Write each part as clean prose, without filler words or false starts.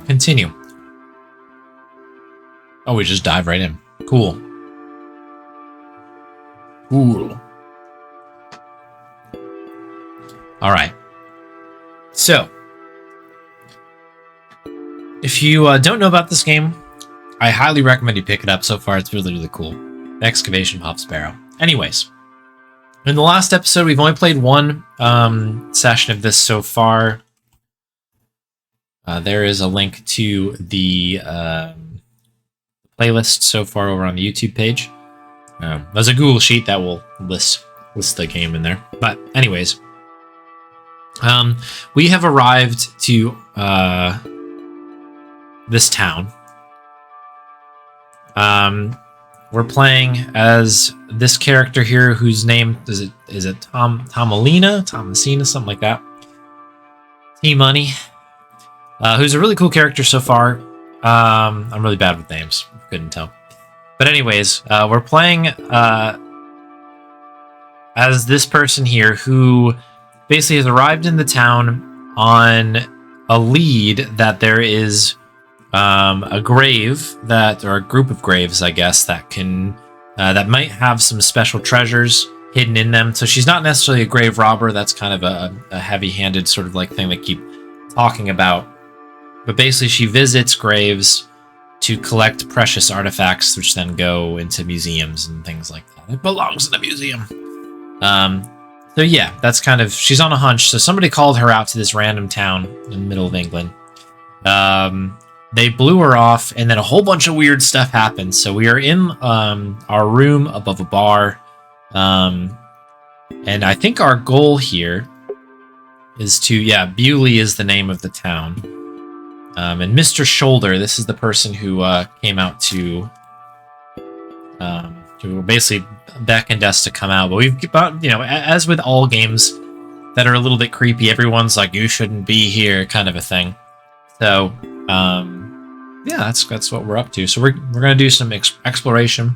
continue. Oh, we just dive right in. Cool. Cool. All right. So, if you don't know about this game, I highly recommend you pick it up. So far, it's really, really cool. Excavation pops Barrow. Anyways, in the last episode, we've only played one session of this so far. There is a link to the playlist so far over on the YouTube page. There's a Google sheet that will list the game in there. But anyways, we have arrived to this town. We're playing as this character here, whose name is it Thomasina, something like that. T-Money, who's a really cool character so far. I'm really bad with names, couldn't tell. But anyways, we're playing as this person here, who basically has arrived in the town on a lead that there is a grave or a group of graves, I guess, that might have some special treasures hidden in them. So she's not necessarily a grave robber. That's kind of a heavy-handed sort of like thing they keep talking about. But basically, she visits graves to collect precious artifacts, which then go into museums and things like that. It belongs in a museum. So yeah, that's kind of, she's on a hunch. So somebody called her out to this random town in the middle of England. They blew her off, and then a whole bunch of weird stuff happened. So we are in our room above a bar. And I think our goal here is to, Bewley is the name of the town. And Mr. Shoulder, this is the person who came out to basically beckoned us to come out. But we've got, as with all games that are a little bit creepy, everyone's like, you shouldn't be here, kind of a thing. So, that's what we're up to. So we're gonna do some exploration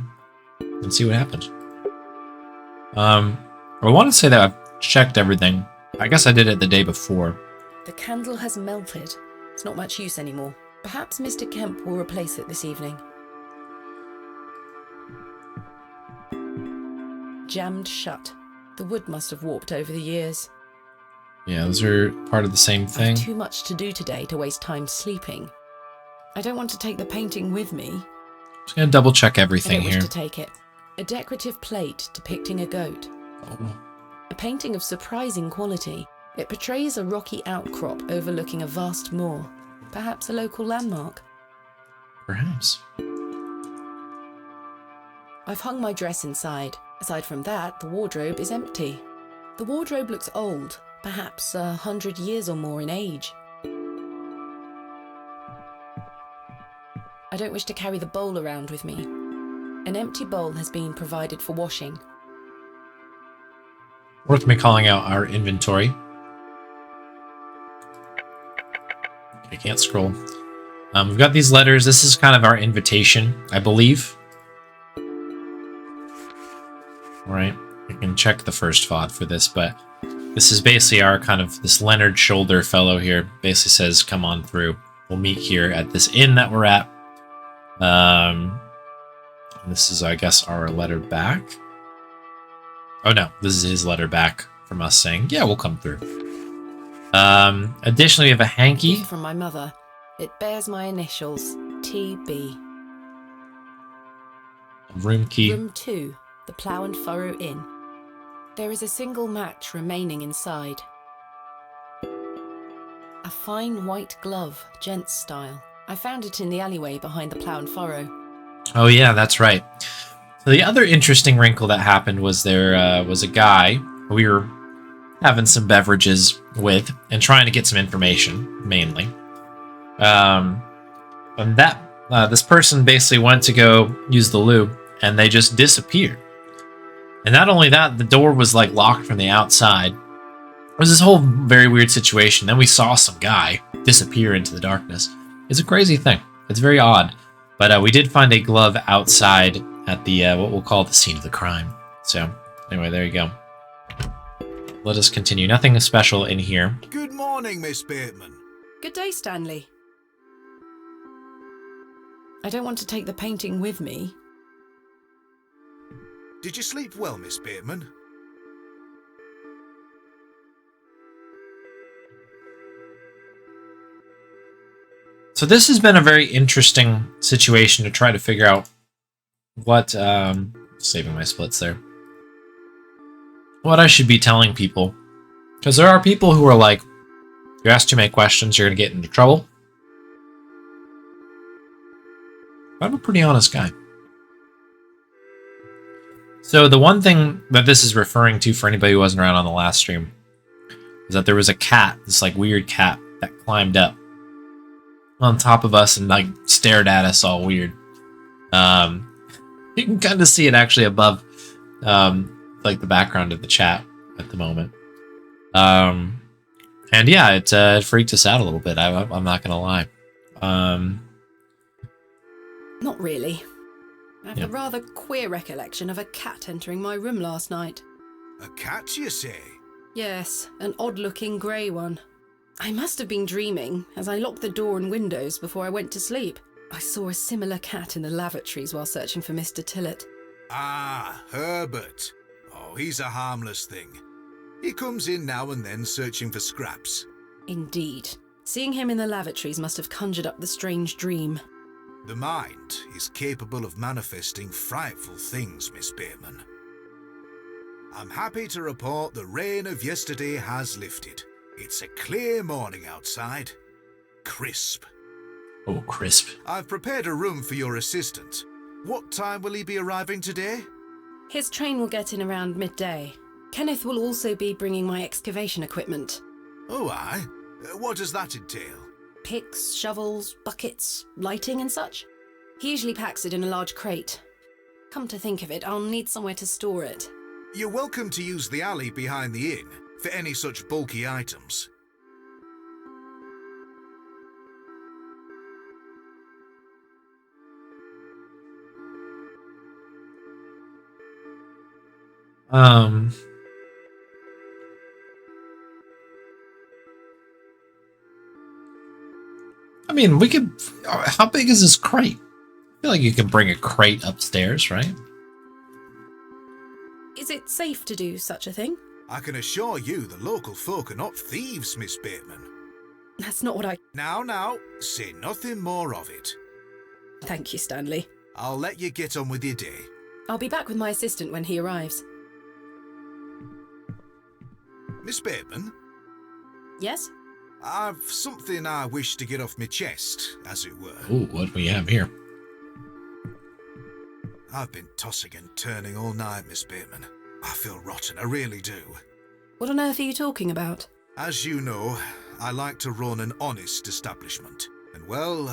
and see what happens. I want to say that I've checked everything. I guess I did it the day before. The candle has melted. It's not much use anymore. Perhaps Mr. Kemp will replace it this evening. Jammed shut. The wood must have warped over the years. Yeah, those are part of the same thing. I've too much to do today to waste time sleeping. I don't want to take the painting with me. Just gonna double check everything here. I don't wish to take it. A decorative plate depicting a goat. Oh. A painting of surprising quality. It portrays a rocky outcrop overlooking a vast moor. Perhaps a local landmark. Perhaps. I've hung my dress inside. Aside from that, the wardrobe is empty. The wardrobe looks old, perhaps 100 years or more in age. I don't wish to carry the bowl around with me. An empty bowl has been provided for washing. Worth me calling out our inventory. I can't scroll. We've got these letters. This is kind of our invitation, I believe. All right, I can check the first FOD for this, but this is basically our kind of, this Leonard Shoulder fellow here basically says, come on through. We'll meet here at this inn that we're at. This is, I guess, our letter back. Oh no, this is his letter back from us saying, yeah, we'll come through. Additionally, we have a hanky. From my mother. It bears my initials, TB. Room key. Room 2, the Plough and Furrow Inn. There is a single match remaining inside. A fine white glove, gents style. I found it in the alleyway behind the Plough and Furrow. Oh yeah, that's right. So the other interesting wrinkle that happened was there was a guy we were having some beverages with and trying to get some information, mainly. And that this person basically went to go use the loo, and they just disappeared. And not only that, the door was like locked from the outside. It was this whole very weird situation. Then we saw some guy disappear into the darkness. It's a crazy thing. It's very odd. But we did find a glove outside at the what we'll call the scene of the crime. So anyway, there you go. Let us continue. Nothing special in here. Good morning, Miss Bateman. Good day, Stanley. I don't want to take the painting with me. Did you sleep well, Miss Bateman? So this has been a very interesting situation to try to figure out what, saving my splits there, what I should be telling people. Because there are people who are like, you ask too many questions, you're going to get into trouble. But I'm a pretty honest guy. So the one thing that this is referring to for anybody who wasn't around on the last stream is that there was a cat, this like weird cat that climbed up on top of us and like stared at us all weird. You can kind of see it actually above like the background of the chat at the moment. And yeah, it freaked us out a little bit. I'm not gonna lie. Not really. I have a rather queer recollection of a cat entering my room last night. A cat, you say? Yes, an odd-looking grey one. I must have been dreaming, as I locked the door and windows before I went to sleep. I saw a similar cat in the lavatories while searching for Mr. Tillett. Ah, Herbert. Oh, he's a harmless thing. He comes in now and then searching for scraps. Indeed. Seeing him in the lavatories must have conjured up the strange dream. The mind is capable of manifesting frightful things, Miss Bateman. I'm happy to report the rain of yesterday has lifted. It's a clear morning outside. Crisp. Oh, crisp. I've prepared a room for your assistant. What time will he be arriving today? His train will get in around midday. Kenneth will also be bringing my excavation equipment. Oh, aye. What does that entail? Picks, shovels, buckets, lighting and such. He usually packs it in a large crate. Come to think of it, I'll need somewhere to store it. You're welcome to use the alley behind the inn for any such bulky items. I mean, we could. How big is this crate? I feel like you can bring a crate upstairs, right? Is it safe to do such a thing? I can assure you the local folk are not thieves, Miss Bateman. That's not what I... Now, say nothing more of it. Thank you, Stanley. I'll let you get on with your day. I'll be back with my assistant when he arrives. Miss Bateman? Yes? I've something I wish to get off my chest, as it were. Ooh, what do we have here? I've been tossing and turning all night, Miss Bateman. I feel rotten, I really do. What on earth are you talking about? As you know, I like to run an honest establishment. And well,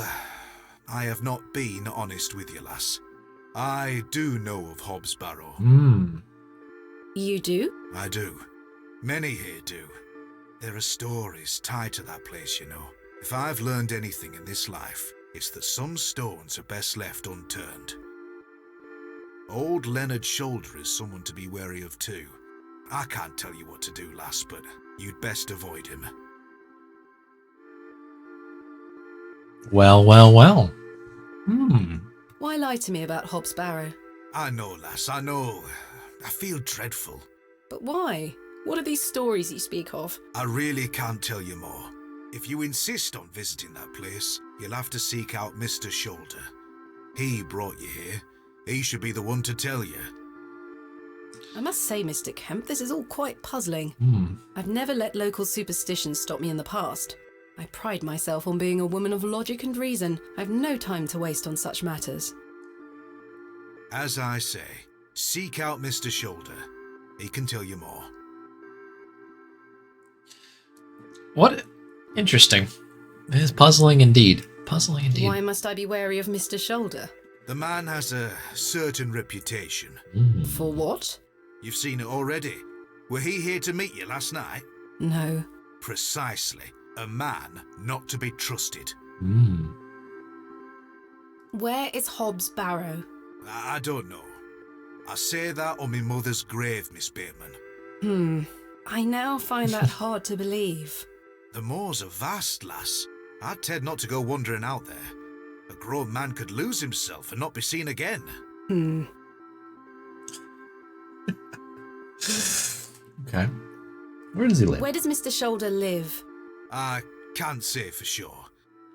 I have not been honest with you, lass. I do know of Hobbs Barrow. You do? I do. Many here do. There are stories tied to that place, you know. If I've learned anything in this life, it's that some stones are best left unturned. Old Leonard Shoulder is someone to be wary of too. I can't tell you what to do, lass, but you'd best avoid him. Well. Why lie to me about Hobbs Barrow? I know, lass, I know. I feel dreadful. But why? What are these stories you speak of? I really can't tell you more. If you insist on visiting that place, you'll have to seek out Mr. Shoulder. He brought you here. He should be the one to tell you. I must say, Mr. Kemp, this is all quite puzzling. I've never let local superstitions stop me in the past. I pride myself on being a woman of logic and reason. I've no time to waste on such matters. As I say, seek out Mr. Shoulder. He can tell you more. What? Interesting. It is puzzling indeed. Puzzling indeed. Why must I be wary of Mr. Shoulder? The man has a certain reputation. For what? You've seen it already. Were he here to meet you last night? No. Precisely. A man not to be trusted. Where is Hobbs Barrow? I don't know. I say that on my mother's grave, Miss Bateman. I now find that hard to believe. The moors are vast, lass. I'd tend not to go wandering out there. A grown man could lose himself and not be seen again. Okay. Where does he live? Where does Mr. Shoulder live? I can't say for sure.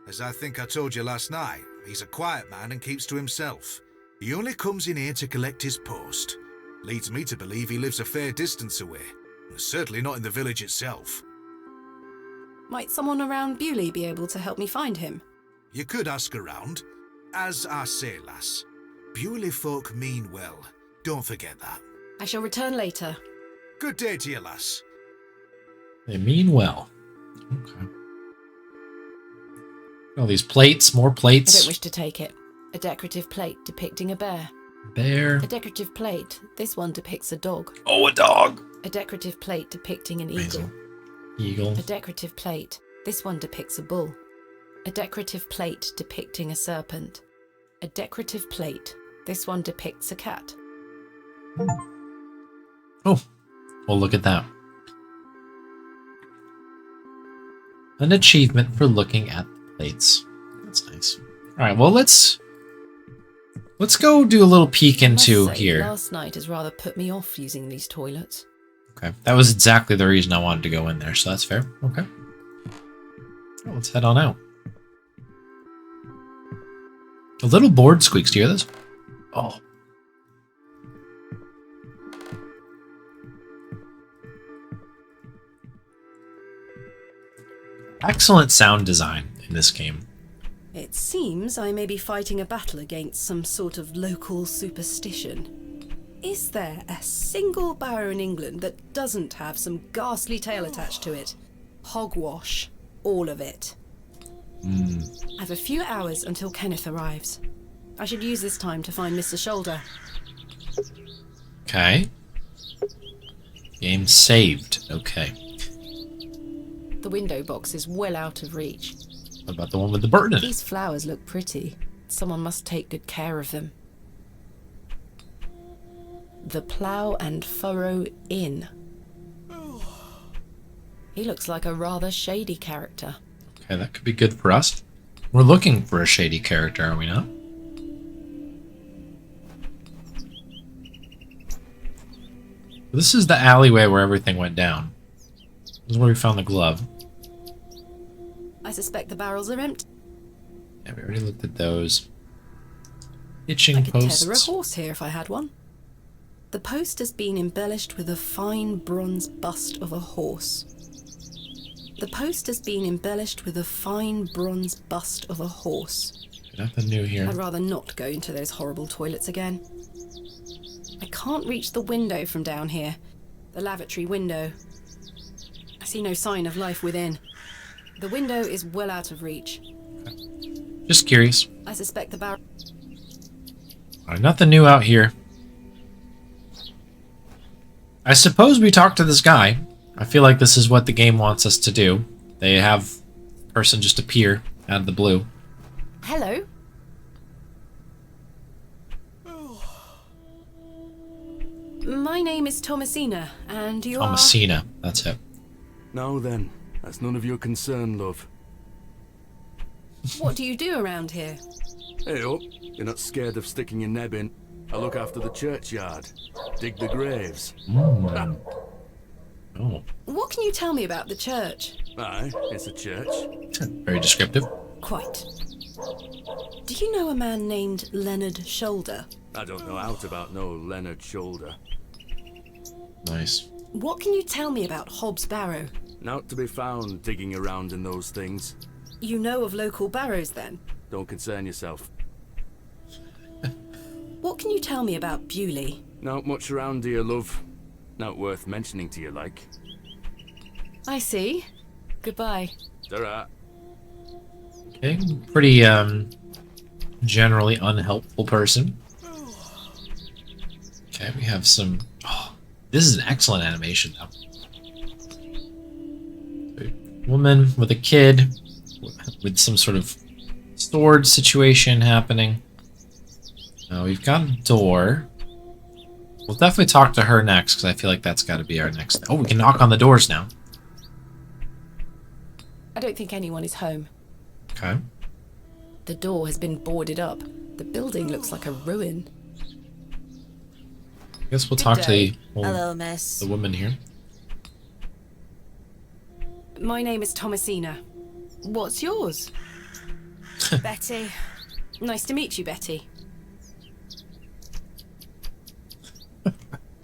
As I think I told you last night, he's a quiet man and keeps to himself. He only comes in here to collect his post. Leads me to believe he lives a fair distance away. Certainly not in the village itself. Might someone around Bewley be able to help me find him? You could ask around. As I say, lass, Bewley folk mean well. Don't forget that. I shall return later. Good day to you, lass. They mean well. Okay. All these plates, more I plates. don't wish to take it. A decorative plate depicting a bear. Bear. A decorative plate. This one depicts a dog. Oh, a dog. A decorative plate depicting an Amazing. eagle. Eagle. A decorative plate. This one depicts a bull. A decorative plate depicting a serpent. A decorative plate. This one depicts a cat. Oh, well, look at that. An achievement for looking at the plates. That's nice. All right, well, let's go do a little peek into I must say, here. Last night has rather put me off using these toilets. Okay, that was exactly the reason I wanted to go in there, so that's fair. Okay. Well, let's head on out. A little board squeaks. Do you hear this? Oh. Excellent sound design in this game. It seems I may be fighting a battle against some sort of local superstition. Is there a single barrow in England that doesn't have some ghastly tale attached to it? Hogwash. All of it. I have a few hours until Kenneth arrives. I should use this time to find Mr. Shoulder. Okay. Game saved. Okay. The window box is well out of reach. What about the one with the bird in it? These flowers look pretty. Someone must take good care of them. The Plough and Furrow Inn. He looks like a rather shady character. Okay, that could be good for us. We're looking for a shady character, are we not? This is the alleyway where everything went down. This is where we found the glove. I suspect the barrels are empty. Yeah, we already looked at those. I Hitching could posts. tether a horse here if I had one. The post has been embellished with a fine bronze bust of a horse. The post has been embellished with a fine bronze bust of a horse. Nothing new here. I'd rather not go into those horrible toilets again. I can't reach the window from down here. The lavatory window. I see no sign of life within. The window is well out of reach. Just curious. I suspect the barrel... Nothing new out here. I suppose we talk to this guy. I feel like this is what the game wants us to do. They have a person just appear out of the blue. Hello? My name is Thomasina, and you are... Thomasina, that's it. Now then, that's none of your concern, love. What do you do around here? Hey up, you're not scared of sticking your neb in. I look after the churchyard, dig the graves. Oh, What can you tell me about the church? Aye, it's a church. very descriptive. Quite. Do you know a man named Leonard Shoulder? I don't know out about no Leonard Shoulder. Nice. What can you tell me about Hobbs Barrow? Not to be found digging around in those things. You know of local barrows, then? Don't concern yourself. What can you tell me about Bewley? Not much around here, love. Not worth mentioning to you, like. I see. Goodbye. Ta-ra. Okay, pretty generally unhelpful person. Okay, we have some... Oh, this is an excellent animation, though. A woman with a kid with some sort of sword situation happening. We've got a door. We'll definitely talk to her next, because I feel like that's got to be our next thing. Oh, we can knock on the doors now. I don't think anyone is home. Okay. The door has been boarded up. The building looks like a ruin. I guess we'll talk to the Hello, miss. the woman here. My name is Thomasina. What's yours? Betty. Nice to meet you, Betty.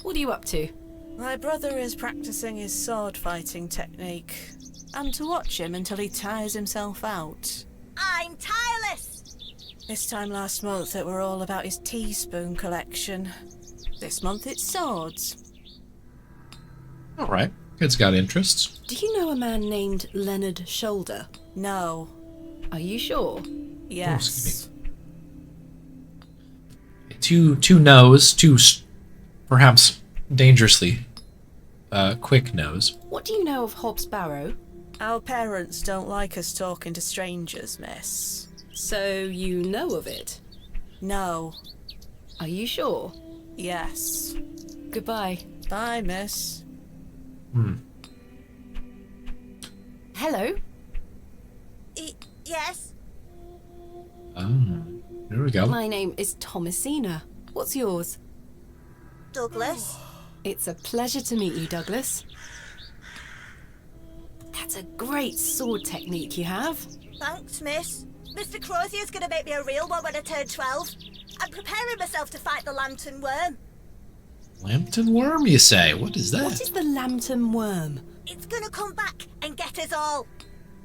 What are you up to? My brother is practicing his sword fighting technique. I'm to watch him until he tires himself out. I'm tireless! This time last month it were all about his teaspoon collection. This month it's swords. All right, kid's got interests. Do you know a man named Leonard Shoulder? No. Are you sure? Yes. excuse Two no's, perhaps dangerously quick no's. What do you know of Hobbs Barrow? Our parents don't like us talking to strangers, miss. So you know of it? No. Are you sure? Yes. Goodbye. Bye, miss. Hello? Yes? Oh, there we go. My name is Thomasina. What's yours? Douglas? It's a pleasure to meet you, Douglas. That's a great sword technique you have. Thanks, miss. Mr. Crozier's gonna make me a real one when I turn 12. I'm preparing myself to fight the Lantern Worm. Lambton worm, you say? What is that? What is the Lambton Worm? It's gonna come back and get us all.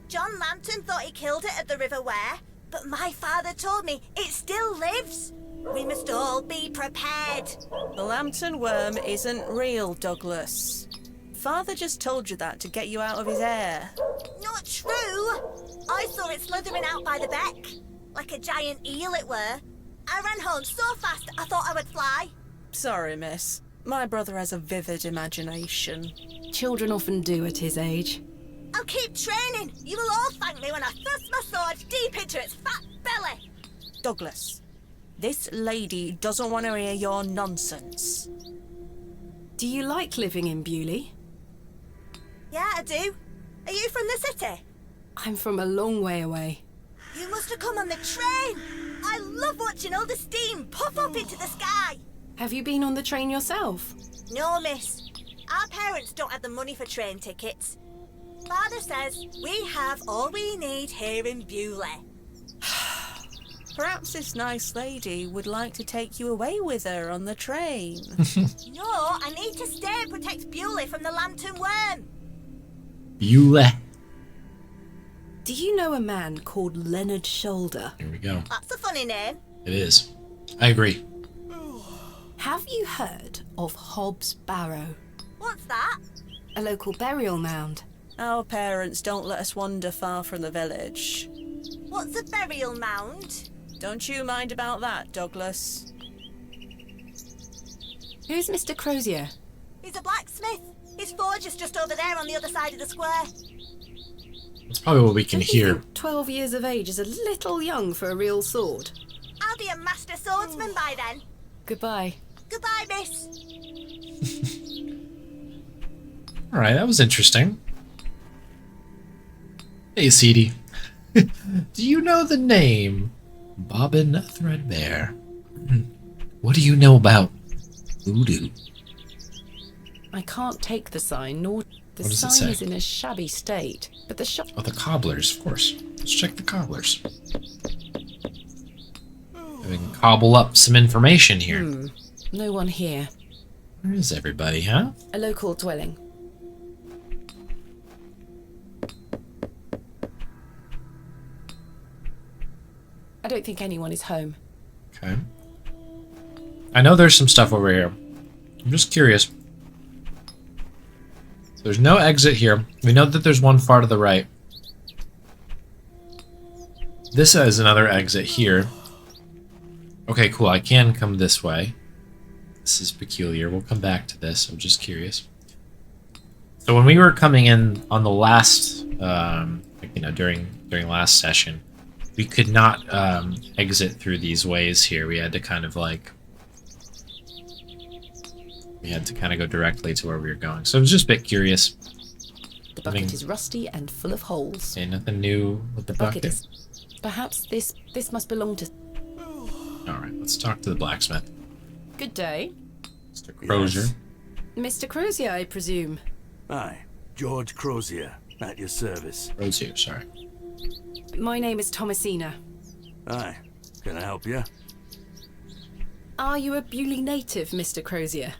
John Lantern thought he killed it at the River Ware, but my father told me it still lives. We must all be prepared. The Lambton Worm isn't real, Douglas. Father just told you that to get you out of his hair. Not true. I saw it slithering out by the beck. Like a giant eel it were. I ran home so fast I thought I would fly. Sorry, miss. My brother has a vivid imagination. Children often do at his age. I'll keep training. You will all thank me when I thrust my sword deep into its fat belly. Douglas, this lady doesn't want to hear your nonsense. Do you like living in Bewley? Yeah, I do. Are you from the city? I'm from a long way away. You must have come on the train. I love watching all the steam puff up into the sky. Have you been on the train yourself? No, miss. Our parents don't have the money for train tickets. Father says we have all we need here in Bewley. Perhaps this nice lady would like to take you away with her on the train. No, I need to stay and protect Bewley from the Lantern Worm. Beulah. Do you know a man called Leonard Shoulder? Here we go. That's a funny name. It is. I agree. Have you heard of Hobbs Barrow? What's that? A local burial mound. Our parents don't let us wander far from the village. What's a burial mound? Don't you mind about that, Douglas. Who's Mr. Crozier? He's a blacksmith. His forge is just over there on the other side of the square. That's probably what we can Don't you hear. think 12 years of age is a little young for a real sword. I'll be a master swordsman by then. Goodbye. Goodbye, miss. All right, that was interesting. Hey, Seedy. Do you know the name Bobbin Threadbare? What do you know about voodoo? I can't take the sign, nor... The What does it sign say? is in a shabby state, but the shop... Oh, the cobblers, of course. Let's check the cobblers. We can cobble up some information here. No one here. Where is everybody, huh? A local dwelling. I don't think anyone is home. Okay. I know there's some stuff over here. I'm just curious. So there's no exit here. We know that there's one far to the right. This is another exit here. Okay, cool. I can come this way. This is peculiar. We'll come back to this. I'm just curious. So when we were coming in on the last, during last session, we could not exit through these ways here. We had to kind of go directly to where we were going. So I was just a bit curious. The bucket is rusty and full of holes. Okay, nothing new with the bucket. Perhaps this must belong to... Alright, let's talk to the blacksmith. Good day. Mr. Crozier. Yes. Mr. Crozier, I presume. Aye, George Crozier, at your service. Crozier, sorry. My name is Thomasina. Aye, can I help you? Are you a Bewley native, Mr. Crozier?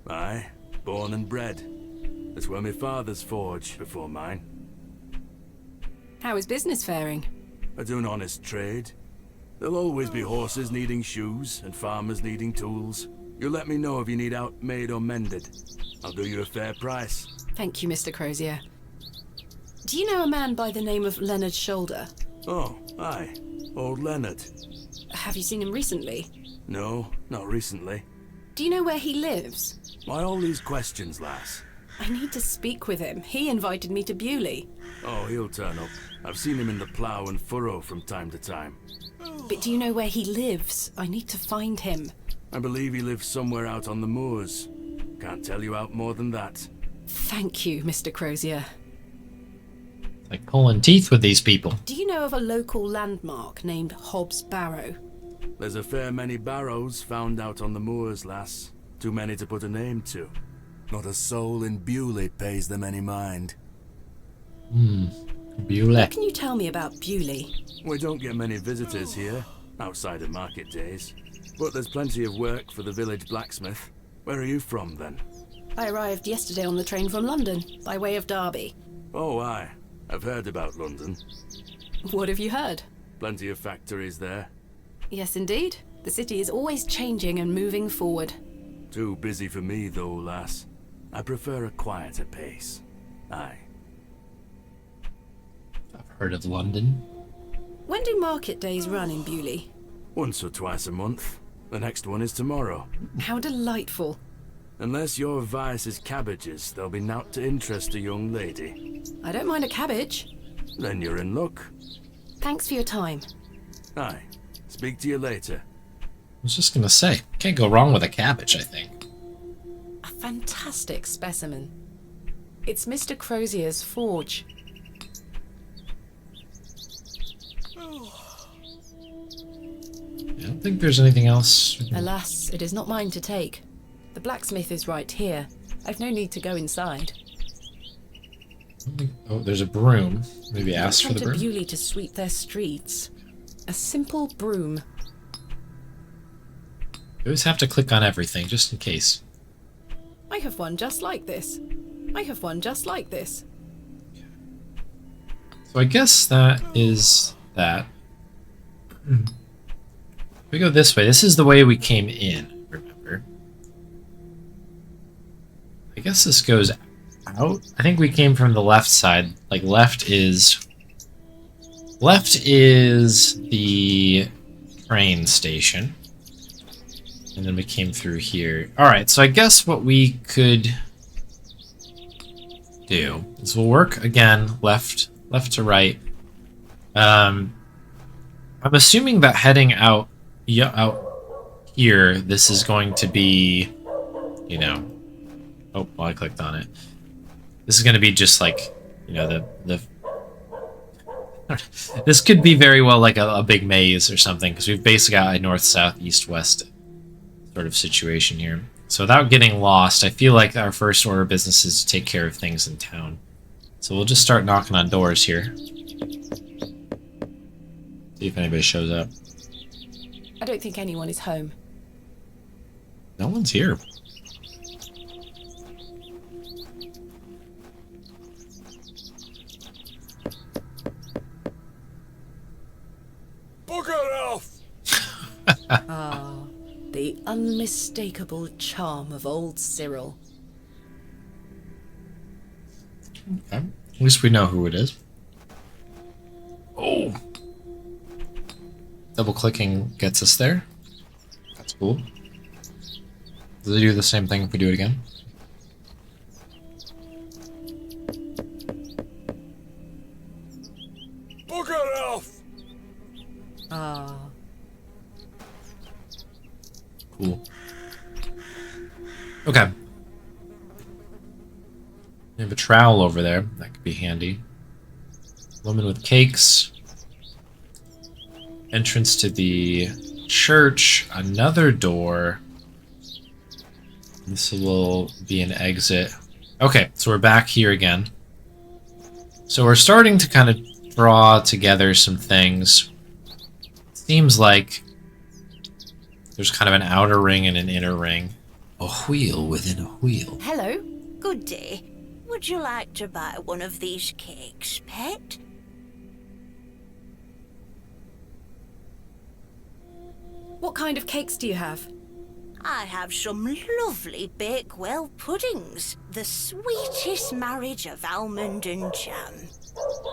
Aye, born and bred. That's where my father's forge before mine. How is business faring? I do an honest trade. There'll always be horses needing shoes and farmers needing tools. You let me know if you need out made or mended. I'll do you a fair price. Thank you, Mr. Crozier. Do you know a man by the name of Leonard Shoulder? Oh, aye. Old Leonard. Have you seen him recently? No, not recently. Do you know where he lives? Why all these questions, lass? I need to speak with him. He invited me to Bewley. Oh, he'll turn up. I've seen him in the plough and furrow from time to time. But do you know where he lives? I need to find him. I believe he lives somewhere out on the moors. Can't tell you out more than that. Thank you, Mr. Crozier. Like pulling teeth with these people. Do you know of a local landmark named Hobbs Barrow? There's a fair many barrows found out on the moors, lass. Too many to put a name to. Not a soul in Bewley pays them any mind. Bewley. What can you tell me about Bewley? We don't get many visitors here, outside of market days. But there's plenty of work for the village blacksmith. Where are you from, then? I arrived yesterday on the train from London, by way of Derby. Oh, aye. I've heard about London. What have you heard? Plenty of factories there. Yes, indeed. The city is always changing and moving forward. Too busy for me, though, lass. I prefer a quieter pace. Aye. I've heard of London. When do market days run in Bewley? Once or twice a month. The next one is tomorrow. How delightful. Unless your vice is cabbages, there'll be naught to interest a young lady. I don't mind a cabbage. Then you're in luck. Thanks for your time. Aye. Speak to you later. I was just gonna say, can't go wrong with a cabbage, I think. A fantastic specimen. It's Mr. Crozier's forge. I don't think there's anything else. Alas, it is not mine to take. The blacksmith is right here. I've no need to go inside. Oh, there's a broom. Maybe ask for Come the to broom. Bewley to sweep their streets. A simple broom. You always have to click on everything, just in case. I have one just like this. I have one just like this. So I guess that is that. We go this way. This is the way we came in, remember? I guess this goes out. I think we came from the left side. Like left is the train station. And then we came through here. Alright, so I guess what we could do is we'll work again left to right. I'm assuming that heading out here, this is going to be, you know, oh, well, I clicked on it. This is going to be just like, you know, the this could be very well like a big maze or something, because we've basically got a north, south, east, west sort of situation here. So without getting lost, I feel like our first order of business is to take care of things in town. So we'll just start knocking on doors here. See if anybody shows up. I don't think anyone is home. No one's here. Bugger off! Ah, the unmistakable charm of old Cyril. Okay. At least we know who it is. Oh! Double clicking gets us there. That's cool. Does it do the same thing if we do it again? Bugger off! Ah, Cool. Okay. We have a trowel over there. That could be handy. Woman with cakes. entrance to the church, another door. This will be an exit. Okay, so we're back here again. So we're starting to kind of draw together some things. Seems like there's kind of an outer ring and an inner ring. A wheel within a wheel. Hello. Good day. Would you like to buy one of these cakes, pet? What kind of cakes do you have? I have some lovely Bakewell puddings. The sweetest marriage of almond and jam.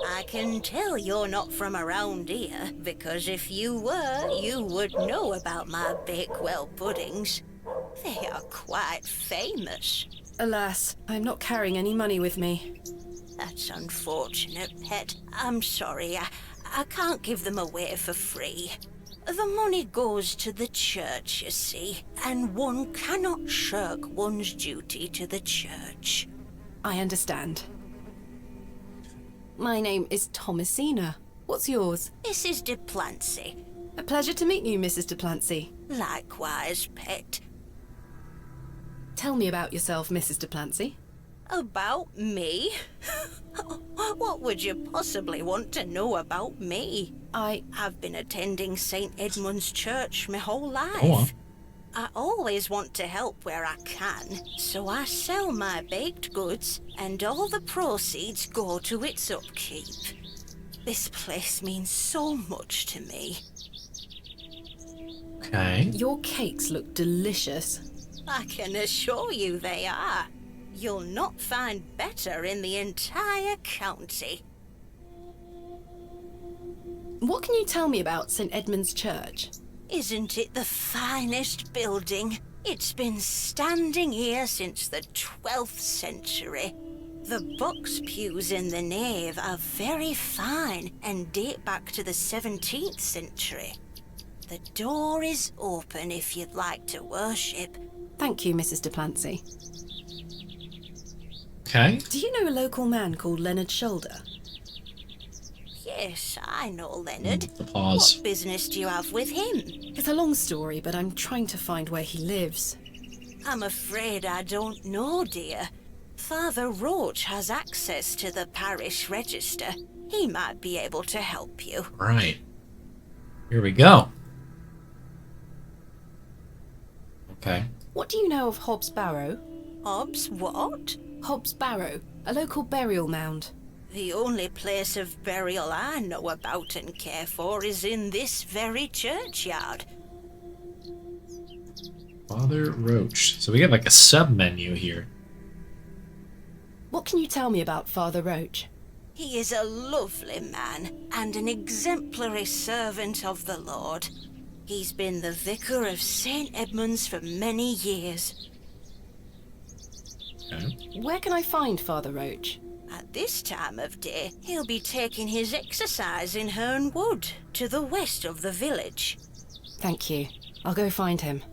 I can tell you're not from around here, because if you were, you would know about my Bakewell puddings. They are quite famous. Alas, I'm not carrying any money with me. That's unfortunate, pet. I'm sorry, I can't give them away for free. The money goes to the church, you see, and one cannot shirk one's duty to the church. I understand. My name is Thomasina. What's yours? Mrs. de Plancy. A pleasure to meet you, Mrs. de Plancy. Likewise, pet. Tell me about yourself, Mrs. de Plancy. About me? What would you possibly want to know about me? I've been attending St. Edmund's Church my whole life. Go on. I always want to help where I can, so I sell my baked goods, and all the proceeds go to its upkeep. This place means so much to me. Okay. Your cakes look delicious. I can assure you they are. You'll not find better in the entire county. What can you tell me about St. Edmund's Church? Isn't it the finest building? It's been standing here since the 12th century. The box pews in the nave are very fine and date back to the 17th century. The door is open if you'd like to worship. Thank you, Mrs. de Plancy. Okay. Do you know a local man called Leonard Shoulder? Yes, I know Leonard. Applause. What business do you have with him? It's a long story, but I'm trying to find where he lives. I'm afraid I don't know, dear. Father Roach has access to the parish register. He might be able to help you. Right. Here we go. Okay. What do you know of Hobbs Barrow? Hobbs what? Hobbs Barrow, a local burial mound. The only place of burial I know about and care for is in this very churchyard. Father Roach. So we get like a sub-menu here. What can you tell me about Father Roach? He is a lovely man and an exemplary servant of the Lord. He's been the vicar of St. Edmund's for many years. Okay. Where can I find Father Roach? At this time of day, he'll be taking his exercise in Herne Wood, to the west of the village. Thank you. I'll go find him.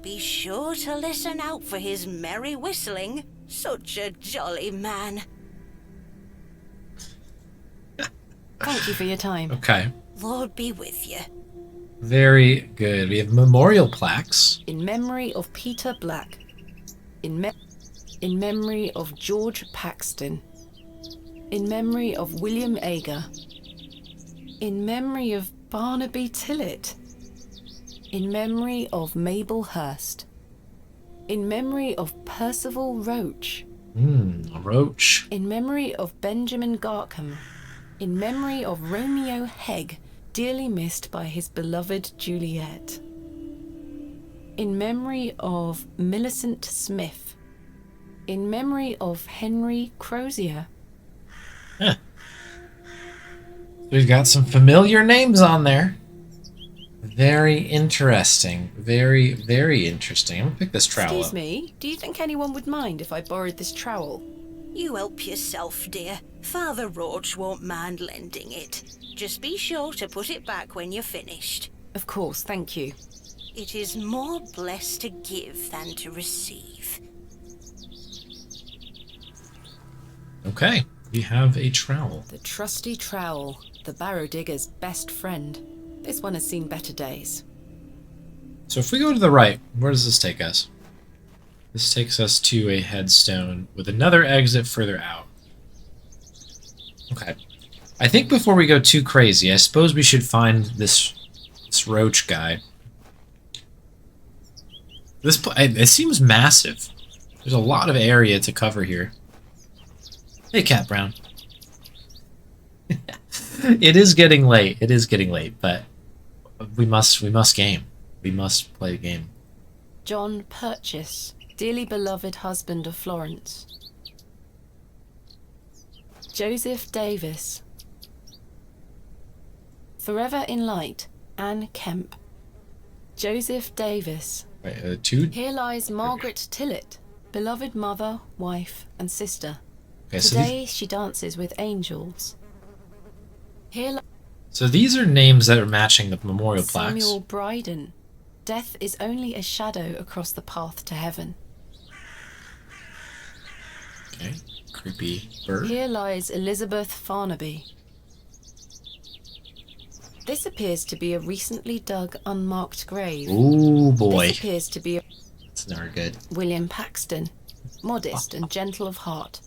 Be sure to listen out for his merry whistling. Such a jolly man. Thank you for your time. Okay. Lord be with you. Very good. We have memorial plaques. In memory of Peter Black. In memory of George Paxton. In memory of William Ager. In memory of Barnaby Tillett. In memory of Mabel Hurst. In memory of Percival Roach. Roach. In memory of Benjamin Garkham. In memory of Romeo Hegg, dearly missed by his beloved Juliet. In memory of Millicent Smith. In memory of Henry Crozier. Huh. We've got some familiar names on there. Very interesting. Very, very interesting. I'm gonna pick this trowel Excuse up. me, do you think anyone would mind if I borrowed this trowel? You help yourself, dear. Father Roach won't mind lending it. Just be sure to put it back when you're finished. Of course, thank you. It is more blessed to give than to receive. Okay. We have a trowel. The trusty trowel, the Barrow digger's best friend. This one has seen better days. So if we go to the right, where does this take us? This takes us to a headstone with another exit further out. Okay. I think before we go too crazy, I suppose we should find this roach guy. It seems massive. There's a lot of area to cover here. Hey, Cat Brown. It is getting late. It is getting late, but we must game. We must play a game. John Purchase, dearly beloved husband of Florence. Joseph Davis. Forever in Light, Anne Kemp. Joseph Davis. Wait, two? Here lies Margaret Tillett, beloved mother, wife, and sister. Okay, Today she dances with angels. Here so these are names that are matching the memorial plaques. Samuel Bryden. Death is only a shadow across the path to heaven. Okay, creepy bird. Here lies Elizabeth Farnaby. This appears to be a recently dug, unmarked grave. Ooh, boy. This appears to be That's never good. William Paxton, modest and gentle of heart.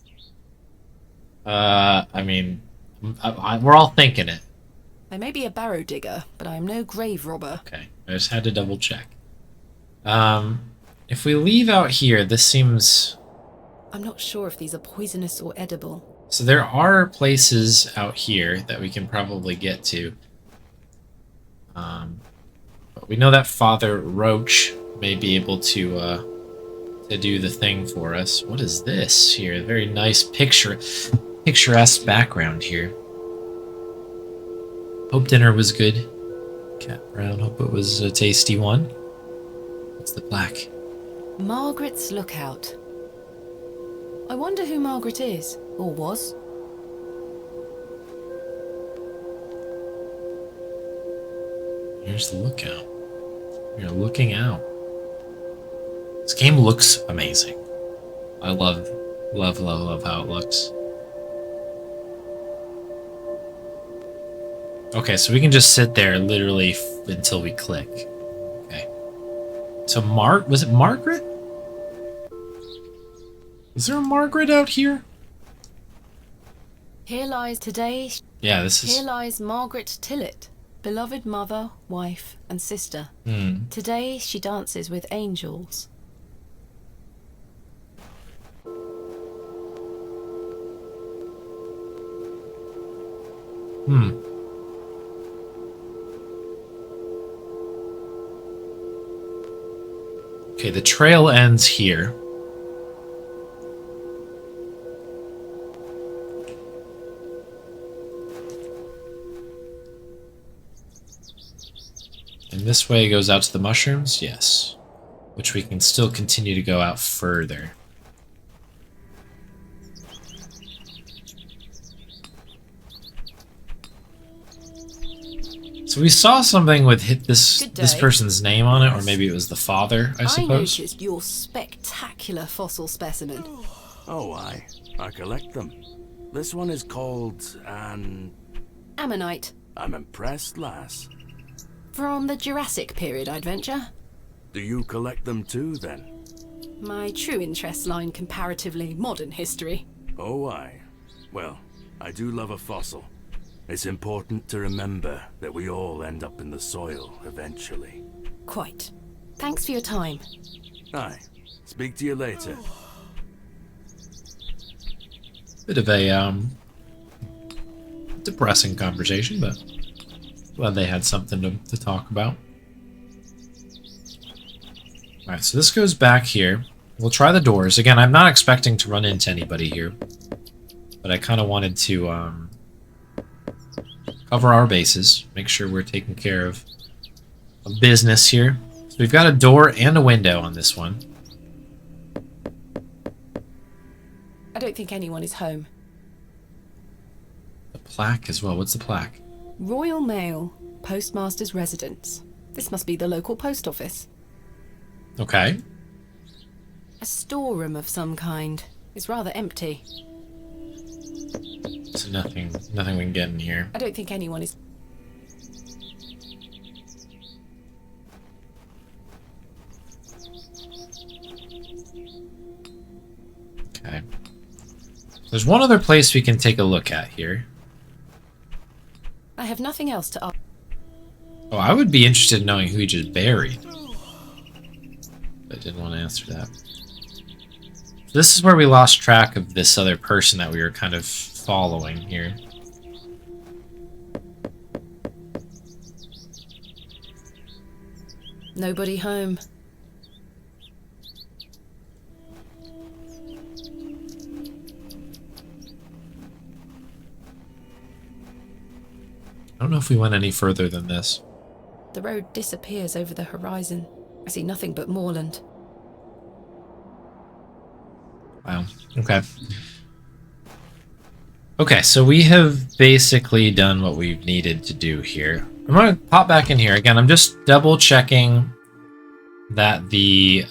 I mean, we're all thinking it. I may be a barrow digger, but I am no grave robber. Okay, I just had to double check. If we leave out here, this seems... I'm not sure if these are poisonous or edible. So there are places out here that we can probably get to. But we know that Father Roach may be able to do the thing for us. What is this here? A very nice picturesque background here. Hope dinner was good. Cat Brown, hope it was a tasty one. What's the plaque? Margaret's Lookout. I wonder who Margaret is, or was. Here's the lookout. You're looking out. This game looks amazing. I love how it looks. Okay, so we can just sit there literally until we click. Okay. So was it Margaret? Is there a Margaret out here? Here lies today. Yeah, this is... Here lies Margaret Tillett, beloved mother, wife, and sister. Today she dances with angels. Okay, the trail ends here. And this way goes out to the mushrooms? Yes. Which we can still continue to go out further. So we saw something with this person's name on it, or maybe it was the father, I suppose. I noticed your spectacular fossil specimen. Oh, I collect them. This one is called an... Ammonite. I'm impressed, lass. From the Jurassic period, I'd venture. Do you collect them too, then? My true interests lie in comparatively modern history. Oh, well, I do love a fossil. It's important to remember that we all end up in the soil eventually. Quite. Thanks for your time. Aye. Speak to you later. Bit of a depressing conversation, but glad they had something to talk about. Alright, so this goes back here. We'll try the doors. Again, I'm not expecting to run into anybody here, but I kind of wanted to cover our bases, make sure we're taking care of business here. So we've got a door and a window on this one. I don't think anyone is home. The plaque as well. What's the plaque? Royal Mail, Postmaster's Residence. This must be the local post office. Okay. A storeroom of some kind. It's rather empty. So nothing we can get in here. I don't think anyone is... Okay. There's one other place we can take a look at here. I have nothing else to ask. Oh, I would be interested in knowing who he just buried. But I didn't want to answer that. So this is where we lost track of this other person that we were kind of following here. Nobody home. I don't know if we went any further than this. The road disappears over the horizon. I see nothing but moorland. Wow. Okay. Okay, so we have basically done what we've needed to do here. I'm going to pop back in here. Again, I'm just double checking that the...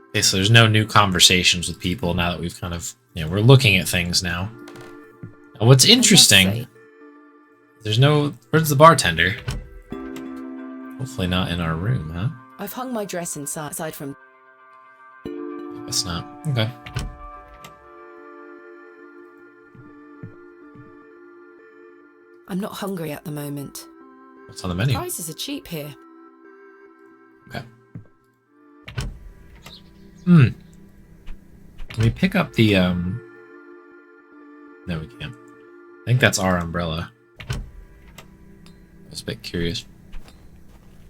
Okay, so there's no new conversations with people now that we've kind of... You know, we're looking at things now. Now what's interesting... There's no... Where's the bartender? Hopefully not in our room, huh? I've hung my dress inside, aside from... Guess not. Okay. I'm not hungry at the moment. What's on the menu? Prices are cheap here. Okay. Can we pick up the, No, we can't. I think that's our umbrella. I was a bit curious.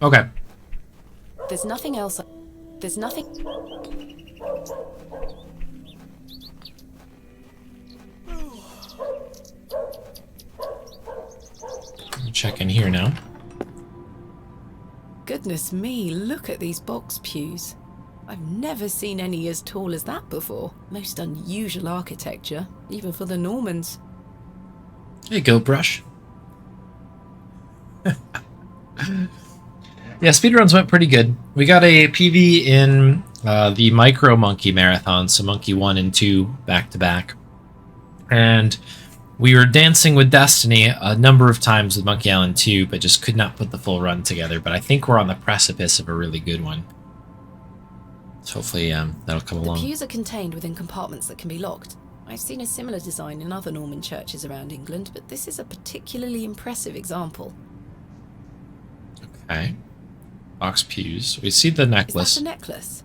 Okay. There's nothing else. There's nothing... Check in here now. Goodness me, look at these box pews. I've never seen any as tall as that before. Most unusual architecture, even for the Normans. Hey, go brush. Yeah, speedruns went pretty good. We got a PV in the Micro Monkey Marathon, so Monkey 1 and 2 back to back. And we were dancing with Destiny a number of times with Monkey Island 2, but just could not put the full run together. But I think we're on the precipice of a really good one. So hopefully that'll come along. The pews are contained within compartments that can be locked. I've seen a similar design in other Norman churches around England, but this is a particularly impressive example. Okay. Box pews. We see the necklace. Is that a necklace?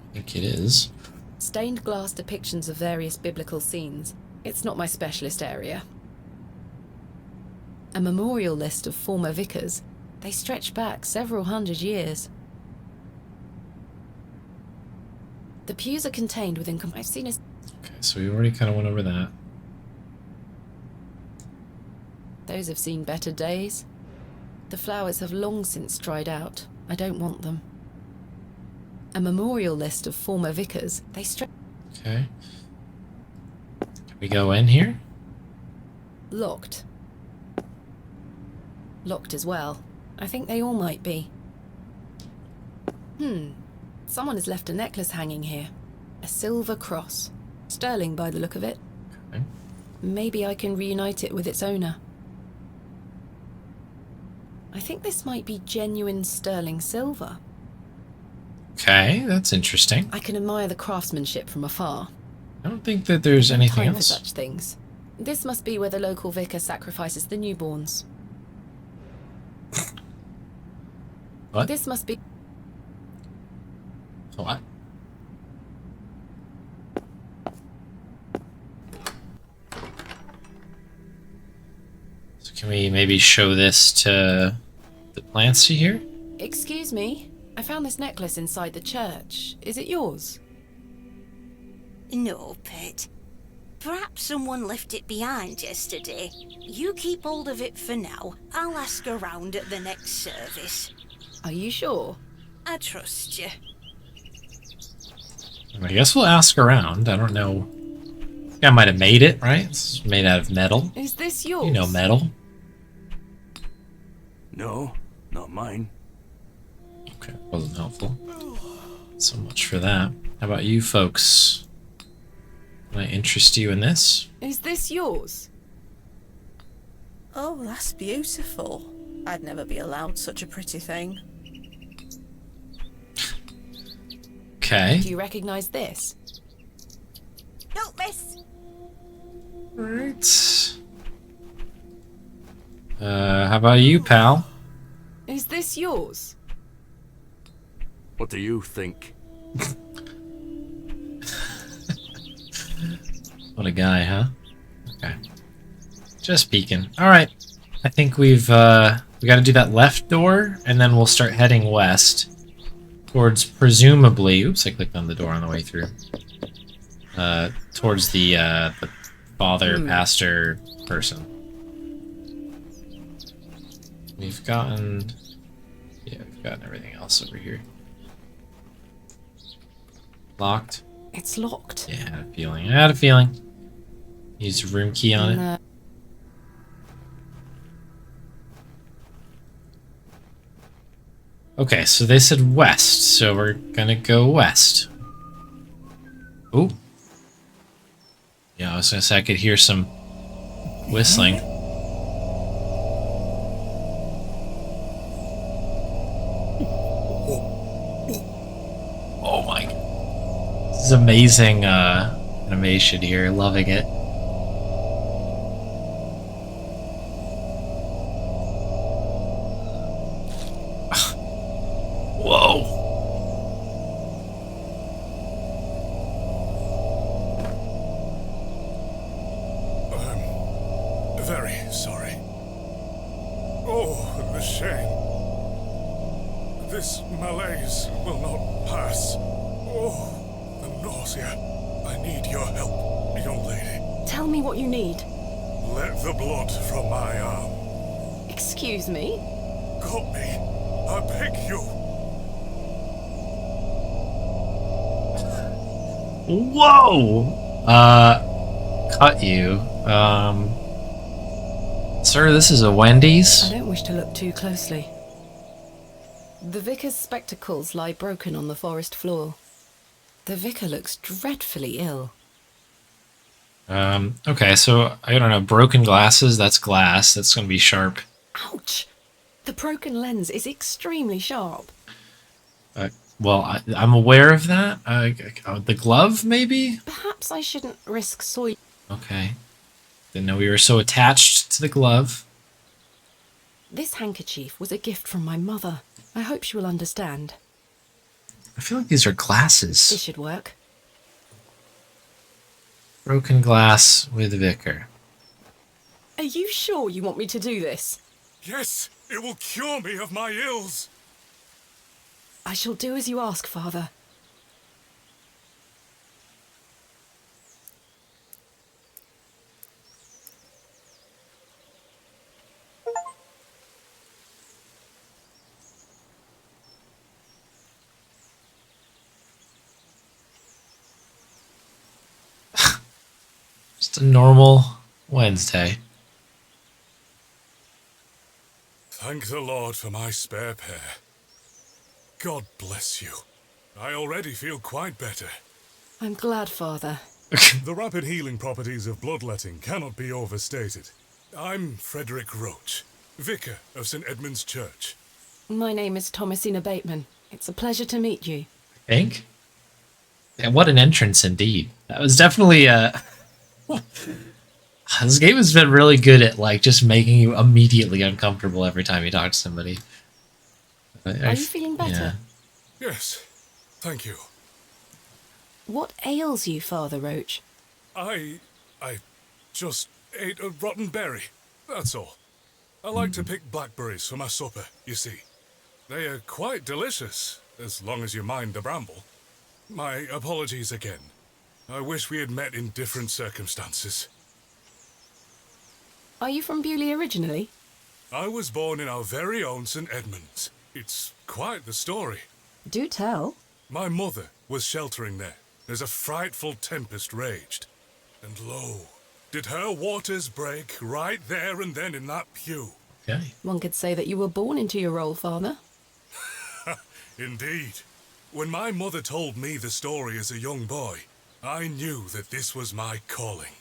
I think it is. Stained glass depictions of various biblical scenes. It's not my specialist area. A memorial list of former vicars. They stretch back several hundred years. The pews are contained within... I've seen a... Okay, so we already kind of went over that. Those have seen better days. The flowers have long since dried out. I don't want them. A memorial list of former vicars. They stretch... Okay. Can we go in here? Locked. Locked as well. I think they all might be. Someone has left a necklace hanging here. A silver cross. Sterling by the look of it. Okay. Maybe I can reunite it with its owner. I think this might be genuine sterling silver. Okay, that's interesting. I can admire the craftsmanship from afar. I don't think that there's anything Time else. for such things. This must be where the local vicar sacrifices the newborns. What? This must be... What? So can we maybe show this to the plants here? Excuse me? I found this necklace inside the church. Is it yours? No, Pet. Perhaps someone left it behind yesterday. You keep hold of it for now. I'll ask around at the next service. Are you sure? I trust you. I guess we'll ask around. I don't know. I might have made it, right? It's made out of metal. Is this yours? You know metal. No, not mine. Okay, wasn't helpful. So much for that. How about you folks? Can I interest you in this? Is this yours? Oh, that's beautiful. I'd never be allowed such a pretty thing. Okay. Do you recognize this? Don't miss. Right. How about you, pal? Is this yours? What do you think? What a guy, huh? Okay. Just peeking. Alright. I think we gotta do that left door, and then we'll start heading west. Towards, presumably... Oops, I clicked on the door on the way through. Towards the father, pastor person. We've gotten... Yeah, we've gotten everything else over here. Locked? It's locked. Yeah, I had a feeling. I had a feeling. Use a room key on it. No. Okay, so they said west, so we're gonna go west. Ooh. Yeah, I was gonna say I could hear some whistling. Oh my. This is amazing animation here, loving it. Whoa. I'm very sorry. Oh, the shame. This malaise will not pass. Oh, the nausea. I need your help, young lady. Tell me what you need. Let the blood from my arm. Excuse me? Cut me. I beg you. Whoa! Cut you. Sir, this is a Wendy's? I don't wish to look too closely. The vicar's spectacles lie broken on the forest floor. The vicar looks dreadfully ill. Okay, so, I don't know, broken glasses, that's glass, that's gonna be sharp. Ouch! The broken lens is extremely sharp. Well, I'm aware of that. The glove, maybe? Perhaps I shouldn't risk soil. Okay. Didn't know we were so attached to the glove. This handkerchief was a gift from my mother. I hope she will understand. I feel like these are glasses. This should work. Broken glass with vicar. Are you sure you want me to do this? Yes, it will cure me of my ills. I shall do as you ask, Father. Just a normal Wednesday. Thank the Lord for my spare pair. God bless you. I already feel quite better. I'm glad, Father. The rapid healing properties of bloodletting cannot be overstated. I'm Frederick Roach, vicar of St. Edmund's Church. My name is Thomasina Bateman. It's a pleasure to meet you. I think. And what an entrance indeed. That was definitely this game has been really good at like just making you immediately uncomfortable every time you talk to somebody. Are you feeling better? Yeah. Yes, thank you. What ails you, Father Roach? I just ate a rotten berry, that's all. I like to pick blackberries for my supper, you see. They are quite delicious, as long as you mind the bramble. My apologies again. I wish we had met in different circumstances. Are you from Bewley originally? I was born in our very own St. Edmunds. It's quite the story. Do tell. My mother was sheltering there as a frightful tempest raged. And lo, did her waters break right there and then in that pew. Okay. One could say that you were born into your role, Father. Indeed. When my mother told me the story as a young boy, I knew that this was my calling.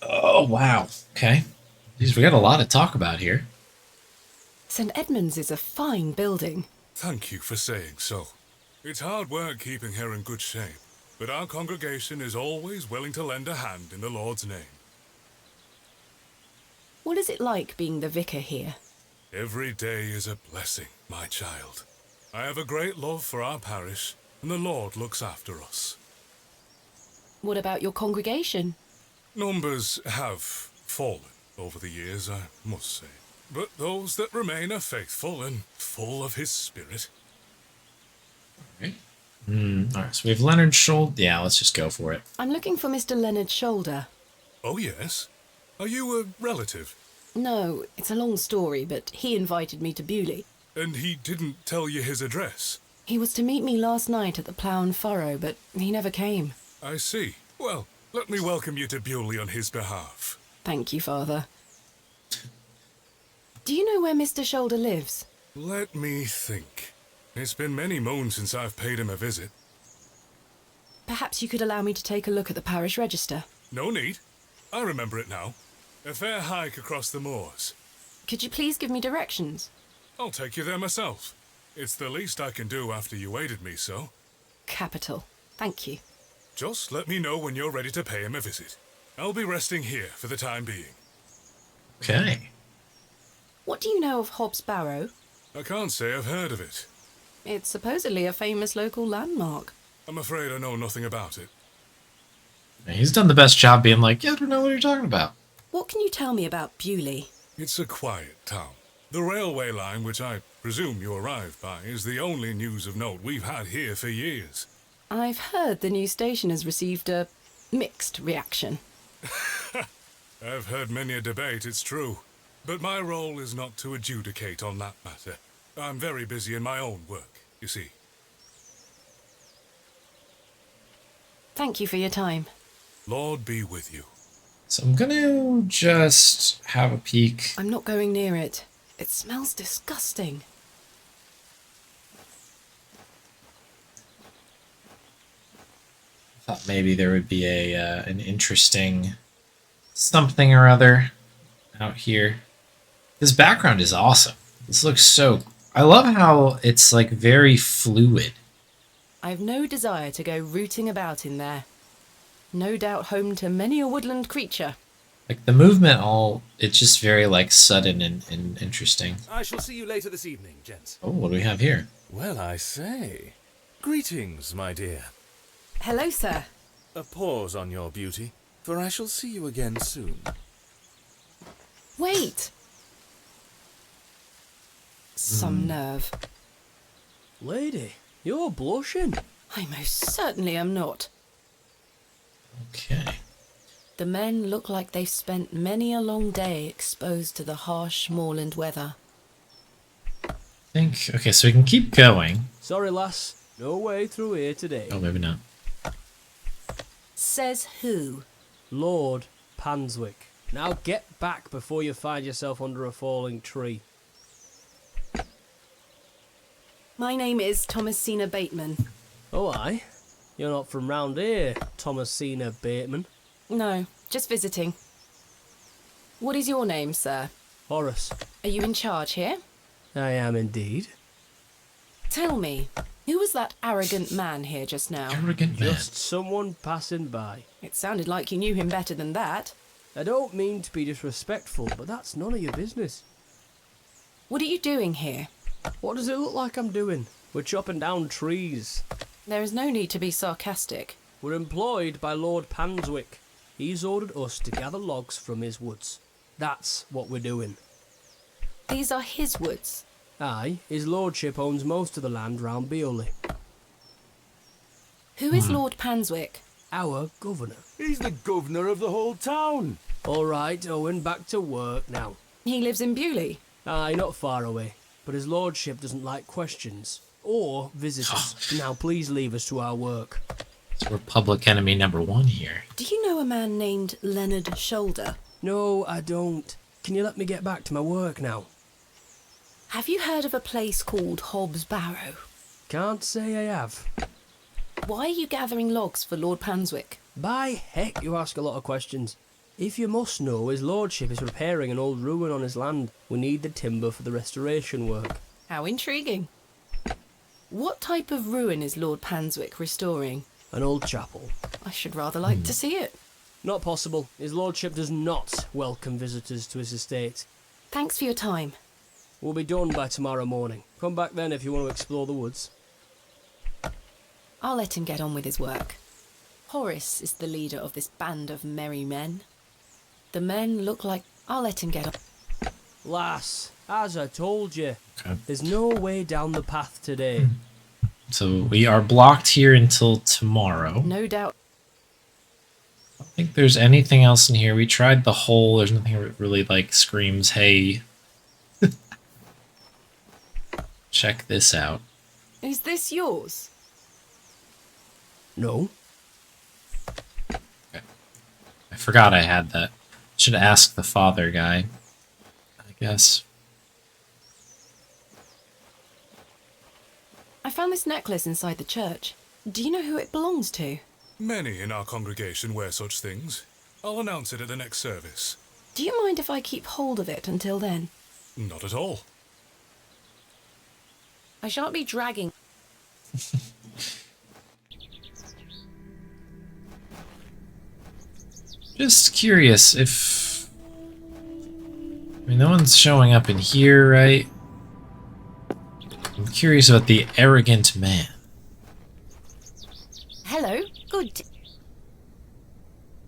Oh wow. Okay. Jeez, we got a lot to talk about here. St. Edmund's is a fine building. Thank you for saying so. It's hard work keeping her in good shape, but our congregation is always willing to lend a hand in the Lord's name. What is it like being the vicar here? Every day is a blessing, my child. I have a great love for our parish, and the Lord looks after us. What about your congregation? Numbers have fallen over the years, I must say. But those that remain are faithful and full of his spirit. Alright. Alright, so we have Leonard Shoulder. Yeah, let's just go for it. I'm looking for Mr. Leonard Shoulder. Oh, yes? Are you a relative? No, it's a long story, but he invited me to Bewley. And he didn't tell you his address? He was to meet me last night at the Plough and Furrow, but he never came. I see. Well, let me welcome you to Bewley on his behalf. Thank you, Father. Do you know where Mr. Shoulder lives? Let me think. It's been many moons since I've paid him a visit. Perhaps you could allow me to take a look at the parish register. No need. I remember it now. A fair hike across the moors. Could you please give me directions? I'll take you there myself. It's the least I can do after you aided me so. Capital. Thank you. Just let me know when you're ready to pay him a visit. I'll be resting here for the time being. Okay. What do you know of Hobbs Barrow? I can't say I've heard of it. It's supposedly a famous local landmark. I'm afraid I know nothing about it. He's done the best job being like, yeah, I don't know what you're talking about. What can you tell me about Bewley? It's a quiet town. The railway line, which I presume you arrived by, is the only news of note we've had here for years. I've heard the new station has received a mixed reaction. I've heard many a debate, it's true. But my role is not to adjudicate on that matter. I'm very busy in my own work, you see. Thank you for your time. Lord be with you. So I'm gonna just have a peek. I'm not going near it. It smells disgusting. Thought maybe there would be an interesting something or other out here. This background is awesome. This looks so... I love how it's like very fluid. I've no desire to go rooting about in there. No doubt home to many a woodland creature. Like the movement it's just very like sudden and interesting. I shall see you later this evening, gents. Oh, what do we have here? Well, I say. Greetings, my dear. Hello, sir. A pause on your beauty, for I shall see you again soon. Wait! Some nerve. Lady, you're blushing. I most certainly am not. Okay. The men look like they've spent many a long day exposed to the harsh moorland weather. Okay, so we can keep going. Sorry, lass. No way through here today. Oh, maybe not. Says who? Lord Panswick. Now get back before you find yourself under a falling tree. My name is Thomasina Bateman. Oh, aye? You're not from round here, Thomasina Bateman. No, just visiting. What is your name, sir? Horace. Are you in charge here? I am indeed. Tell me, who was that arrogant man here just now? Arrogant man. Just someone passing by. It sounded like you knew him better than that. I don't mean to be disrespectful, but that's none of your business. What are you doing here? What does it look like I'm doing? We're chopping down trees. There is no need to be sarcastic. We're employed by Lord Panswick. He's ordered us to gather logs from his woods. That's what we're doing. These are his woods. Aye, his lordship owns most of the land round Bewley. Who is Lord Panswick? Our governor. He's the governor of the whole town. All right, Owen, back to work now. He lives in Bewley. Aye, not far away. But his lordship doesn't like questions. Or visitors. Now please leave us to our work. So we're public enemy number one here. Do you know a man named Leonard Shoulder? No, I don't. Can you let me get back to my work now? Have you heard of a place called Hobbs Barrow? Can't say I have. Why are you gathering logs for Lord Panswick? By heck, you ask a lot of questions. If you must know, his lordship is repairing an old ruin on his land. We need the timber for the restoration work. How intriguing. What type of ruin is Lord Panswick restoring? An old chapel. I should rather like to see it. Not possible. His lordship does not welcome visitors to his estate. Thanks for your time. We'll be done by tomorrow morning. Come back then if you want to explore the woods. I'll let him get on with his work. Horace is the leader of this band of merry men. The men look like... I'll let him get on. Lass, as I told you, Okay. there's no way down the path today. So we are blocked here until tomorrow. No doubt. I don't think there's anything else in here. We tried the hole. There's nothing that really like screams, hey. Check this out. Is this yours? No? I forgot I had that. Should ask the father guy, I guess. I found this necklace inside the church. Do you know who it belongs to? Many in our congregation wear such things. I'll announce it at the next service. Do you mind if I keep hold of it until then? Not at all. I shan't be dragging. Just curious if... I mean, no one's showing up in here, right? I'm curious about the arrogant man. Hello, good.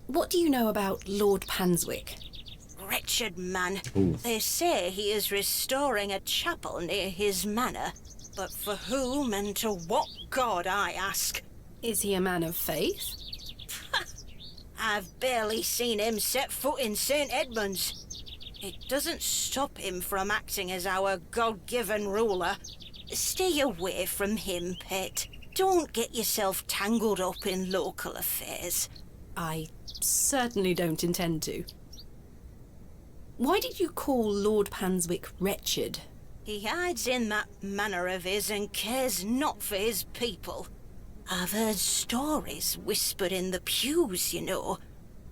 What do you know about Lord Panswick? Wretched man. Ooh. They say he is restoring a chapel near his manor. But for whom and to what god, I ask? Is he a man of faith? I've barely seen him set foot in St. Edmund's. It doesn't stop him from acting as our God-given ruler. Stay away from him, pet. Don't get yourself tangled up in local affairs. I certainly don't intend to. Why did you call Lord Panswick wretched? He hides in that manor of his and cares not for his people. I've heard stories whispered in the pews, you know,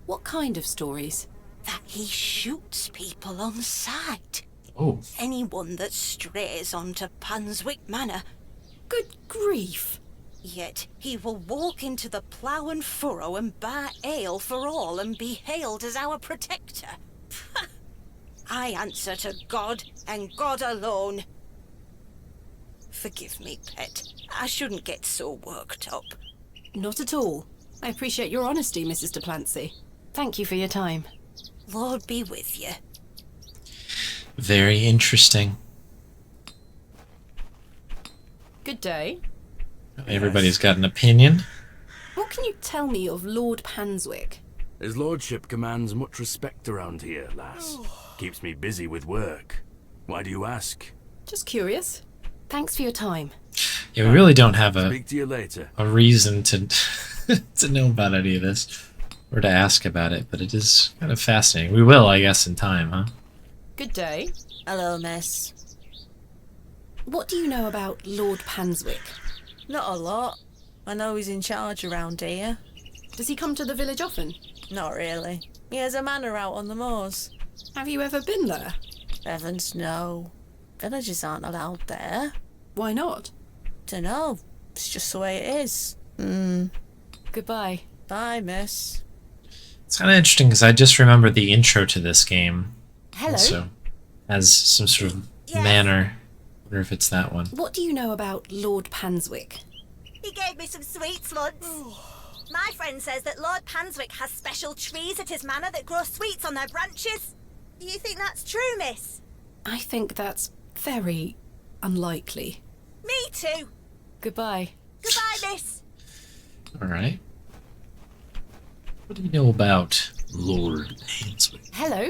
What kind of stories? that he shoots people on sight. Oh. Anyone that strays onto Panswick Manor. Good grief! Yet he will walk into the plough and furrow and buy ale for all and be hailed as our protector. I answer to God and God alone. Forgive me, pet. I shouldn't get so worked up. Not at all. I appreciate your honesty, Mrs. de Plancy. Thank you for your time. Lord be with you. Very interesting. Good day. Everybody's got an opinion. What can you tell me of Lord Panswick? His lordship commands much respect around here, lass. Keeps me busy with work. Why do you ask? Just curious. Thanks for your time. Yeah, we really don't have a Speak to you later. reason to to know about any of this or to ask about it, but it is kind of fascinating. We will, I guess, in time, huh? Good day. Hello, miss. What do you know about Lord Panswick? Not a lot. I know he's in charge around here. Does he come to the village often? Not really. He has a manor out on the moors. Have you ever been there? Heavens, no. Villagers aren't allowed there. Why not? Dunno. It's just the way it is. Goodbye. Bye, miss. It's kind of interesting because I just remembered the intro to this game. Hello. Also, as some sort of Yes. manner. I wonder if it's that one. What do you know about Lord Panswick? He gave me some sweets once. My friend says that Lord Panswick has special trees at his manor that grow sweets on their branches. Do you think that's true, miss? I think that's very unlikely. Me too. Goodbye. Goodbye, miss. All right. What do you know about Lord Panswick? Hello.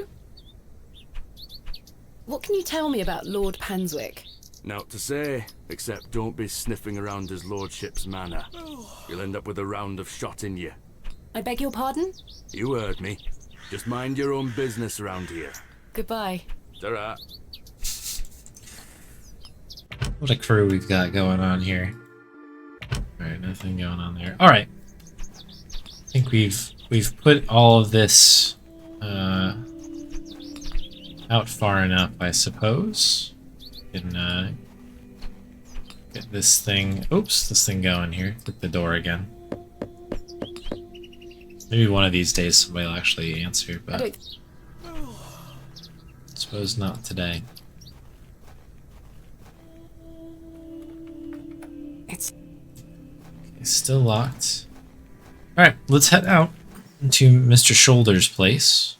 What can you tell me about Lord Panswick? Naught to say, except don't be sniffing around his lordship's manor. You'll end up with a round of shot in you. I beg your pardon? You heard me. Just mind your own business around here. Goodbye. Ta-ra. What a crew we've got going on here. Alright, nothing going on there. Alright. I think we've put all of this out far enough, I suppose. Can get this thing. Oops, this thing going here. Click the door again. Maybe one of these days somebody will actually answer, but I suppose not today. It's Still locked. Alright, let's head out into Mr. Shoulder's place.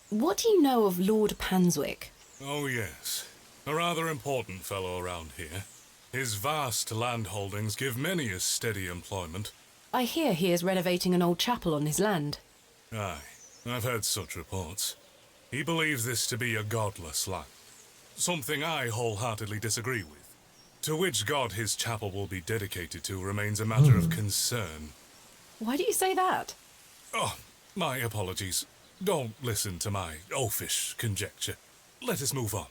What do you know of Lord Panswick? Oh, yes. A rather important fellow around here. His vast land holdings give many a steady employment. I hear he is renovating an old chapel on his land. Aye, I've heard such reports. He believes this to be a godless land. Something I wholeheartedly disagree with. To which god his chapel will be dedicated to remains a matter of concern. Why do you say that? Oh, my apologies. Don't listen to my oafish conjecture. Let us move on.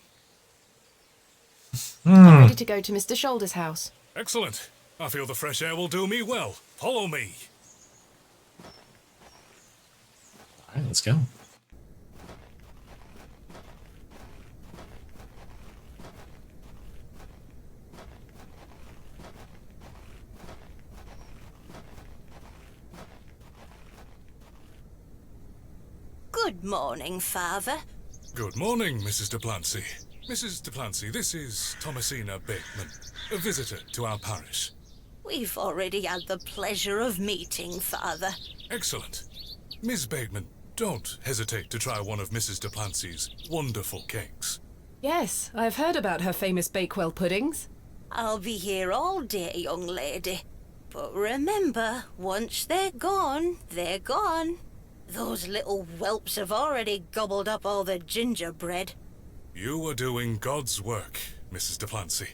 I'm ready to go to Mr. Shoulder's house. Excellent. I feel the fresh air will do me well. Follow me. Alright, let's go. Good morning, Father. Good morning, Mrs. Duplancy. Mrs. Duplancy, this is Thomasina Bateman, a visitor to our parish. We've already had the pleasure of meeting, Father. Excellent. Miss Bateman, don't hesitate to try one of Mrs. Duplancy's wonderful cakes. Yes, I've heard about her famous Bakewell puddings. I'll be here all day, young lady. But remember, once they're gone, they're gone. Those little whelps have already gobbled up all the gingerbread. You are doing God's work, Mrs. Duplancy.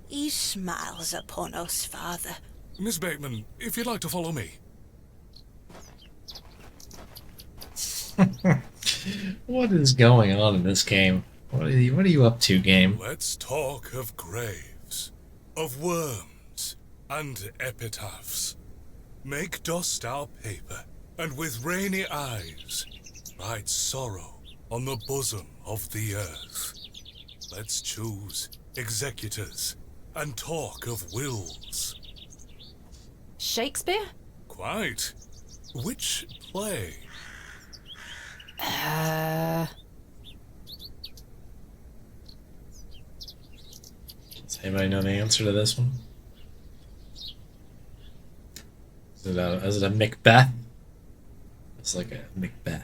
He smiles upon us, Father. Miss Bateman, if you'd like to follow me. What is going on in this game? What are you up to, game? Let's talk of graves, of worms, and epitaphs. Make dust our paper, and with rainy eyes, write sorrow on the bosom of the earth. Let's choose executors, and talk of wills. Shakespeare? Quite. Which play? Does anybody know the answer to this one? Is it a Macbeth? It's like a Macbeth.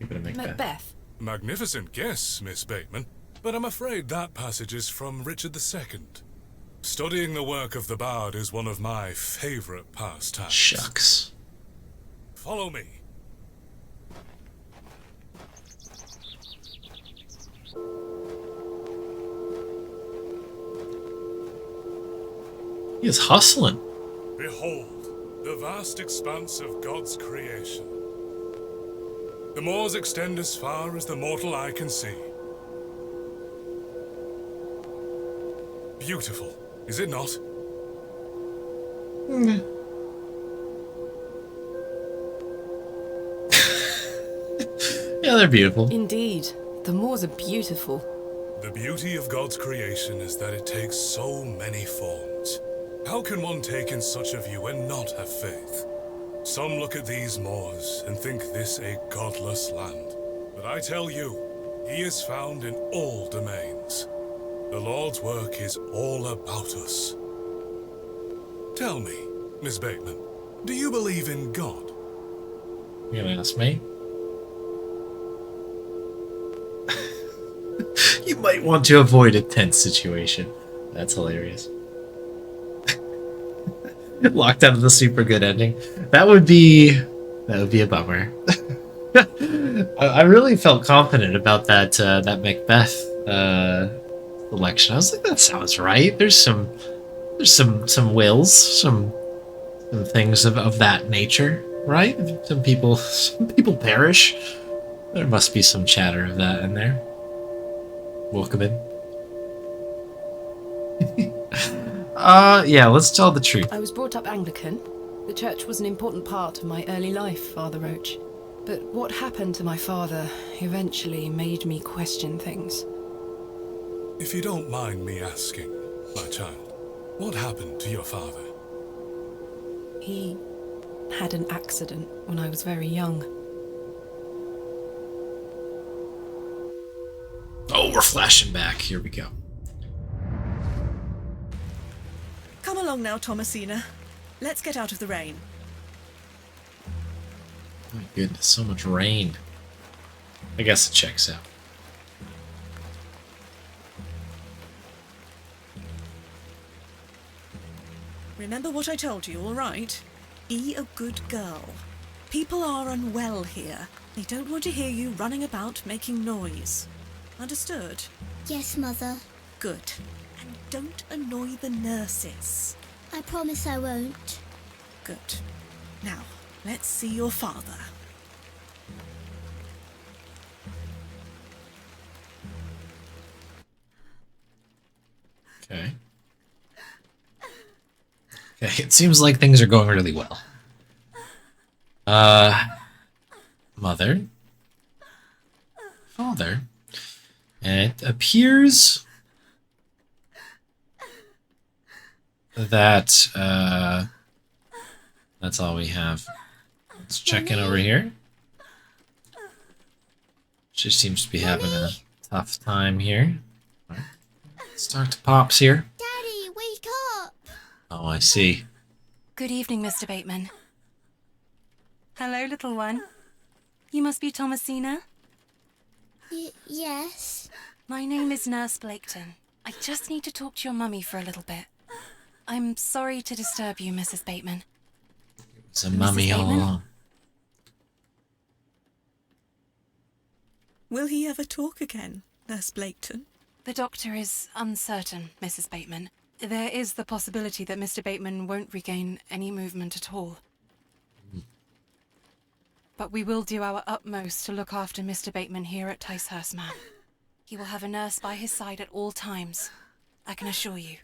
Keep it a Macbeth. Macbeth. Magnificent guess, Miss Bateman, but I'm afraid that passage is from Richard II. Studying the work of the bard is one of my favorite pastimes. Shucks. Follow me. He is hustling. Behold, the vast expanse of God's creation. The moors extend as far as the mortal eye can see. Beautiful, is it not? Yeah, they're beautiful. Indeed. The moors are beautiful. The beauty of God's creation is that it takes so many forms. How can one take in such a view and not have faith? Some look at these moors and think this a godless land. But I tell you, he is found in all domains. The Lord's work is all about us. Tell me, Miss Bateman, do you believe in God? You gonna ask me? You might want to avoid a tense situation. That's hilarious. Locked out of the super good ending. That would be a bummer. I really felt confident about that Macbeth selection. I was like, that sounds right. There's some wills, some things of that nature, right? Some people perish. There must be some chatter of that in there. Welcome in. Yeah, let's tell the truth. I was brought up Anglican. The church was an important part of my early life, Father Roach. But what happened to my father eventually made me question things. If you don't mind me asking, my child, what happened to your father? He had an accident when I was very young. Oh, we're flashing back. Here we go. Come along now, Thomasina. Let's get out of the rain. My goodness, so much rain. I guess it checks out. Remember what I told you, all right? Be a good girl. People are unwell here. They don't want to hear you running about making noise. Understood? Yes, Mother. Good. And don't annoy the nurses. I promise I won't. Good. Now, let's see your father. Okay. Okay, it seems like things are going really well. Mother? Father? And it appears that, that's all we have. Let's check in over here. She seems to be having a tough time here. All right. Let's talk to Pops here. Daddy, wake up! Oh, I see. Good evening, Mr. Bateman. Hello, little one. You must be Thomasina? Yes. My name is Nurse Blaketon. I just need to talk to your mummy for a little bit. I'm sorry to disturb you, Mrs. Bateman. It's a mummy all along. Will he ever talk again, Nurse Blaketon? The doctor is uncertain, Mrs. Bateman. There is the possibility that Mr. Bateman won't regain any movement at all. But we will do our utmost to look after Mr. Bateman here at Ticehurst Manor. He will have a nurse by his side at all times, I can assure you.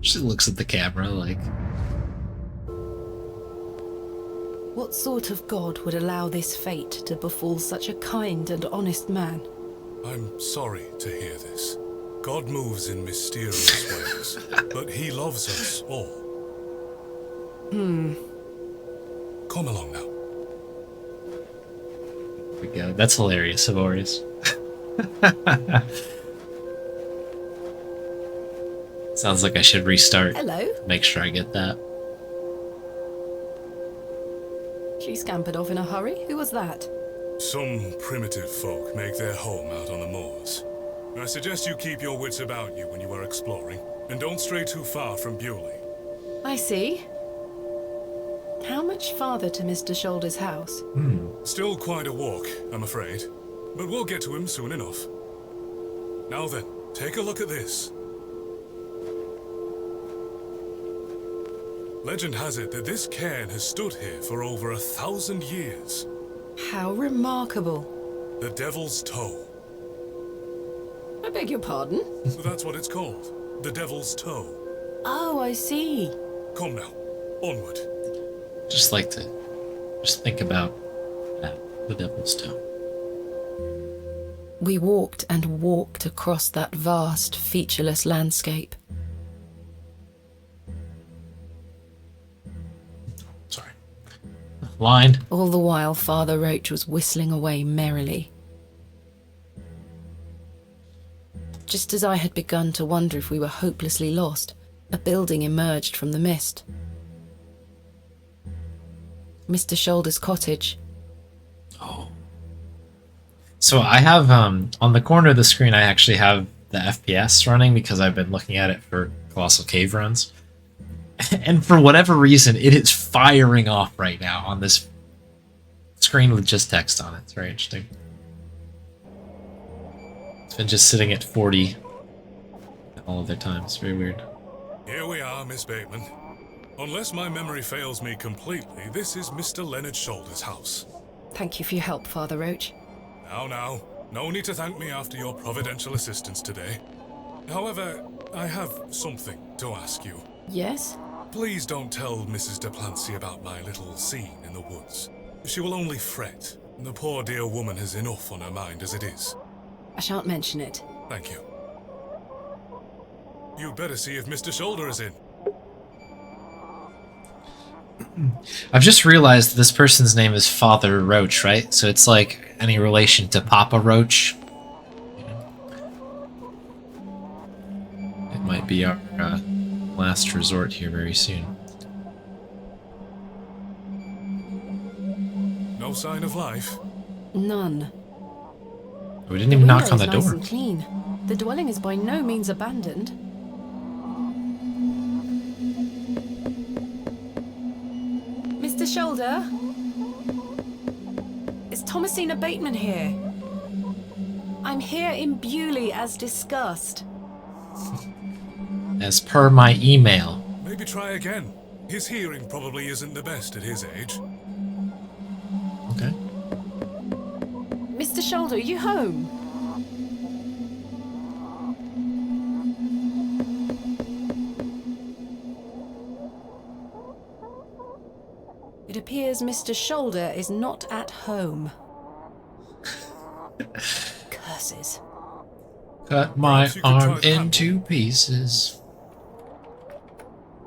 She looks at the camera like... What sort of god would allow this fate to befall such a kind and honest man? I'm sorry to hear this. God moves in mysterious ways, but he loves us all. Come along now. There we go. That's hilarious, Avorius. Sounds like I should restart. Hello. Make sure I get that. She scampered off in a hurry. Who was that? Some primitive folk make their home out on the moors. I suggest you keep your wits about you when you are exploring, and don't stray too far from Bewley. I see. How much farther to Mr. Shoulder's house? Still quite a walk, I'm afraid, but we'll get to him soon enough. Now then, take a look at this. Legend has it that this cairn has stood here for over 1,000 years. How remarkable. The Devil's Toe. I beg your pardon? That's what it's called. The Devil's Toe. Oh, I see. Come now, onward. Just like to think about that, the Devil's Toe. We walked and walked across that vast, featureless landscape. Sorry. Line. All the while, Father Roach was whistling away merrily. Just as I had begun to wonder if we were hopelessly lost, a building emerged from the mist. Mr. Shoulder's cottage. Oh. So I have, on the corner of the screen, I actually have the FPS running because I've been looking at it for Colossal Cave runs. And for whatever reason, it is firing off right now on this screen with just text on it. It's very interesting. It's been just sitting at 40 all of their time. It's very weird. Here we are, Miss Bateman. Unless my memory fails me completely, this is Mr. Leonard Shoulder's house. Thank you for your help, Father Roach. Now, no need to thank me after your providential assistance today. However, I have something to ask you. Yes? Please don't tell Mrs. de Plancy about my little scene in the woods. She will only fret. The poor dear woman has enough on her mind as it is. I shan't mention it. Thank you. You'd better see if Mr. Shoulder is in. I've just realized this person's name is Father Roach, right? So it's like any relation to Papa Roach. It might be our last resort here very soon. No sign of life? None. We didn't even knock on the window is door. nice and clean. The dwelling is by no means abandoned. Mr. Shoulder? Is Thomasina Bateman here? I'm here in Bewley as discussed. As per my email. Maybe try again. His hearing probably isn't the best at his age. Okay. Mr. Shoulder, are you home? It appears Mr. Shoulder is not at home. Curses. Cut my Perhaps you could try arm the handle. into pieces.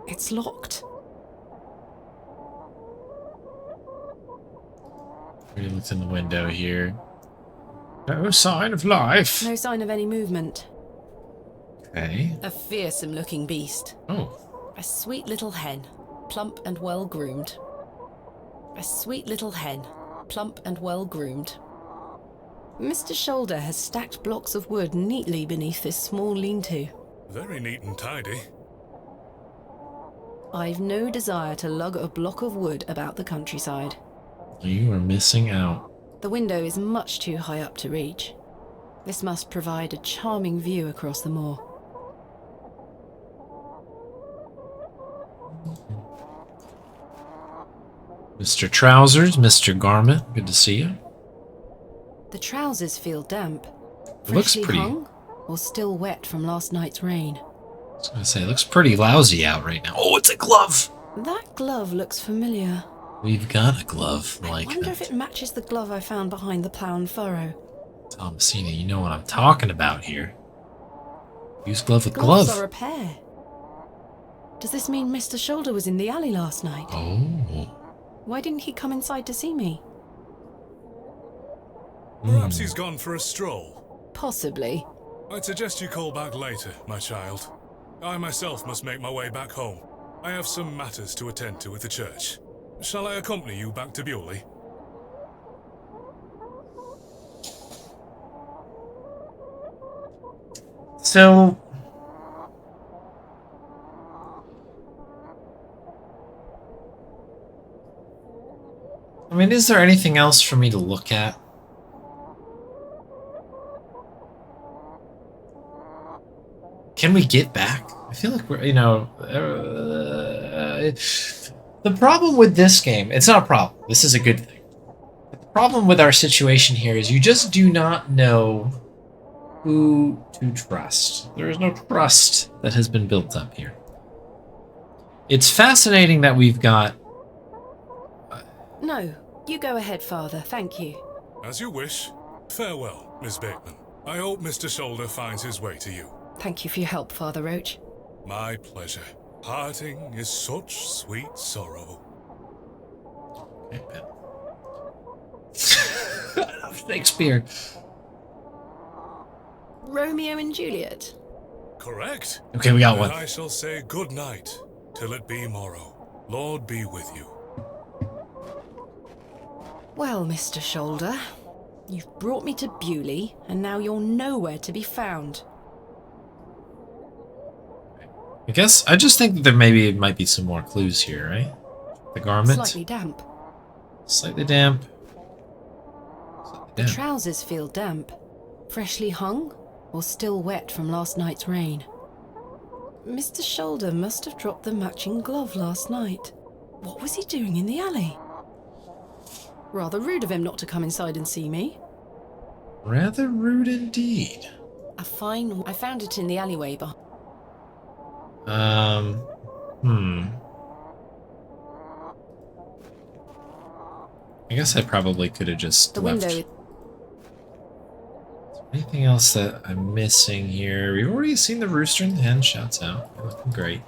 It's locked. Really looks in the window here. No sign of life. No sign of any movement. Okay. A fearsome looking beast. Oh. A sweet little hen, plump and well groomed. A sweet little hen, plump and well groomed. Mr. Shoulder has stacked blocks of wood neatly beneath this small lean-to. Very neat and tidy. I've no desire to lug a block of wood about the countryside. You are missing out. The window is much too high up to reach. This must provide a charming view across the moor. Mr. Trousers, Mr. Garment, good to see you. The trousers feel damp. It looks Freshly pretty. hung or still wet from last night's rain. I was gonna say, it looks pretty lousy out right now. Oh, it's a glove! That glove looks familiar. We've got a glove like I wonder if that. it matches the glove I found behind the plough and furrow. Thomasina, you know what I'm talking about here. Use glove with Gloves glove. are a pair. Does this mean Mr. Shoulder was in the alley last night? Oh. Why didn't he come inside to see me? Perhaps he's gone for a stroll. Possibly. I'd suggest you call back later, my child. I myself must make my way back home. I have some matters to attend to at the church. Shall I accompany you back to Bewley? So... I mean, is there anything else for me to look at? Can we get back? I feel like we're, the problem with this game, it's not a problem. This is a good thing. The problem with our situation here is you just do not know who to trust. There is no trust that has been built up here. It's fascinating that we've got... No, you go ahead, Father. Thank you. As you wish. Farewell, Miss Bateman. I hope Mr. Shoulder finds his way to you. Thank you for your help, Father Roach. My pleasure. Parting is such sweet sorrow. I love Shakespeare. Romeo and Juliet. Correct. Okay, we got Then one. I shall say good night till it be morrow. Lord be with you. Well, Mr. Shoulder, you've brought me to Bewley, and now you're nowhere to be found. I guess I just think that there maybe might be some more clues here, right? The garment. Slightly damp. Slightly damp. The trousers feel damp. Freshly hung, or still wet from last night's rain. Mr. Shoulder must have dropped the matching glove last night. What was he doing in the alley? Rather rude of him not to come inside and see me. Rather rude indeed. I found it in the alleyway behind. I guess I probably could have just The left. window. Anything else that I'm missing here? We've already seen the rooster and the hen. Shouts out. They're looking great.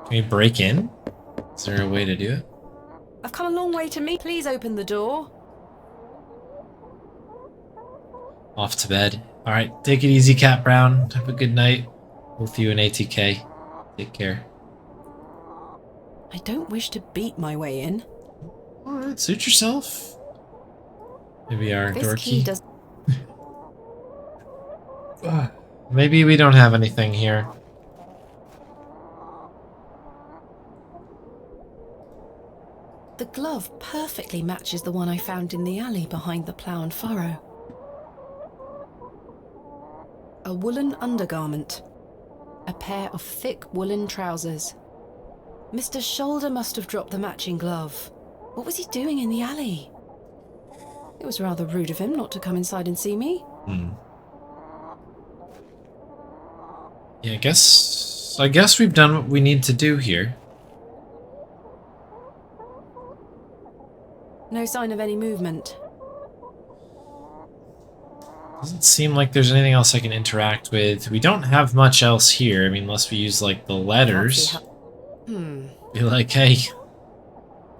Can we break in? Is there a way to do it? I've come a long way to meet. Please open the door. Off to bed. Alright, take it easy, Cat Brown. Have a good night. Both you and ATK. Take care. I don't wish to beat my way in. Alright, suit yourself. Maybe our This door key key. does. Maybe we don't have anything here. The glove perfectly matches the one I found in the alley behind the plough and furrow. A woolen undergarment. A pair of thick woolen trousers. Mr. Shoulder must have dropped the matching glove. What was he doing in the alley? It was rather rude of him not to come inside and see me. Yeah, I guess we've done what we need to do here. No sign of any movement. Doesn't seem like there's anything else I can interact with. We don't have much else here. I mean, unless we use, like, the letters. Be like, hey.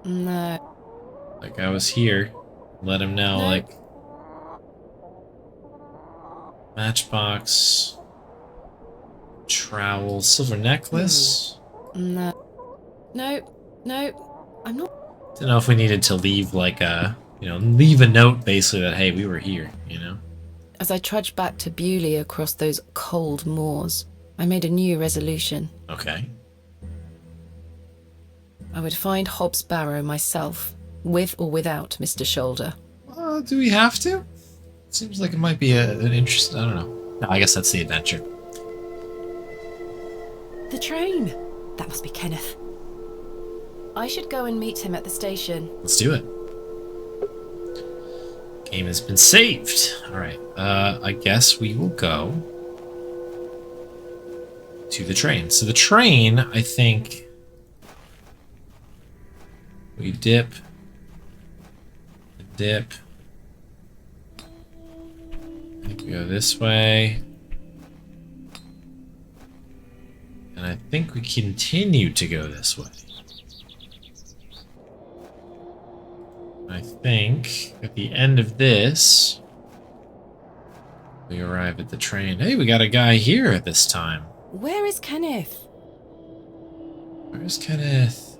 No. Like, I was here. Let him know, like... Matchbox. Trowel. Silver necklace. No. No. I'm not. Don't know if we needed to leave, like, leave a note, basically, that, hey, we were here, you know? As I trudged back to Bewley across those cold moors, I made a new resolution. Okay. I would find Hobbs Barrow myself, with or without Mr. Shoulder. Do we have to? Seems like it might be an interest. I don't know. No, I guess that's the adventure. The train! That must be Kenneth. I should go and meet him at the station. Let's do it. Game has been saved. Alright, I guess we will go to the train. So the train, I think... We dip. Dip. I think we go this way. And I think we continue to go this way. I think at the end of this, we arrive at the train. Hey, we got a guy here at this time. Where is Kenneth? Where's Kenneth?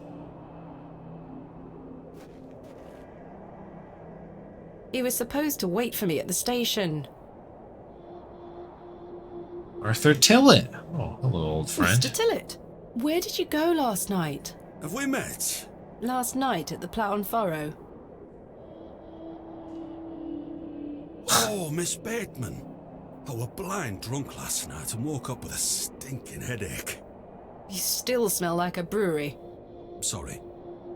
He was supposed to wait for me at the station. Arthur Tillett. Oh, hello, old friend. Mr. Tillett, where did you go last night? Have we met? Last night at the Plough and Furrow. Oh, Miss Bateman. I were blind drunk last night and woke up with a stinking headache. You still smell like a brewery. Sorry.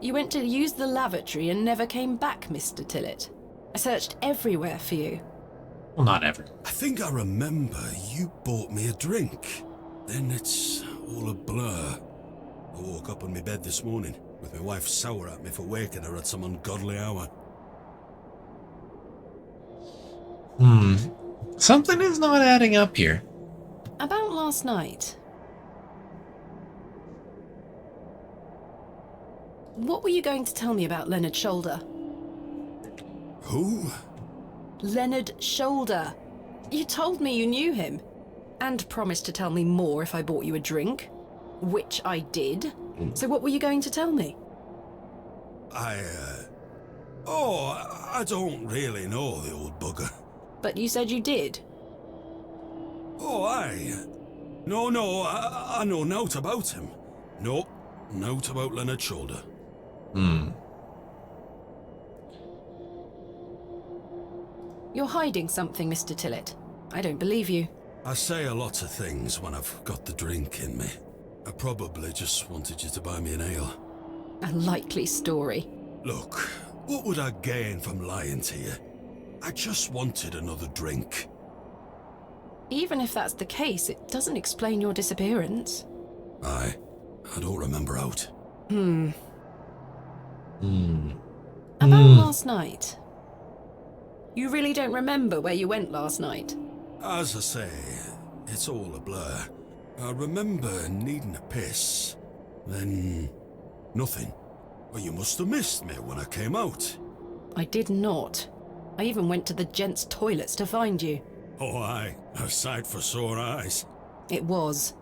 You went to use the lavatory and never came back, Mr. Tillett. I searched everywhere for you. Well, not ever. I think I remember you bought me a drink. Then it's all a blur. I woke up on my bed this morning with my wife sour at me for waking her at some ungodly hour. Something is not adding up here. About last night. What were you going to tell me about Leonard Shoulder? Who? Leonard Shoulder. You told me you knew him. And promised to tell me more if I bought you a drink. Which I did. So what were you going to tell me? I don't really know the old bugger. But you said you did. Oh, aye. No, I know naught about him. No, naught about Leonard Shoulder. You're hiding something, Mr. Tillett. I don't believe you. I say a lot of things when I've got the drink in me. I probably just wanted you to buy me an ale. A likely story. Look, what would I gain from lying to you? I just wanted another drink. Even if that's the case, it doesn't explain your disappearance. I don't remember out. About last night. You really don't remember where you went last night? As I say, it's all a blur. I remember needing a piss. Then... nothing. Well, you must have missed me when I came out. I did not. I even went to the gents' toilets to find you. Oh, aye. A sight for sore eyes. It was.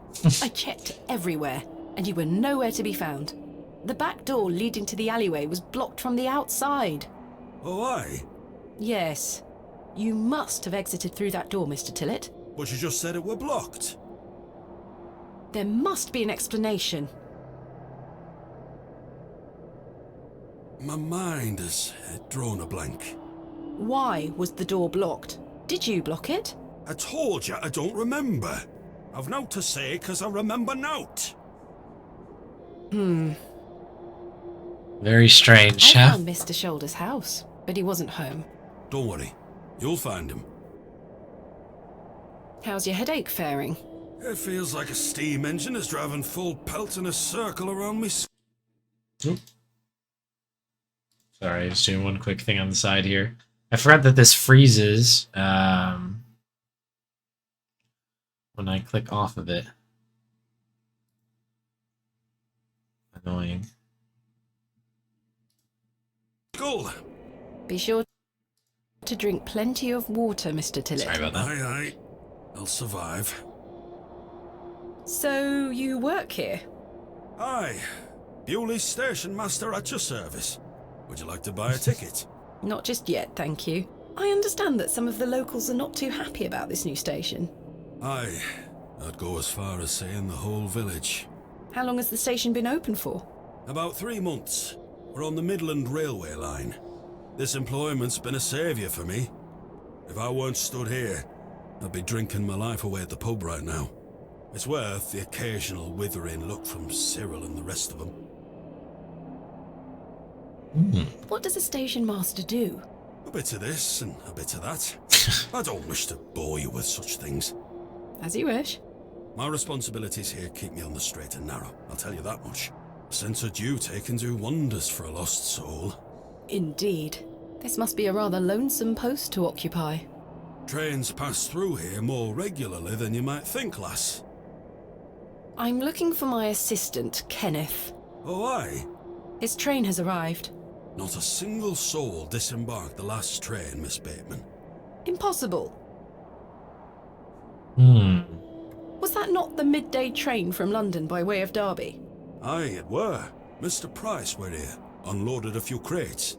I checked everywhere, and you were nowhere to be found. The back door leading to the alleyway was blocked from the outside. Oh, aye. Yes. You must have exited through that door, Mr. Tillett. But you just said it were blocked. There must be an explanation. My mind has drawn a blank. Why was the door blocked? Did you block it? I told you I don't remember. I've nought to say 'cause I remember nought. Very strange, I huh? found Mr. Shoulder's house, but he wasn't home. Don't worry. You'll find him. How's your headache faring? It feels like a steam engine is driving full pelt in a circle around me. Oop. Sorry, I was doing one quick thing on the side here. I forgot that this freezes when I click off of it. Annoying. Skull. Be sure to drink plenty of water, Mr. Tillett. Sorry about that. Aye, aye. I'll survive. So, you work here? Aye. Bewley Station Master at your service. Would you like to buy a ticket? Not just yet, thank you. I understand that some of the locals are not too happy about this new station. Aye. I'd go as far as saying the whole village. How long has the station been open for? About 3 months. We're on the Midland Railway line. This employment's been a saviour for me. If I weren't stood here, I'd be drinking my life away at the pub right now. It's worth the occasional withering look from Cyril and the rest of them. What does a station master do? A bit of this and a bit of that. I don't wish to bore you with such things. As you wish. My responsibilities here keep me on the straight and narrow, I'll tell you that much. A sense of duty can do wonders for a lost soul. Indeed. This must be a rather lonesome post to occupy. Trains pass through here more regularly than you might think, lass. I'm looking for my assistant, Kenneth. Oh, aye? His train has arrived. Not a single soul disembarked the last train, Miss Bateman. Impossible. Was that not the midday train from London by way of Derby? Aye, it were. Mr. Price were here, unloaded a few crates.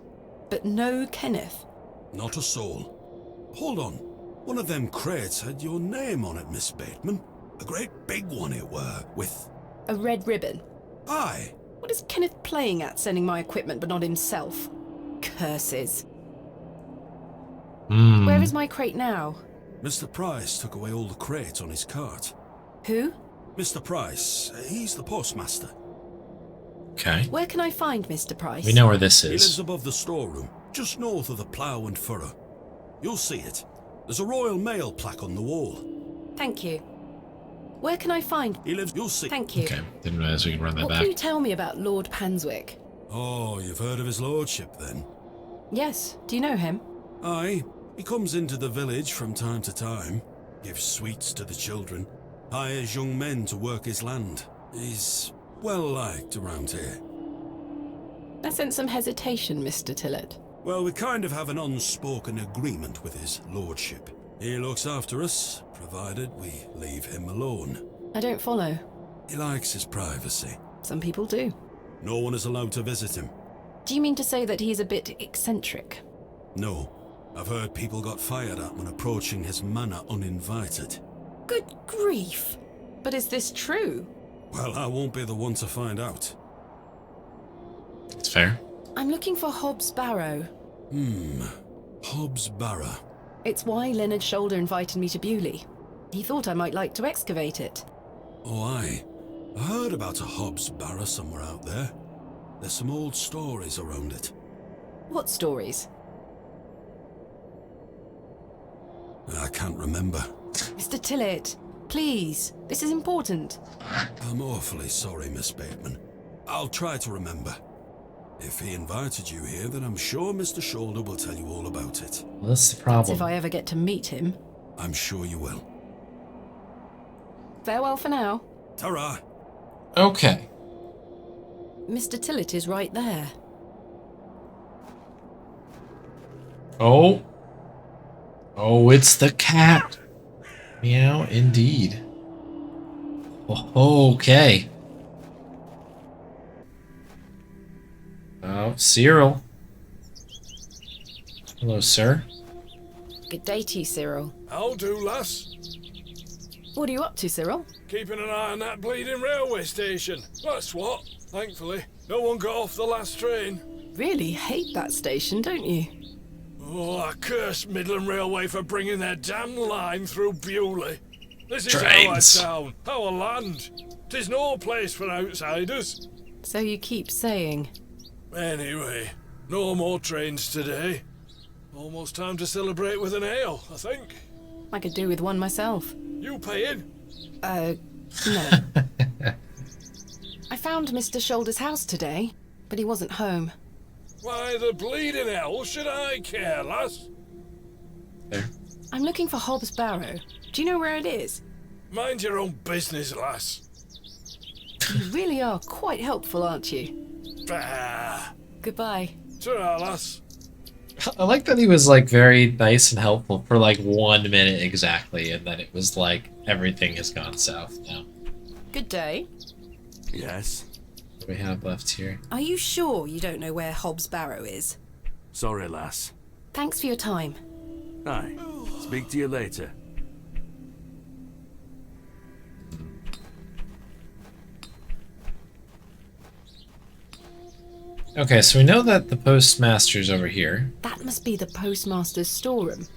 But no Kenneth. Not a soul. Hold on. One of them crates had your name on it, Miss Bateman. A great big one it were, with... A red ribbon. Aye. What is Kenneth playing at, sending my equipment but not himself? Curses. Where is my crate now? Mr. Price took away all the crates on his cart. Who? Mr. Price. He's the postmaster. Okay. Where can I find Mr. Price? We know where this He lives is. above the storeroom, just north of the plough and furrow. You'll see it. There's a Royal Mail plaque on the wall. Thank you. Where can I find... He lives... You'll see... Thank you. Okay, didn't realize we can run that What back. can you tell me about Lord Panswick? Oh, you've heard of his lordship, then? Yes. Do you know him? Aye. He comes into the village from time to time, gives sweets to the children, hires young men to work his land. He's well liked around here. I sense some hesitation, Mr. Tillett. Well, we kind of have an unspoken agreement with his lordship. He looks after us, provided we leave him alone. I don't follow. He likes his privacy. Some people do. No one is allowed to visit him. Do you mean to say that he's a bit eccentric? No. I've heard people got fired at when approaching his manor uninvited. Good grief. But is this true? Well, I won't be the one to find out. It's fair. I'm looking for Hobbs Barrow. Hobbs Barrow. It's why Leonard Shoulder invited me to Bewley. He thought I might like to excavate it. Oh, aye. I heard about a Hobbs Barrow somewhere out there. There's some old stories around it. What stories? I can't remember. Mr. Tillett, please. This is important. I'm awfully sorry, Miss Bateman. I'll try to remember. If he invited you here, then I'm sure Mr. Shoulder will tell you all about it. Well, that's the That's problem. if I ever get to meet him. I'm sure you will. Farewell for now. Ta-ra! Okay. Mr. Tillett is right there. Oh. Oh, it's the cat. Meow, indeed. Oh, okay. Oh, Cyril. Hello, sir. Good day to you, Cyril. How do, lass? What are you up to, Cyril? Keeping an eye on that bleeding railway station. That's what. Thankfully, no one got off the last train. Really hate that station, don't you? Oh, I curse Midland Railway for bringing their damn line through Bewley. This is Trains. our town, our land. 'Tis no place for outsiders. So you keep saying. Anyway, no more trains today. Almost time to celebrate with an ale, I think. I could do with one myself. You paying? No. I found Mr. Shoulder's house today, but he wasn't home. Why the bleeding hell should I care, lass? There. I'm looking for Hobbs Barrow. Do you know where it is? Mind your own business, lass. You really are quite helpful, aren't you? Bah. Goodbye. Ta-ra, lass. I like that he was like very nice and helpful for like 1 minute exactly, and then it was like everything has gone south now. Good day. Yes? What do we have left here? Are you sure you don't know where Hobbs Barrow is? Sorry, lass. Thanks for your time. Aye. Speak to you later. Okay, so we know that the postmaster's over here. That must be the postmaster's storeroom.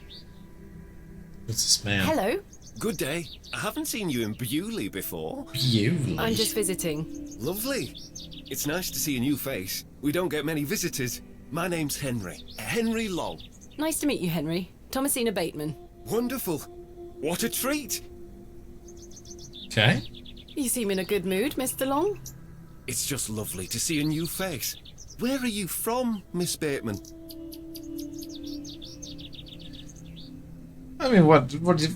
What's this man? Hello. Good day. I haven't seen you in Bewley before. Bewley? I'm just visiting. Lovely. It's nice to see a new face. We don't get many visitors. My name's Henry. Henry Long. Nice to meet you, Henry. Thomasina Bateman. Wonderful. What a treat. Okay. You seem in a good mood, Mr. Long. It's just lovely to see a new face. Where are you from, Miss Bateman? I mean, what did...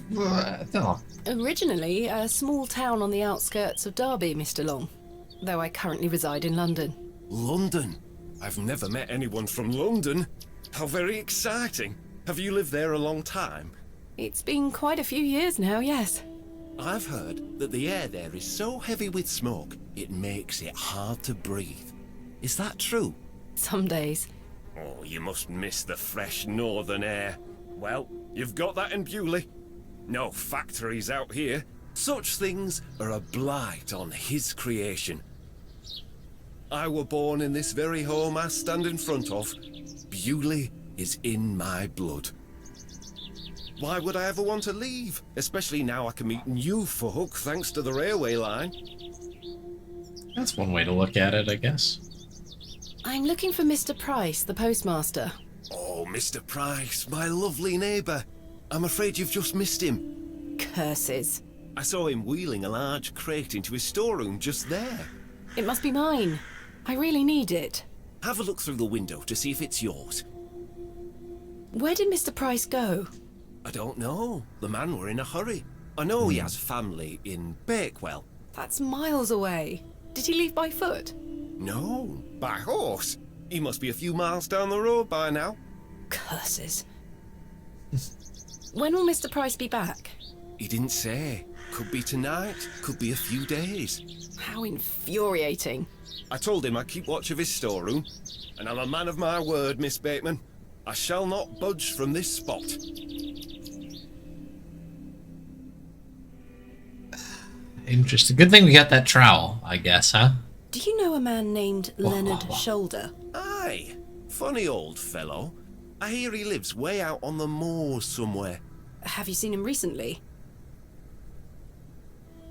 no. Originally, a small town on the outskirts of Derby, Mr. Long. Though I currently reside in London. London? I've never met anyone from London. How very exciting. Have you lived there a long time? It's been quite a few years now, yes. I've heard that the air there is so heavy with smoke, it makes it hard to breathe. Is that true? Some days. Oh, you must miss the fresh northern air. Well, you've got that in Bewley. No factories out here. Such things are a blight on his creation. I were born in this very home I stand in front of. Bewley is in my blood. Why would I ever want to leave? Especially now I can meet new folk thanks to the railway line. That's one way to look at it, I guess. I'm looking for Mr. Price, the postmaster. Oh, Mr. Price, my lovely neighbour. I'm afraid you've just missed him. Curses. I saw him wheeling a large crate into his storeroom just there. It must be mine. I really need it. Have a look through the window to see if it's yours. Where did Mr. Price go? I don't know. The man were in a hurry. I know he has family in Bakewell. That's miles away. Did he leave by foot? No, by horse. He must be a few miles down the road by now. Curses. When will Mr. Price be back? He didn't say. Could be tonight, could be a few days. How infuriating. I told him I'd keep watch of his storeroom, and I'm a man of my word, Miss Bateman. I shall not budge from this spot. Interesting. Good thing we got that trowel, I guess, huh? Do you know a man named Leonard Shoulder? Aye, funny old fellow. I hear he lives way out on the moors somewhere. Have you seen him recently?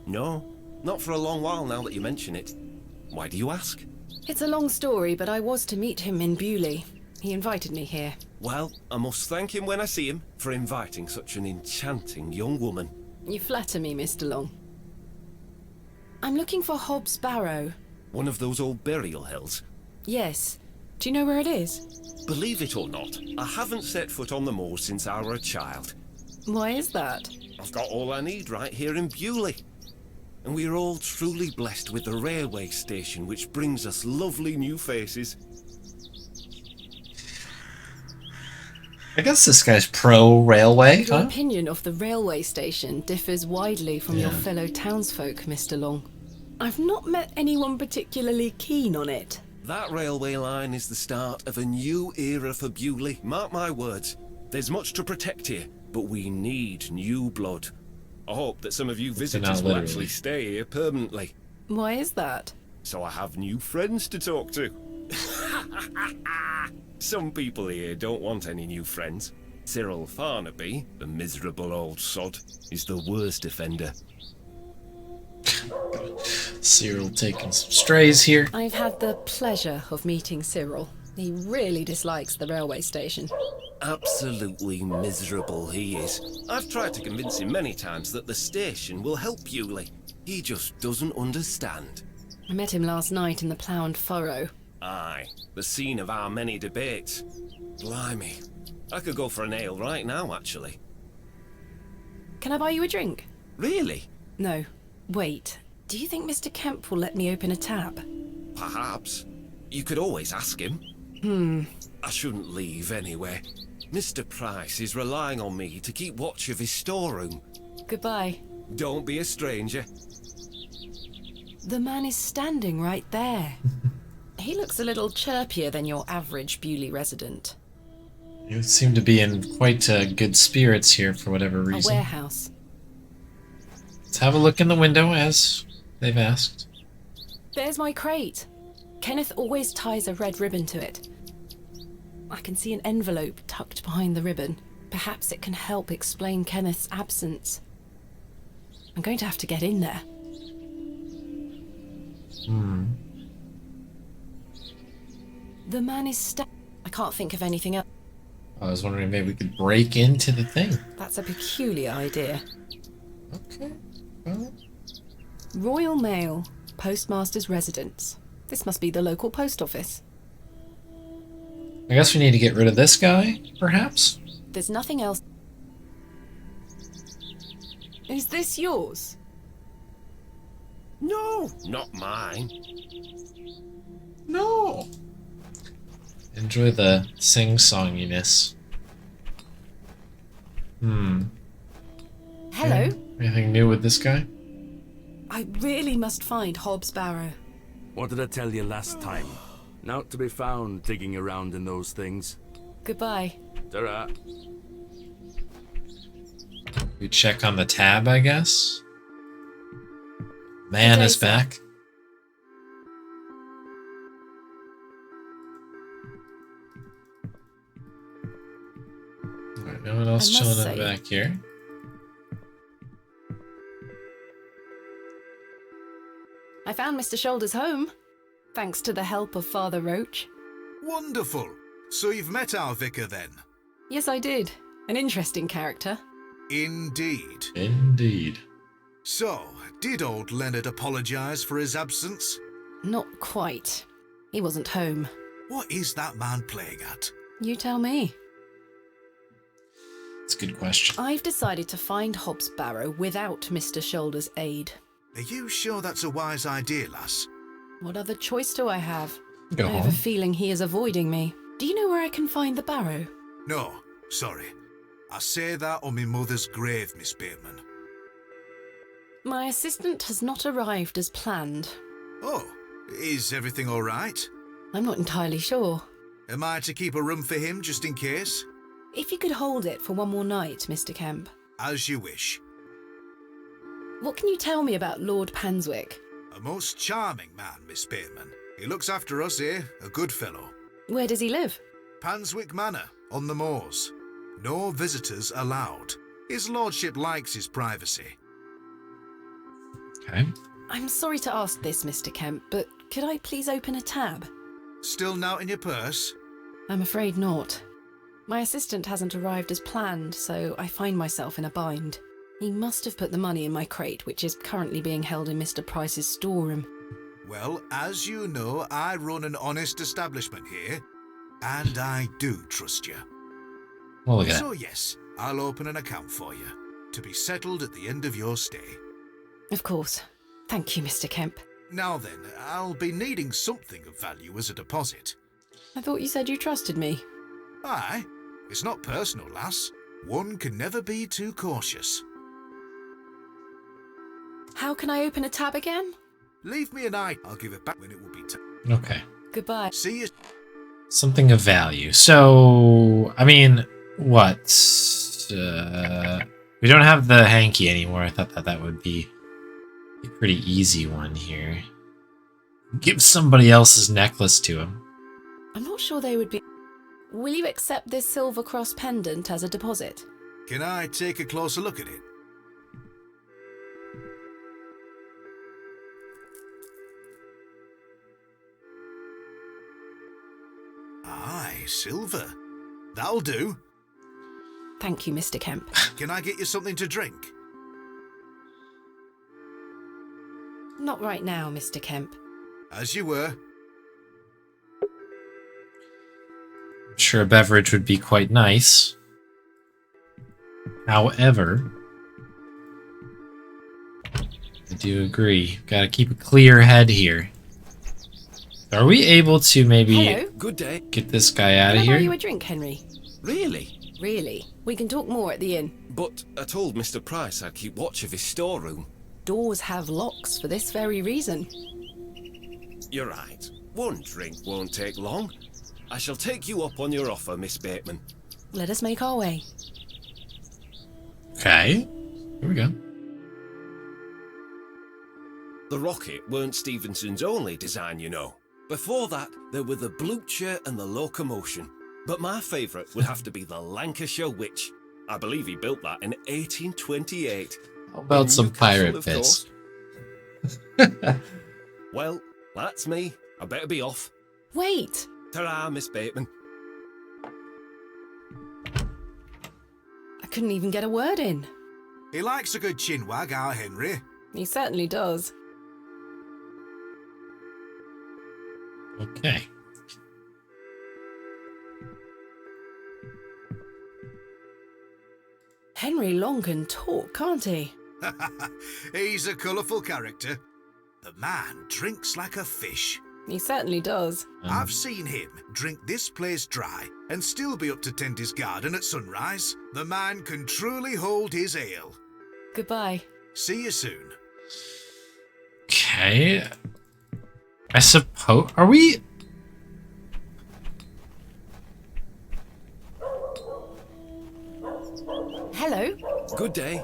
No, not for a long while now that you mention it. Why do you ask? It's a long story, but I was to meet him in Bewley. He invited me here. Well, I must thank him when I see him for inviting such an enchanting young woman. You flatter me, Mr. Long. I'm looking for Hobbs Barrow. One of those old burial hills? Yes. Do you know where it is? Believe it or not, I haven't set foot on the moors since I were a child. Why is that? I've got all I need right here in Bewley. And we're all truly blessed with the railway station, which brings us lovely new faces. I guess this guy's pro-railway, Your huh? opinion of the railway station differs widely from your fellow townsfolk, Mr. Long. I've not met anyone particularly keen on it. That railway line is the start of a new era for Bewley, mark my words. There's much to protect here, but we need new blood. I hope that some of you visitors will actually stay here permanently. Why is that? So I have new friends to talk to. Some people here don't want any new friends. Cyril Farnaby, the miserable old sod, is the worst offender. Cyril taking some strays here. I've had the pleasure of meeting Cyril. He really dislikes the railway station. Absolutely miserable he is. I've tried to convince him many times that the station will help Bewley. He just doesn't understand. I met him last night in the Plough and Furrow. Aye, the scene of our many debates. Blimey. I could go for an ale right now, actually. Can I buy you a drink? Really? No. Wait. Do you think Mr. Kemp will let me open a tap? Perhaps. You could always ask him. I shouldn't leave anyway. Mr. Price is relying on me to keep watch of his storeroom. Goodbye. Don't be a stranger. The man is standing right there. He looks a little chirpier than your average Bewley resident. You seem to be in quite good spirits here for whatever reason. A warehouse. Let's have a look in the window as they've asked. There's my crate. Kenneth always ties a red ribbon to it. I can see an envelope tucked behind the ribbon. Perhaps it can help explain Kenneth's absence. I'm going to have to get in there. The man is I can't think of anything else. I was wondering if maybe we could break into the thing. That's a peculiar idea. Okay. Well, Royal Mail, Postmaster's Residence. This must be the local post office. I guess we need to get rid of this guy, perhaps? There's nothing else. Is this yours? No, not mine. No. Enjoy the sing-songiness. Hello? Anything new with this guy? I really must find Hobbs Barrow. What did I tell you last time? Not to be found digging around in those things. Goodbye. Ta-ra. We check on the tab, I guess. Man is back. Alright, no one else chilling in the back here. I found Mr. Shoulder's home, thanks to the help of Father Roach. Wonderful. So you've met our vicar then? Yes, I did. An interesting character. Indeed. Indeed. So, did old Leonard apologise for his absence? Not quite. He wasn't home. What is that man playing at? You tell me. It's a good question. I've decided to find Hobbs Barrow without Mr. Shoulder's aid. Are you sure that's a wise idea, lass? What other choice do I have? Go I have a feeling he is avoiding me. Do you know where I can find the Barrow? No, sorry. I say that on my mother's grave, Miss Bateman. My assistant has not arrived as planned. Oh, is everything all right? I'm not entirely sure. Am I to keep a room for him just in case? If you could hold it for one more night, Mr. Kemp. As you wish. What can you tell me about Lord Panswick? A most charming man, Miss Bateman. He looks after us here, a good fellow. Where does he live? Panswick Manor, on the moors. No visitors allowed. His lordship likes his privacy. Okay. I'm sorry to ask this, Mr. Kemp, but could I please open a tab? Still not in your purse? I'm afraid not. My assistant hasn't arrived as planned, so I find myself in a bind. He must have put the money in my crate, which is currently being held in Mr. Price's storeroom. Well, as you know, I run an honest establishment here, and I do trust you. Well, look at So yes, I'll open an account for you, to be settled at the end of your stay. Of course. Thank you, Mr. Kemp. Now then, I'll be needing something of value as a deposit. I thought you said you trusted me. Aye, it's not personal, lass. One can never be too cautious. How can I open a tab again? Leave me an eye. I'll give it back when it will be time. Okay. Goodbye. See you. Something of value. So, I mean, what? We don't have the hanky anymore. I thought that would be a pretty easy one here. Give somebody else's necklace to him. I'm not sure they would be... Will you accept this silver cross pendant as a deposit? Can I take a closer look at it? Aye, silver. That'll do. Thank you, Mr. Kemp. Can I get you something to drink? Not right now, Mr. Kemp. As you were. I'm sure a beverage would be quite nice. However, I do agree. Gotta keep a clear head here. Are we able to maybe Hello? Good day. get this guy out Can of I buy you here? a drink, Henry? Really? Really? We can talk more at the inn. But I told Mr. Price I'd keep watch of his storeroom. Doors have locks for this very reason. You're right. One drink won't take long. I shall take you up on your offer, Miss Bateman. Let us make our way. Okay. Here we go. The rocket weren't Stevenson's only design, you know. Before that, there were the Blucher and the Locomotion. But my favourite would have to be the Lancashire Witch. I believe he built that in 1828. How about In some Newcastle, pirate of piss? course. Well, that's me. I better be off. Wait! Ta-ra, Miss Bateman. I couldn't even get a word in. He likes a good chinwag, our Henry. He certainly does. Okay. Henry Long can talk, can't he? He's a colourful character. The man drinks like a fish. He certainly does. I've seen him drink this place dry and still be up to tend his garden at sunrise. The man can truly hold his ale. Goodbye. See you soon. Okay. I suppose... Are we... Hello? Good day.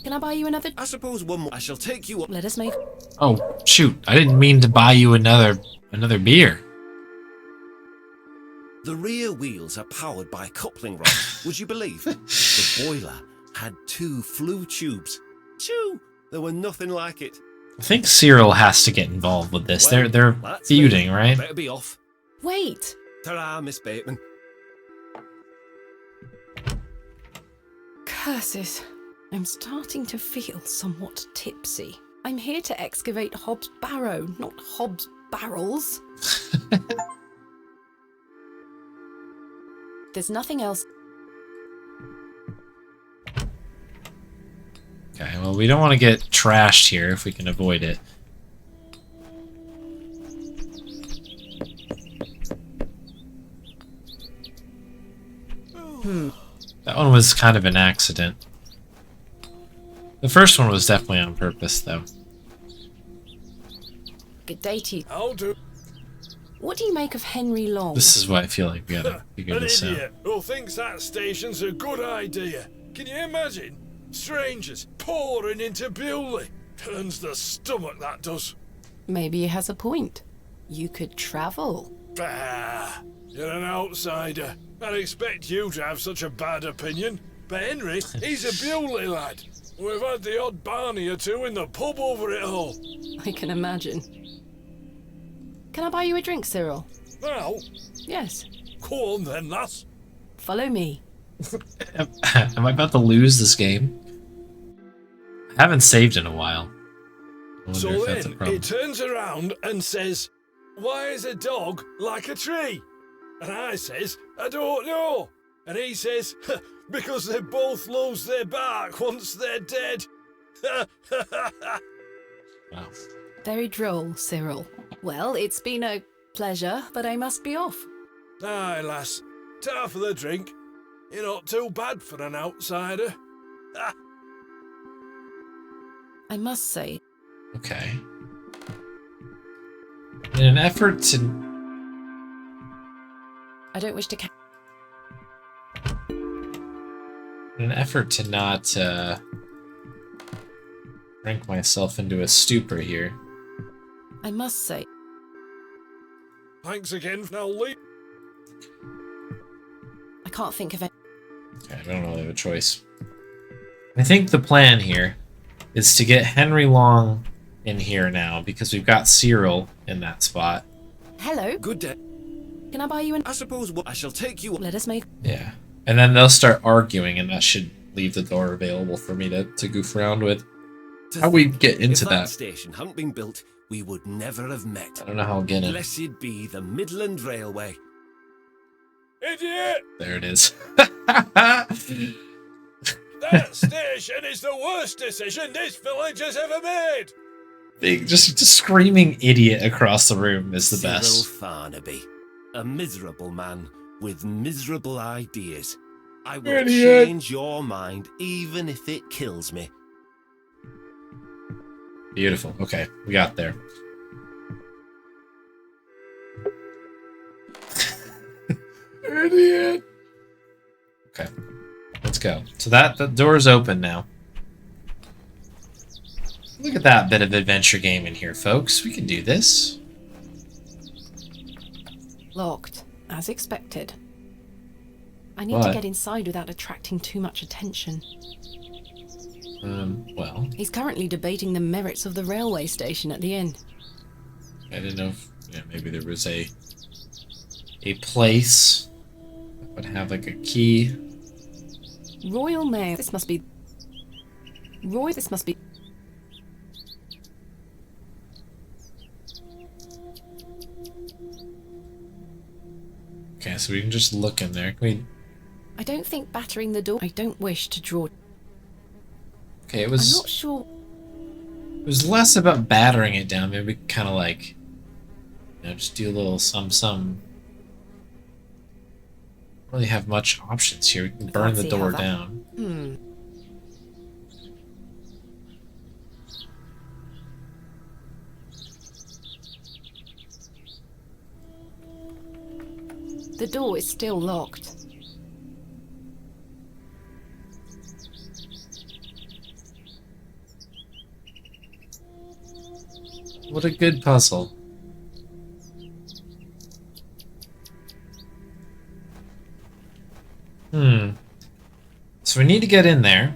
Can I buy you another... I suppose one more. I shall take you up. Let us make... Oh, shoot. I didn't mean to buy you another beer. The rear wheels are powered by coupling rods. Would you believe? The boiler had 2 flue tubes. Choo! There were nothing like it. I think Cyril has to get involved with this. Well, They're that's feuding, me. right? Better be off. Wait! Ta-ra, Miss Bateman. Curses. I'm starting to feel somewhat tipsy. I'm here to excavate Hobbs' Barrow, not Hobbs' barrels. There's nothing else. Okay, well, we don't want to get trashed here if we can avoid it. That one was kind of an accident. The first one was definitely on purpose, though. Good day to you. I'll do. What do you make of Henry Long? This is why I feel like we gotta figure An this out. idiot who thinks that station's a good idea. Can you imagine? Strangers pouring into Bewley. Turns the stomach, that does. Maybe he has a point. You could travel. Bah! You're an outsider. I'd expect you to have such a bad opinion. But Henry, he's a Bewley lad. We've had the odd Barney or two in the pub over it all. I can imagine. Can I buy you a drink, Cyril? Now, Yes. go on then, lass. Follow me. Am I about to lose this game? I haven't saved in a while. I wonder So if that's a then problem. he turns around and says, "Why is a dog like a tree?" And I says, "I don't know." And he says, "Because they both lose their bark once they're dead." Wow. Very droll, Cyril. Well, it's been a pleasure, but I must be off. Aye, lass. Ta for the drink. You're not too bad for an outsider. I must say, Okay. In an effort to... I don't wish to In an effort to not drink myself into a stupor here. I must say, Thanks again, now leave. I can't think of any. Okay, I don't really have a choice. I think the plan here is to get Henry Long in here now because we've got Cyril in that spot. Hello? Good day. Can I buy you an... I suppose I shall take you... Let us make... Yeah. And then they'll start arguing and that should leave the door available for me to goof around with. How we get into if that? Station hadn't been built, we would never have met. I don't know how I'll get in. Blessed be the Midland Railway. Idiot! There it is. That station is the worst decision this village has ever made! Big, just screaming idiot across the room is the best. Cyril Farnaby, a miserable man with miserable ideas. I will Idiot. change your mind even if it kills me. Beautiful. Okay, we got there. Idiot. Okay, let's go. So the door's open now. Look at that bit of adventure game in here, folks. We can do this. Locked, as expected. I need What? to get inside without attracting too much attention. Well, He's currently debating the merits of the railway station at the inn. I didn't know if maybe there was a place that would have like a key. Royal Mail. This must be... This must be... Okay, so we can just look in there. Can we... I don't think battering the door... I don't wish to draw... Okay, it I'm was... not sure... It was less about battering it down. Maybe kind of like, just do a little some. Don't really have much options here. We can burn the door down. The door is still locked. What a good puzzle. So we need to get in there.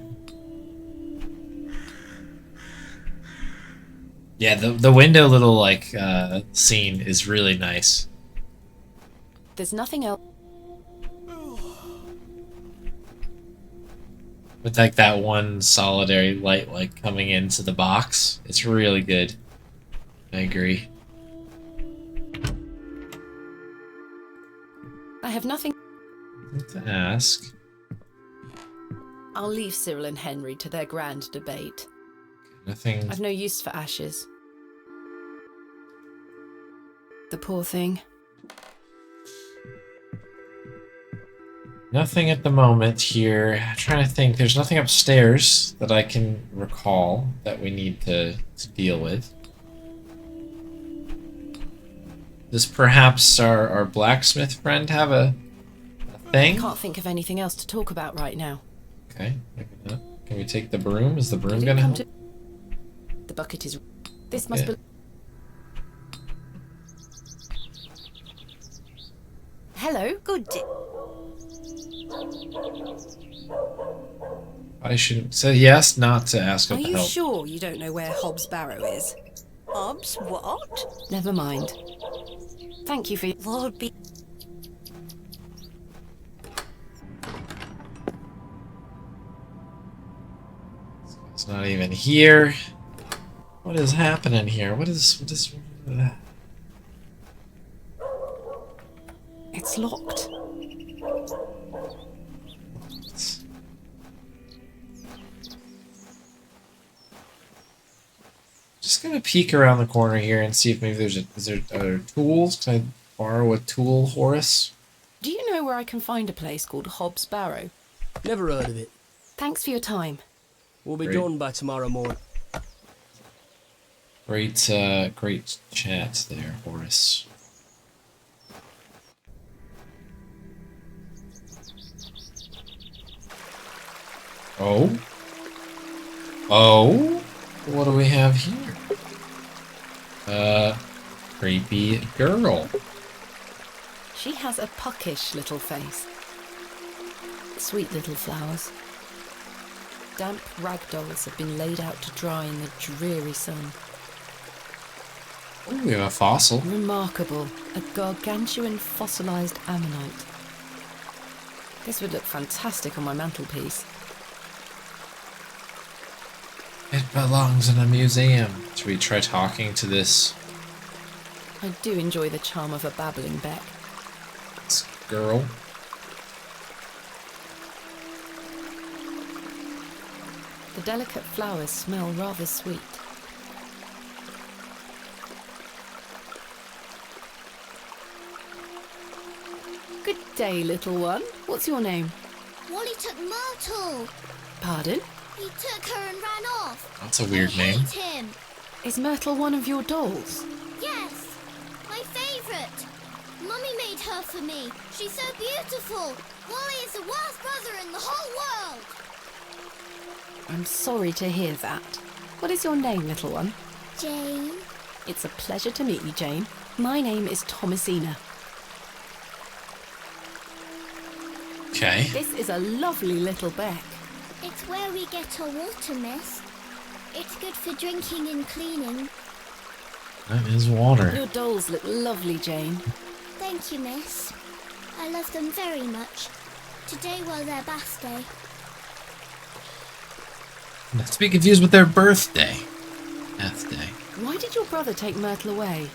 Yeah, the window little like scene is really nice. There's nothing else. With like that one solitary light like coming into the box. It's really good. I agree. I have nothing To ask. I'll leave Cyril and Henry to their grand debate. Nothing. I've no use for ashes. The poor thing. Nothing at the moment here. I'm trying to think. There's nothing upstairs that I can recall that we need to deal with. Does perhaps our blacksmith friend have a thing? I can't think of anything else to talk about right now. Okay. Can we take the broom? Is the broom gonna help? The bucket is... This must be... Hello? Good day. I should say yes, not to ask Are about you help. sure you don't know where Hobbs Barrow is? Hobbs, what? Never mind. Thank you for... Lord be... It's not even here. What is happening here? What is... It's locked. Just gonna peek around the corner here and see if maybe there's is there other tools. Can I borrow a tool, Horace? Do you know where I can find a place called Hobbs Barrow? Never heard of it. Thanks for your time. We'll be Great. done by tomorrow morning. Great, great chat there, Horace. Oh? Oh? What do we have here? Creepy girl. She has a puckish little face. Sweet little flowers. Damp rag dolls have been laid out to dry in the dreary sun. Oh, we have a fossil. Remarkable. A gargantuan fossilized ammonite. This would look fantastic on my mantelpiece. It belongs in a museum. Should we try talking to this I do enjoy the charm of a babbling beck. girl? The delicate flowers smell rather sweet. Good day, little one. What's your name? Wally took Myrtle. Pardon? He took her and ran off. That's a weird name. Hate him. Is Myrtle one of your dolls? Yes, my favourite. Mummy made her for me. She's so beautiful. Wally is the worst brother in the whole world. I'm sorry to hear that. What is your name, little one? Jane. It's a pleasure to meet you, Jane. My name is Thomasina. Okay. This is a lovely little beck. It's where we get our water, miss. It's good for drinking and cleaning. That is water. Your dolls look lovely, Jane. Thank you, miss. I love them very much. Today was their birthday. Not to be confused with their birthday. Birthday. Why did your brother take Myrtle away?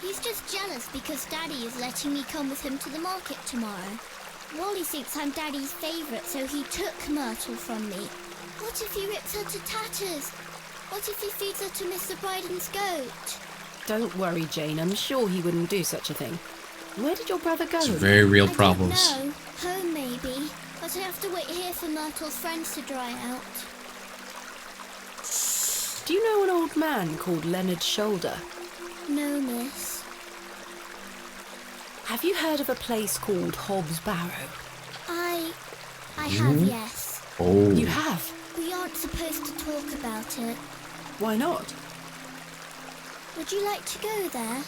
He's just jealous because Daddy is letting me come with him to the market tomorrow. Wally thinks I'm Daddy's favourite, so he took Myrtle from me. What if he rips her to tatters? What if he feeds her to Mr. Bryden's goat? Don't worry, Jane. I'm sure he wouldn't do such a thing. Where did your brother go? It's very real I problems. don't know. Home, maybe. But I have to wait here for Myrtle's friends to dry out. Do you know an old man called Leonard Shoulder? No, miss. Have you heard of a place called Hobbs Barrow? I have, yes. Oh. You have? We aren't supposed to talk about it. Why not? Would you like to go there?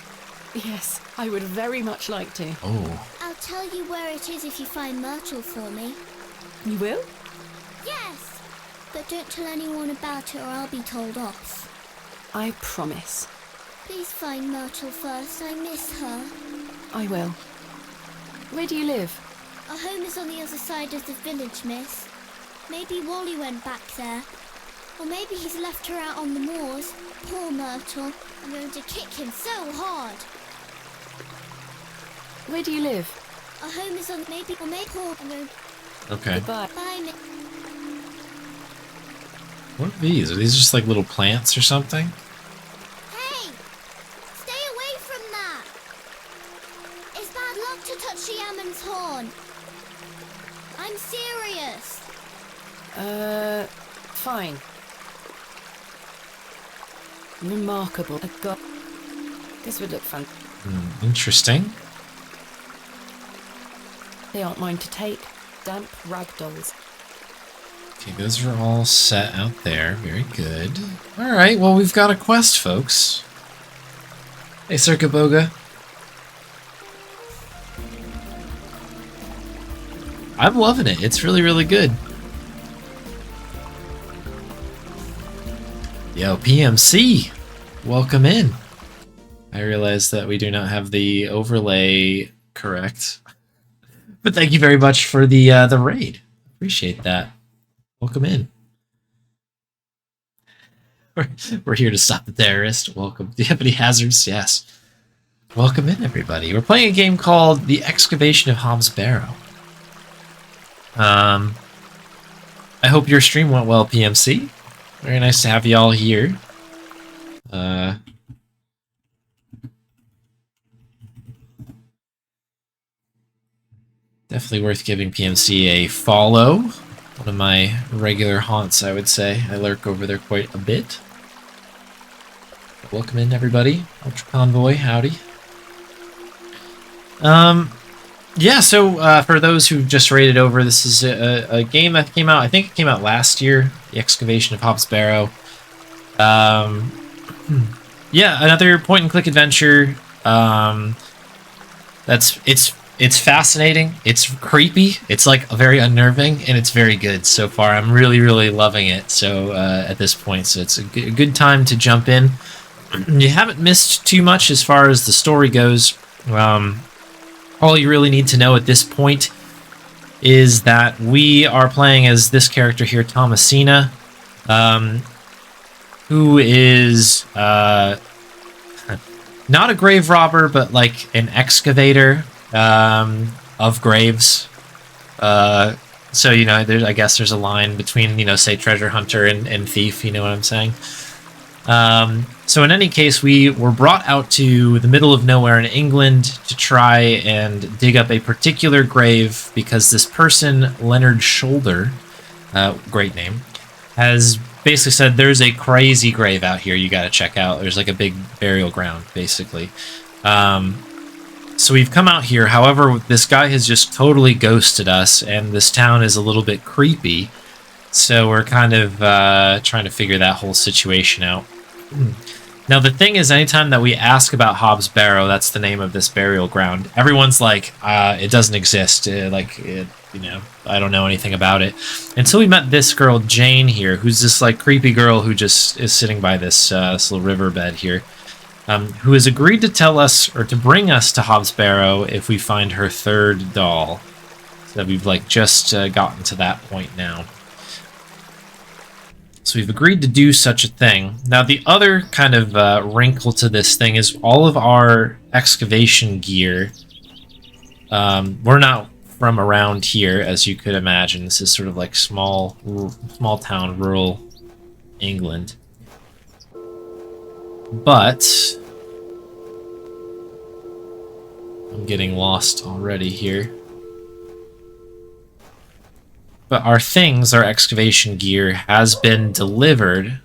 Yes, I would very much like to. Oh. I'll tell you where it is if you find Myrtle for me. You will? Yes! But don't tell anyone about it or I'll be told off. I promise. Please find Myrtle first. I miss her. I will. Where do you live? Our home is on the other side of the village, miss. Maybe Wally went back there. Or maybe he's left her out on the moors. Poor Myrtle. I'm going to kick him so hard. Where do you live? Our home is on maybe poor. I'm going. Okay. Goodbye. Bye, miss. What are these? Are these just like little plants or something? Hey! Stay away from that! It's bad luck to touch the Ammon's horn. I'm serious. Fine. Remarkable. This would look fun. Interesting. They aren't mine to take. Damp rag dolls. Okay, those are all set out there. Very good. Alright, well, we've got a quest, folks. Hey, Circuit Boga. I'm loving it. It's really, really good. Yo, PMC! Welcome in. I realize that we do not have the overlay correct. But thank you very much for the raid. Appreciate that. Welcome in. We're here to stop the terrorist. Welcome. Do you have any hazards? Yes. Welcome in, everybody. We're playing a game called The Excavation of Hobbs Barrow. I hope your stream went well, PMC. Very nice to have you all here. Definitely worth giving PMC a follow. One of my regular haunts, I would say. I lurk over there quite a bit. But welcome in, everybody. Ultra Convoy, howdy. Yeah, so for those who just raided over, this is a game that came out, I think it came out last year, The Excavation of Hobbs Barrow. Yeah, another point-and-click adventure. It's fascinating, it's creepy, it's like very unnerving, and it's very good so far. I'm really, really loving it. So at this point, so it's a good time to jump in. You haven't missed too much as far as the story goes. All you really need to know at this point is that we are playing as this character here, Thomasina, who is not a grave robber, but like an excavator of graves. So, you know, I guess there's a line between, you know, say treasure hunter and thief, you know what I'm saying? So in any case, we were brought out to the middle of nowhere in England to try and dig up a particular grave because this person, Leonard Shoulder, great name, has basically said there's a crazy grave out here you gotta check out. There's like a big burial ground, basically. So we've come out here. However, this guy has just totally ghosted us, and this town is a little bit creepy. So we're kind of trying to figure that whole situation out. Now, the thing is, anytime that we ask about Hobbs Barrow, that's the name of this burial ground, everyone's like, it doesn't exist. You know, I don't know anything about it. Until we met this girl, Jane, here, who's this, like, creepy girl who just is sitting by this little riverbed here, who has agreed to tell us, or to bring us to Hobbs Barrow if we find her third doll. So we've, like, just gotten to that point now. So we've agreed to do such a thing. Now, the other kind of wrinkle to this thing is all of our excavation gear. We're not from around here, as you could imagine. This is sort of like small town, rural England. But I'm getting lost already here. But our things, our excavation gear, has been delivered.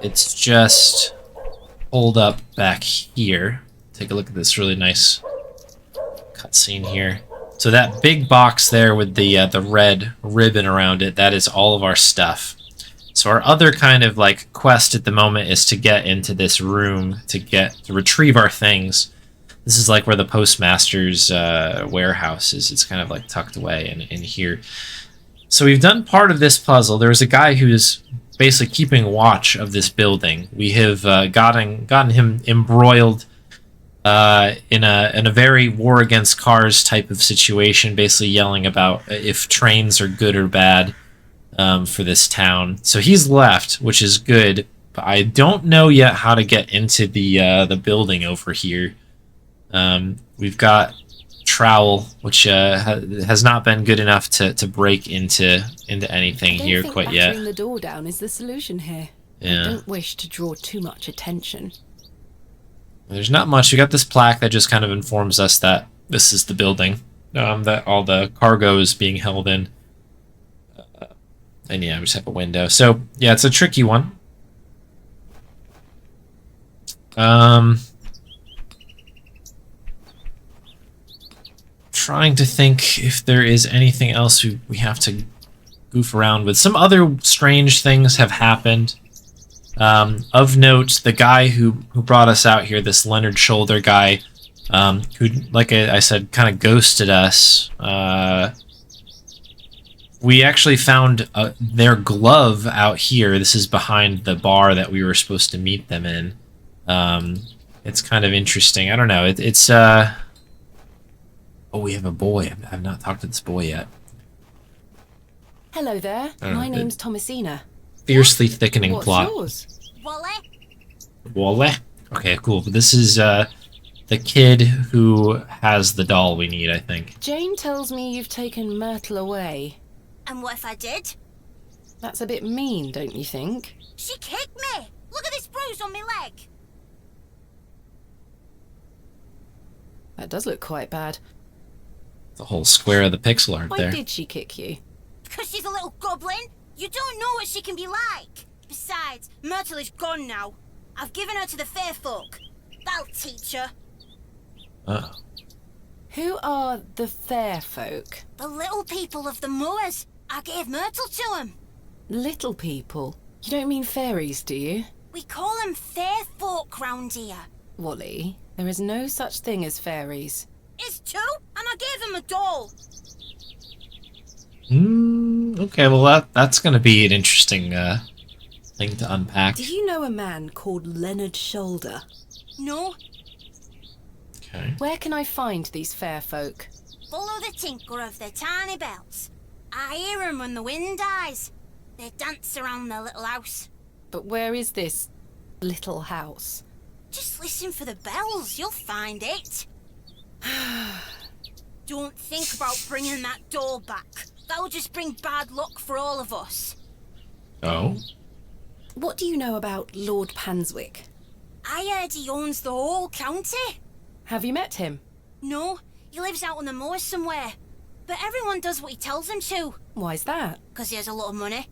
It's just pulled up back here. Take a look at this really nice cutscene here. So that big box there with the red ribbon around it, that is all of our stuff. So our other kind of like quest at the moment is to get into this room to retrieve our things. This is like where the postmaster's warehouse is. It's kind of like tucked away in here. So we've done part of this puzzle. There was a guy who's basically keeping watch of this building. We have gotten him embroiled in a very war against cars type of situation, basically yelling about if trains are good or bad for this town. So he's left, which is good. But I don't know yet how to get into the building over here. We've got trowel, which has not been good enough to break into anything here quite yet. Battering the door down is the solution here. Yeah. I don't wish to draw too much attention. There's not much. We got this plaque that just kind of informs us that this is the building that all the cargo is being held in. And yeah, we just have a window. So yeah, it's a tricky one. Trying to think if there is anything else we have to goof around with. Some other strange things have happened. Of note, the guy who brought us out here, this Leonard Shoulder guy, who, like I said, kind of ghosted us. We actually found their glove out here. This is behind the bar that we were supposed to meet them in. It's kind of interesting. I don't know. It's oh, we have a boy. I've not talked to this boy yet. Hello there. My name's Thomasina. fiercely thickening What's plot. yours? Wally? Wale? Okay, cool. But this is the kid who has the doll we need, I think. Jane tells me you've taken Myrtle away. And what if I did? That's a bit mean, don't you think? She kicked me! Look at this bruise on my leg! That does look quite bad. The whole square of the pixel art Why there. did she kick you? Because she's a little goblin. You don't know what she can be like. Besides, Myrtle is gone now. I've given her to the fair folk. That'll teach her. Oh. Who are the fair folk? The little people of the moors. I gave Myrtle to them. Little people? You don't mean fairies, do you? We call them fair folk round here. Wally, there is no such thing as fairies. It's true, and I gave him a doll. Okay, well that's going to be an interesting thing to unpack. Do you know a man called Leonard Shoulder? No. Okay. Where can I find these fair folk? Follow the tinkle of their tiny bells. I hear 'em when the wind dies. They dance around their little house. But where is this little house? Just listen for the bells, you'll find it. Don't think about bringing that doll back. That'll just bring bad luck for all of us. Oh? What do you know about Lord Panswick? I heard he owns the whole county. Have you met him? No, he lives out on the moors somewhere. But everyone does what he tells them to. Why's that? 'Cause he has a lot of money.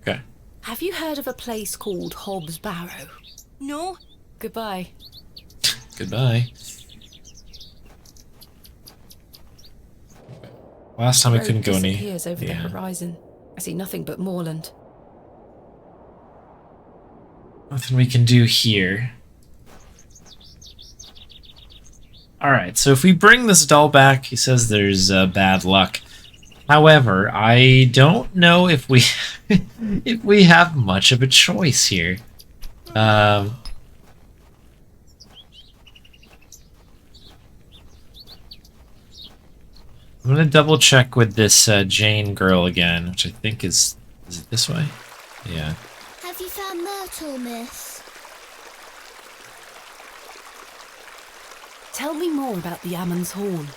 Okay. Have you heard of a place called Hobbs Barrow? No. Goodbye. Goodbye. Last time we couldn't go any. Disappears over the horizon. I see nothing but moorland. Nothing we can do here. Alright, so if we bring this doll back, he says there's bad luck. However, I don't know if we if we have much of a choice here. I'm gonna double check with this Jane girl again, which I think is it this way? Yeah. Have you found Myrtle, miss? Tell me more about the Ammon's Horn.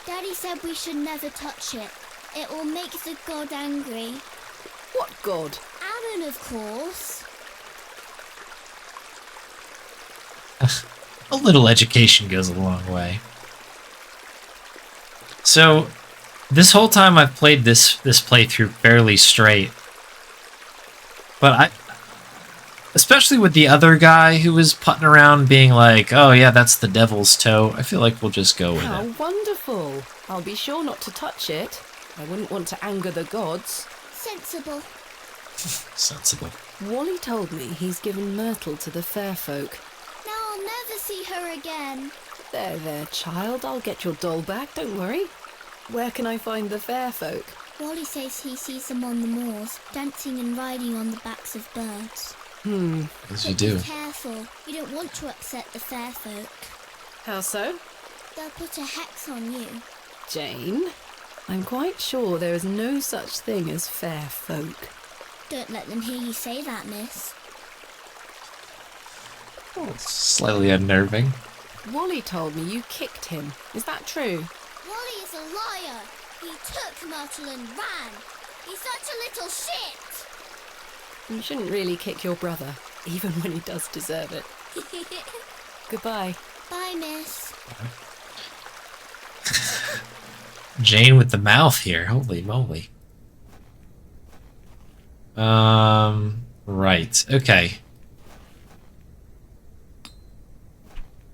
Daddy said we should never touch it. It will make the god angry. What god? Ammon, of course. A little education goes a long way. So, this whole time I've played this playthrough fairly straight. But especially with the other guy who was putting around being like, oh yeah, that's the devil's toe, I feel like we'll just go with How it. wonderful. I'll be sure not to touch it. I wouldn't want to anger the gods. Sensible. Sensible. Wally told me he's given Myrtle to the fair folk. Now I'll never see her again. There, child. I'll get your doll back, don't worry. Where can I find the fair folk? Wally says he sees them on the moors, dancing and riding on the backs of birds. As you do. Be careful. You don't want to upset the fair folk. How so? They'll put a hex on you. Jane, I'm quite sure there is no such thing as fair folk. Don't let them hear you say that, miss. Oh, it's slightly unnerving. Wally told me you kicked him. Is that true? Wally is a liar. He took Myrtle and ran. He's such a little shit. You shouldn't really kick your brother, even when he does deserve it. Goodbye. Bye, miss. Jane with the mouth here. Holy moly. Right. Okay.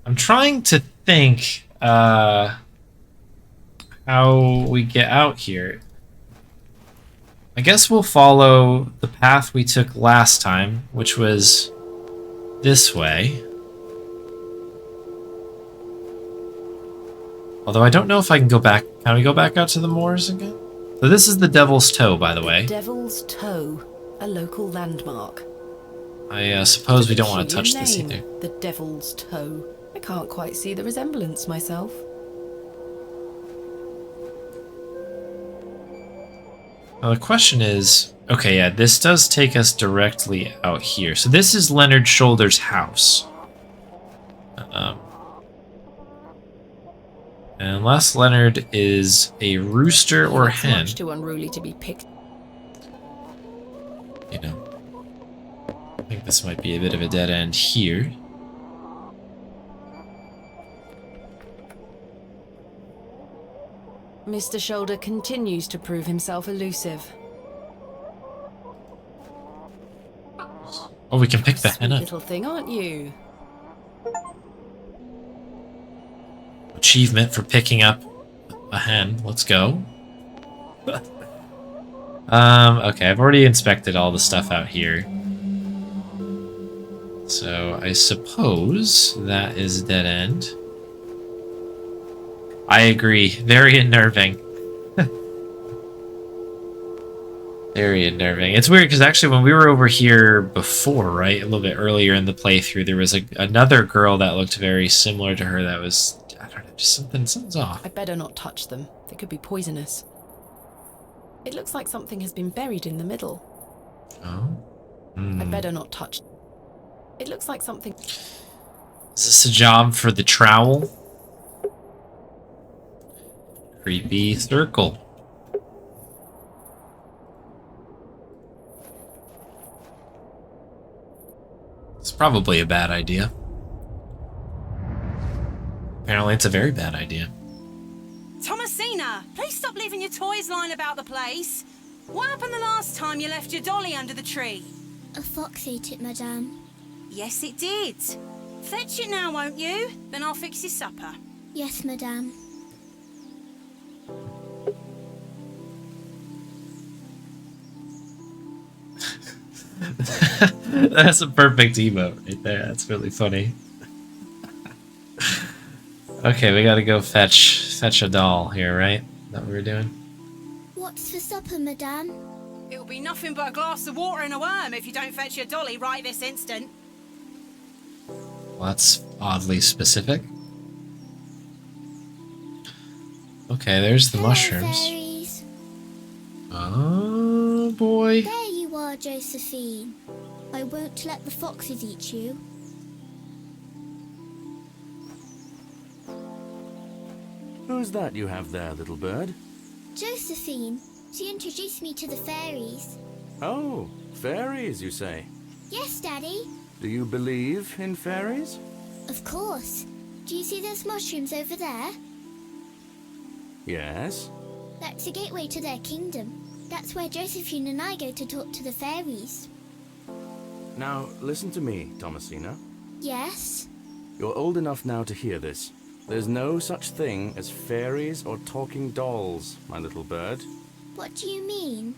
I'm trying to think how we get out here. I guess we'll follow the path we took last time, which was this way. Although I don't know if I can go back. Can we go back out to the moors again? So this is the Devil's Toe, by the way. Devil's Toe, a local landmark. I suppose we don't want to touch this Name, either. The Devil's Toe. I can't quite see the resemblance myself. Now the question is, Okay, yeah, this does take us directly out here. So this is Leonard Shoulder's house. Unless Leonard is a rooster or It's hen, much too unruly to be picked. you know. I think this might be a bit of a dead end here. Mr. Shoulder continues to prove himself elusive. Oh, we can pick the hen Sweet up. little thing, aren't you? Achievement for picking up a hen. Let's go. Okay, I've already inspected all the stuff out here. So I suppose that is a dead end. I agree. Very unnerving. Very unnerving. It's weird because actually when we were over here before, right, a little bit earlier in the playthrough, there was another girl that looked very similar to her that was, I don't know, just something's off. I'd better not touch them. They could be poisonous. It looks like something has been buried in the middle. Oh? I'd better not touch. It looks like something... Is this a job for the trowel? Creepy circle. It's probably a bad idea. Apparently it's a very bad idea. Thomasina, please stop leaving your toys lying about the place. What happened the last time you left your dolly under the tree? A fox ate it, madame. Yes, it did. Fetch it now, won't you? Then I'll fix your supper. Yes, madame. That's a perfect emote right there. That's really funny. Okay, we gotta go fetch a doll here, right? Is that what we're doing? What's for supper, madame? It'll be nothing but a glass of water and a worm if you don't fetch your dolly right this instant. Well, that's oddly specific. Okay, there's the Hello, mushrooms. fairies. Oh boy. There you are, Josephine. I won't let the foxes eat you. Who's that you have there, little bird? Josephine, she introduced me to the fairies. Oh, fairies, you say? Yes, Daddy. Do you believe in fairies? Of course. Do you see those mushrooms over there? Yes. That's the gateway to their kingdom. That's where Josephine and I go to talk to the fairies. Now, listen to me, Thomasina. Yes? You're old enough now to hear this. There's no such thing as fairies or talking dolls, my little bird. What do you mean?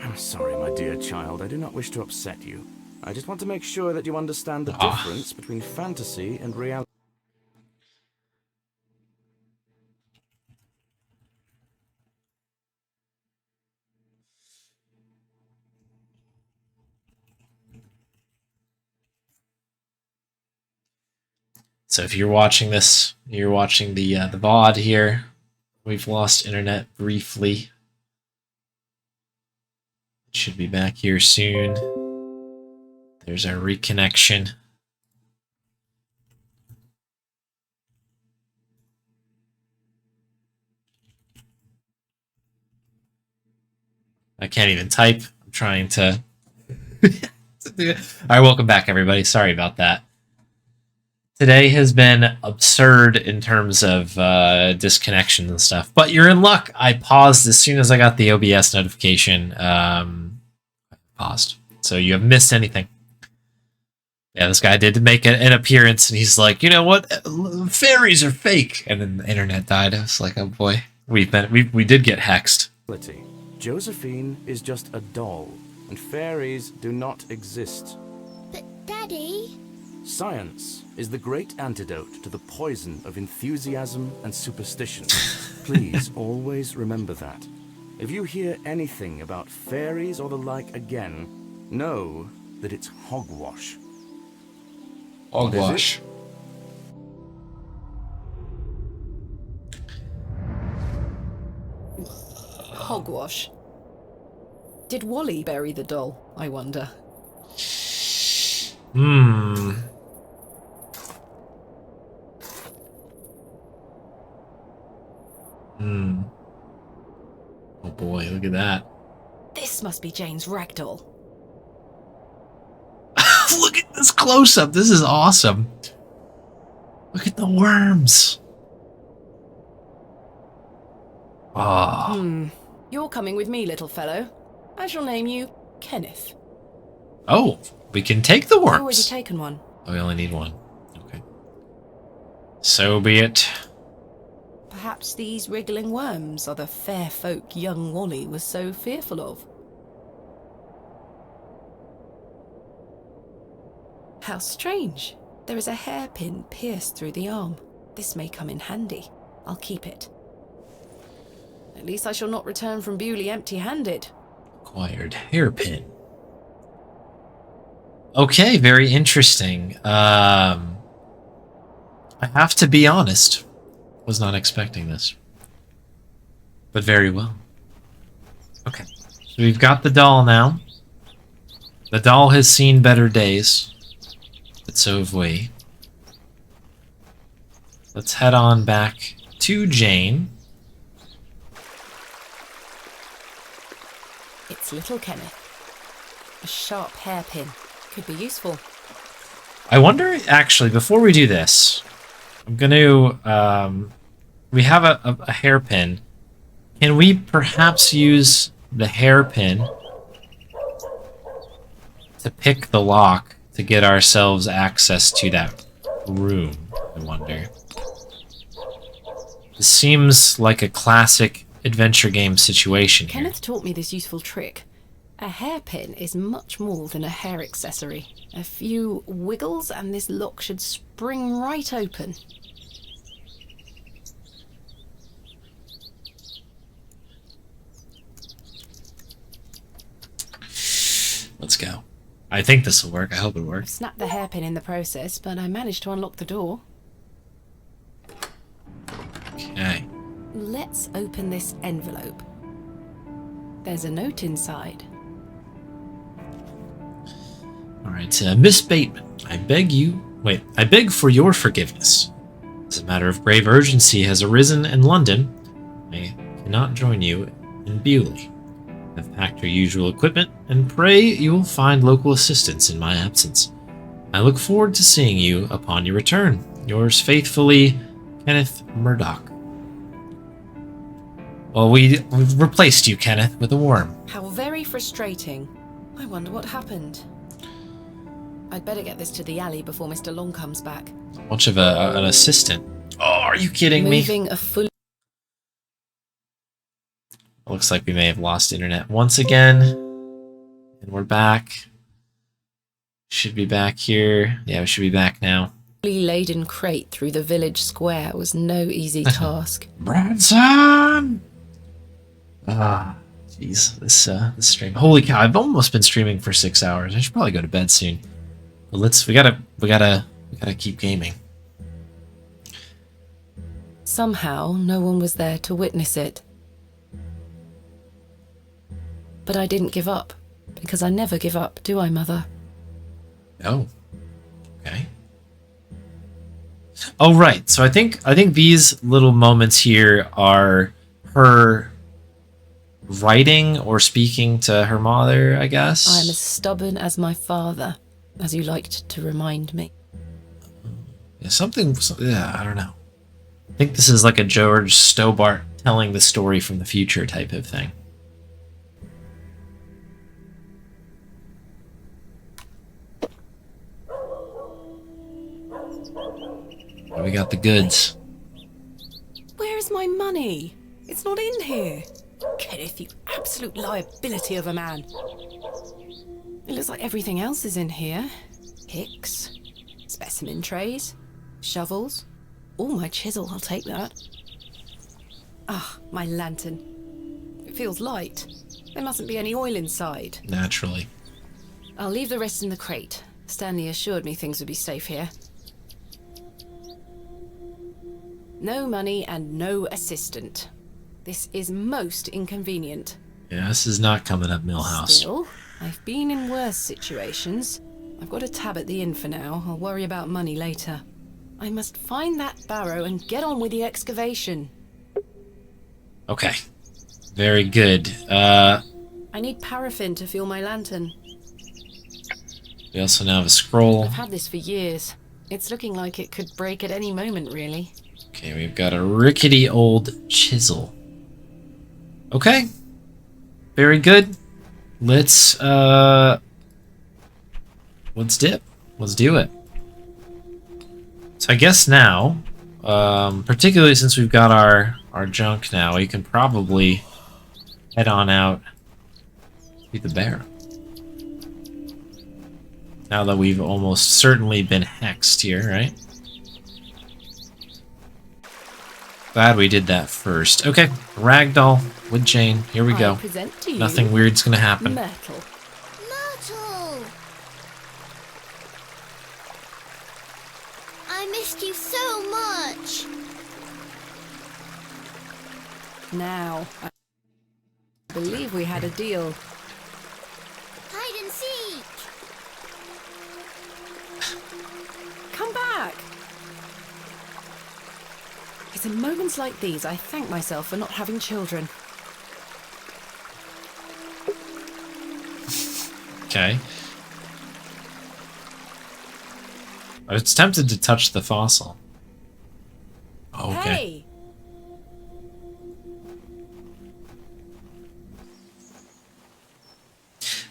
I'm sorry, my dear child. I do not wish to upset you. I just want to make sure that you understand the difference between fantasy and reality. So if you're watching this, you're watching the VOD here. We've lost internet briefly. It should be back here soon. There's our reconnection. I can't even type. I'm trying to... Alright, welcome back, everybody. Sorry about that. Today has been absurd in terms of disconnections and stuff, but you're in luck. I paused as soon as I got the OBS notification. Paused. So you haven't missed anything. Yeah, this guy did make an appearance, and he's like, you know what? Fairies are fake. And then the internet died. I was like, oh boy. We did get hexed. Josephine is just a doll, and fairies do not exist. But, Daddy... Science is the great antidote to the poison of enthusiasm and superstition. Please always remember that. If you hear anything about fairies or the like again, know that it's hogwash. Hogwash. Hogwash. Did Wally bury the doll, I wonder? Oh boy, look at that. This must be Jane's ragdoll. Look at this close-up. This is awesome. Look at the worms. Ah. You're coming with me, little fellow. I shall name you Kenneth. Oh, we can take the I've already worms. taken one. Oh, we only need one. Okay. So be it. Perhaps these wriggling worms are the fair folk young Wally was so fearful of. How strange. There is a hairpin pierced through the arm. This may come in handy. I'll keep it. At least I shall not return from Bewley empty-handed. Acquired hairpin. Okay, very interesting. I have to be honest. Was not expecting this. But very well. Okay. So we've got the doll now. The doll has seen better days. But so have we. Let's head on back to Jane. It's little Kenneth. A sharp hairpin. Could be useful. I wonder, actually, before we do this, I'm going to, we have a hairpin. Can we perhaps use the hairpin to pick the lock to get ourselves access to that room, I wonder? This seems like a classic adventure game situation here. Kenneth taught me this useful trick. A hairpin is much more than a hair accessory. A few wiggles and this lock should spring right open. Let's go. I think this will work. I hope it I've works. snapped the hairpin in the process, but I managed to unlock the door. Okay. Let's open this envelope. There's a note inside. Alright, Miss Bateman, I beg for your forgiveness. As a matter of grave urgency has arisen in London, I cannot join you in Bewley. I've packed your usual equipment, and pray you will find local assistance in my absence. I look forward to seeing you upon your return. Yours faithfully, Kenneth Murdoch. Well, we've replaced you, Kenneth, with a worm. How very frustrating. I wonder what happened. I'd better get this to the alley before Mr. Long comes back. Much of an assistant. Oh, are you kidding me? Moving a full... Looks like we may have lost internet once again. And we're back. Should be back here. Yeah, we should be back now. fully laden crate through the village square was no easy task. Branson! Ah, jeez, this stream. Holy cow! I've almost been streaming for 6 hours. I should probably go to bed soon. But we gotta keep gaming. Somehow, no one was there to witness it. But I didn't give up, because I never give up, do I, Mother? Oh, okay. Oh, right. So I think these little moments here are her writing or speaking to her mother, I guess. I am as stubborn as my father, as you liked to remind me. Yeah, yeah, I don't know. I think this is like a George Stobart telling the story from the future type of thing. We got the goods. Where is my money? It's not in here. Kenneth, you absolute liability of a man. It looks like everything else is in here. Picks, specimen trays, shovels. Oh, my chisel, I'll take that. Ah, my lantern. It feels light. There mustn't be any oil inside. Naturally. I'll leave the rest in the crate. Stanley assured me things would be safe here. No money and no assistant. This is most inconvenient. Yeah, this is not coming up Millhouse. Still, I've been in worse situations. I've got a tab at the inn for now. I'll worry about money later. I must find that barrow and get on with the excavation. Okay. Very good. I need paraffin to fuel my lantern. We also now have a scroll. I've had this for years. It's looking like it could break at any moment, really. Okay, we've got a rickety old chisel. Okay. Very good. Let's dip. Let's do it. So I guess now, particularly since we've got our junk now, we can probably head on out to the Barrow. Now that we've almost certainly been hexed here, right? Glad we did that first. Okay, ragdoll with Jane. Here we go. I present to you Nothing weird's gonna happen. Myrtle. Myrtle! I missed you so much. Now, I believe we had a deal. Hide and seek. Come back! It's in moments like these I thank myself for not having children. Okay. I was tempted to touch the fossil. Oh, okay. Hey!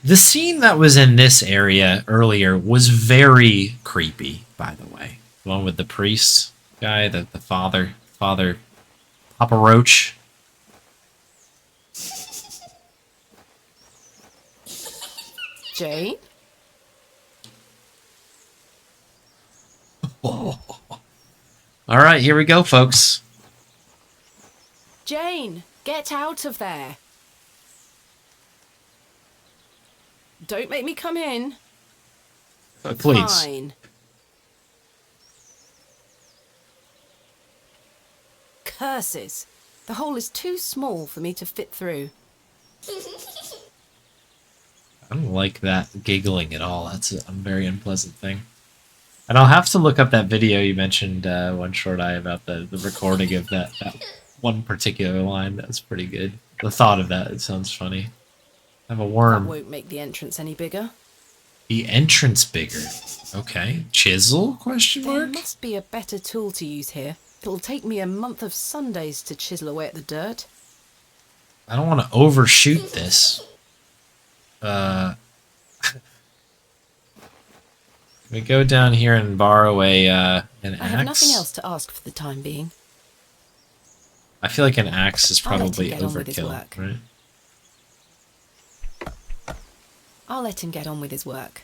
The scene that was in this area earlier was very creepy, by the way. The one with the priest guy, the father Papa Roach. Jane? All right, here we go, folks. Jane, get out of there. Don't make me come in. Please. Fine. Curses. The hole is too small for me to fit through. I don't like that giggling at all. That's a very unpleasant thing. And I'll have to look up that video you mentioned, One Short Eye, about the recording of that one particular line. That's pretty good. The thought of that, it sounds funny. I have a worm. That won't make the entrance any bigger. The entrance bigger. Okay. Chisel? Question There mark? must be a better tool to use here. It'll take me a month of Sundays to chisel away at the dirt. I don't want to overshoot this. We go down here and borrow an axe. I have nothing else to ask for the time being. I feel like an axe is I'll let him probably get on with his overkill, work. right? I'll let him get on with his work.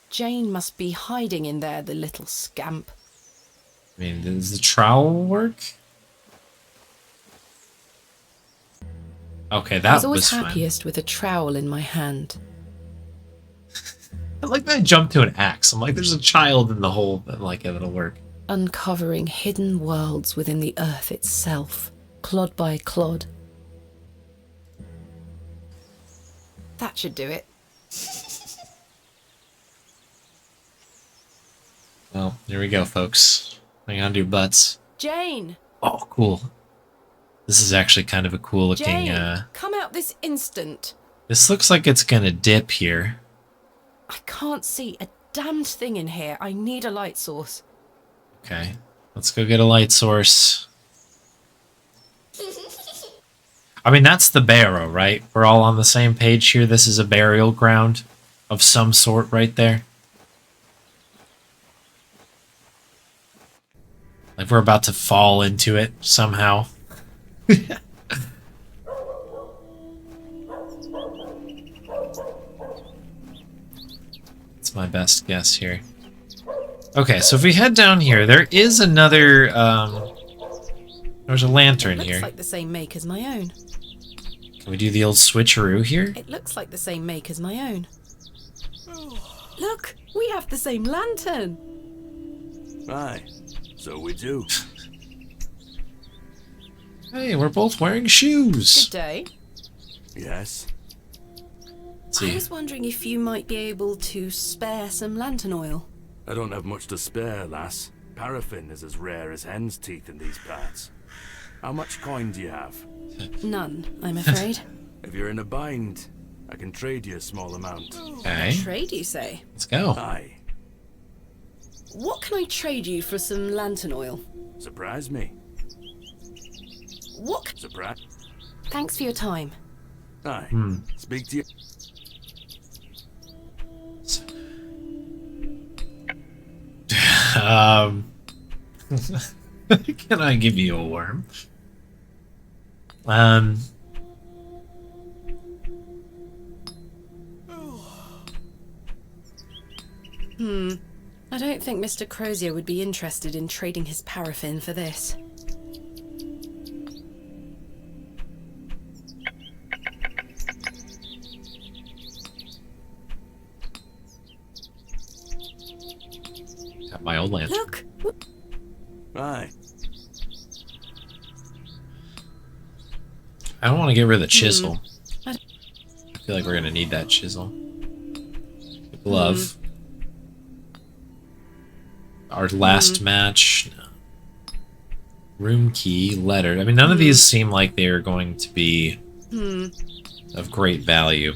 Jane must be hiding in there, the little scamp. I mean, does the trowel work? Okay, that I was always was fun. happiest with a trowel in my hand. I like that I jumped to an axe. I'm like, there's a child in the hole, but like, it'll work. Uncovering hidden worlds within the earth itself, clod by clod. That should do it. Well, here we go, folks. Hang on to your butts. Jane! Oh, cool. This is actually kind of a cool looking, Jane, come out this instant. This looks like it's gonna dip here. I can't see a damned thing in here. I need a light source. Okay. Let's go get a light source. I mean, that's the Barrow, right? We're all on the same page here. This is a burial ground of some sort right there. Like we're about to fall into it somehow. That's my best guess here. Okay, so if we head down here, there is another, there's a lantern here. Looks like the same make as my own. Can we do the old switcheroo here? It looks like the same make as my own. Look, we have the same lantern. Aye, so we do. Hey, we're both wearing shoes. Good day. Yes? Let's I see. was wondering if you might be able to spare some lantern oil. I don't have much to spare, lass. Paraffin is as rare as hen's teeth in these parts. How much coin do you have? None, I'm afraid. If you're in a bind, I can trade you a small amount. Okay. Trade, you say? Let's go. Aye. What can I trade you for some lantern oil? Surprise me. What? Surprise. Thanks for your time. Aye. Speak to you. Can I give you a worm? I don't think Mr. Crozier would be interested in trading his paraffin for this. Got my old lantern. Look! Aye. I don't want to get rid of the chisel. I I feel like we're gonna need that chisel. The glove. Our last match. No. Room key, letter. I mean, none of these seem like they are going to be of great value.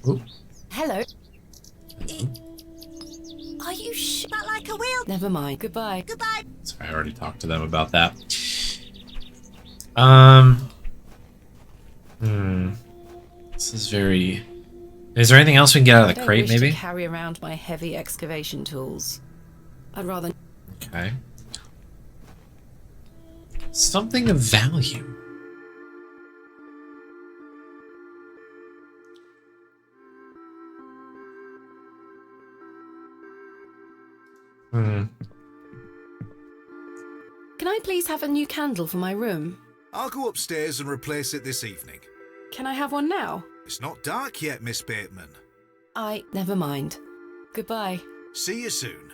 Ooh. Hello. Are you that like a wheel? Never mind. Goodbye. Goodbye. Sorry, I already talked to them about that. This is very... Is there anything else we can get out of the crate, I don't wish maybe? to carry around my heavy excavation tools. I'd rather... Okay. Something of value. Can I please have a new candle for my room? I'll go upstairs and replace it this evening. Can I have one now? It's not dark yet, Miss Bateman. Never mind. Goodbye. See you soon.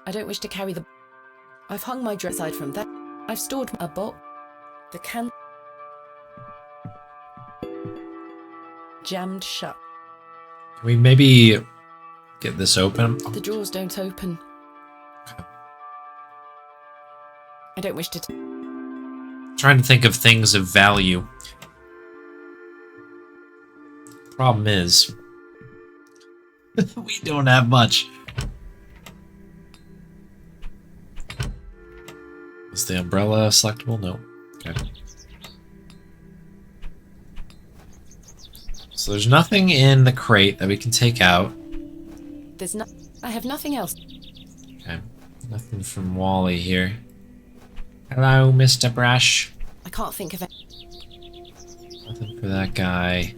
I don't wish to carry the... I've hung my dress aside from that. I've stored a box. The can... Jammed shut. Can we maybe get this open? The drawers don't open. Okay. I don't wish to... Trying to think of things of value. Problem is, we don't have much. Is the umbrella selectable? No. Okay. So there's nothing in the crate that we can take out. There's no... I have nothing else. Okay. Nothing from Wally here. Hello, Mr. Brash. I can't think of it. Nothing for that guy.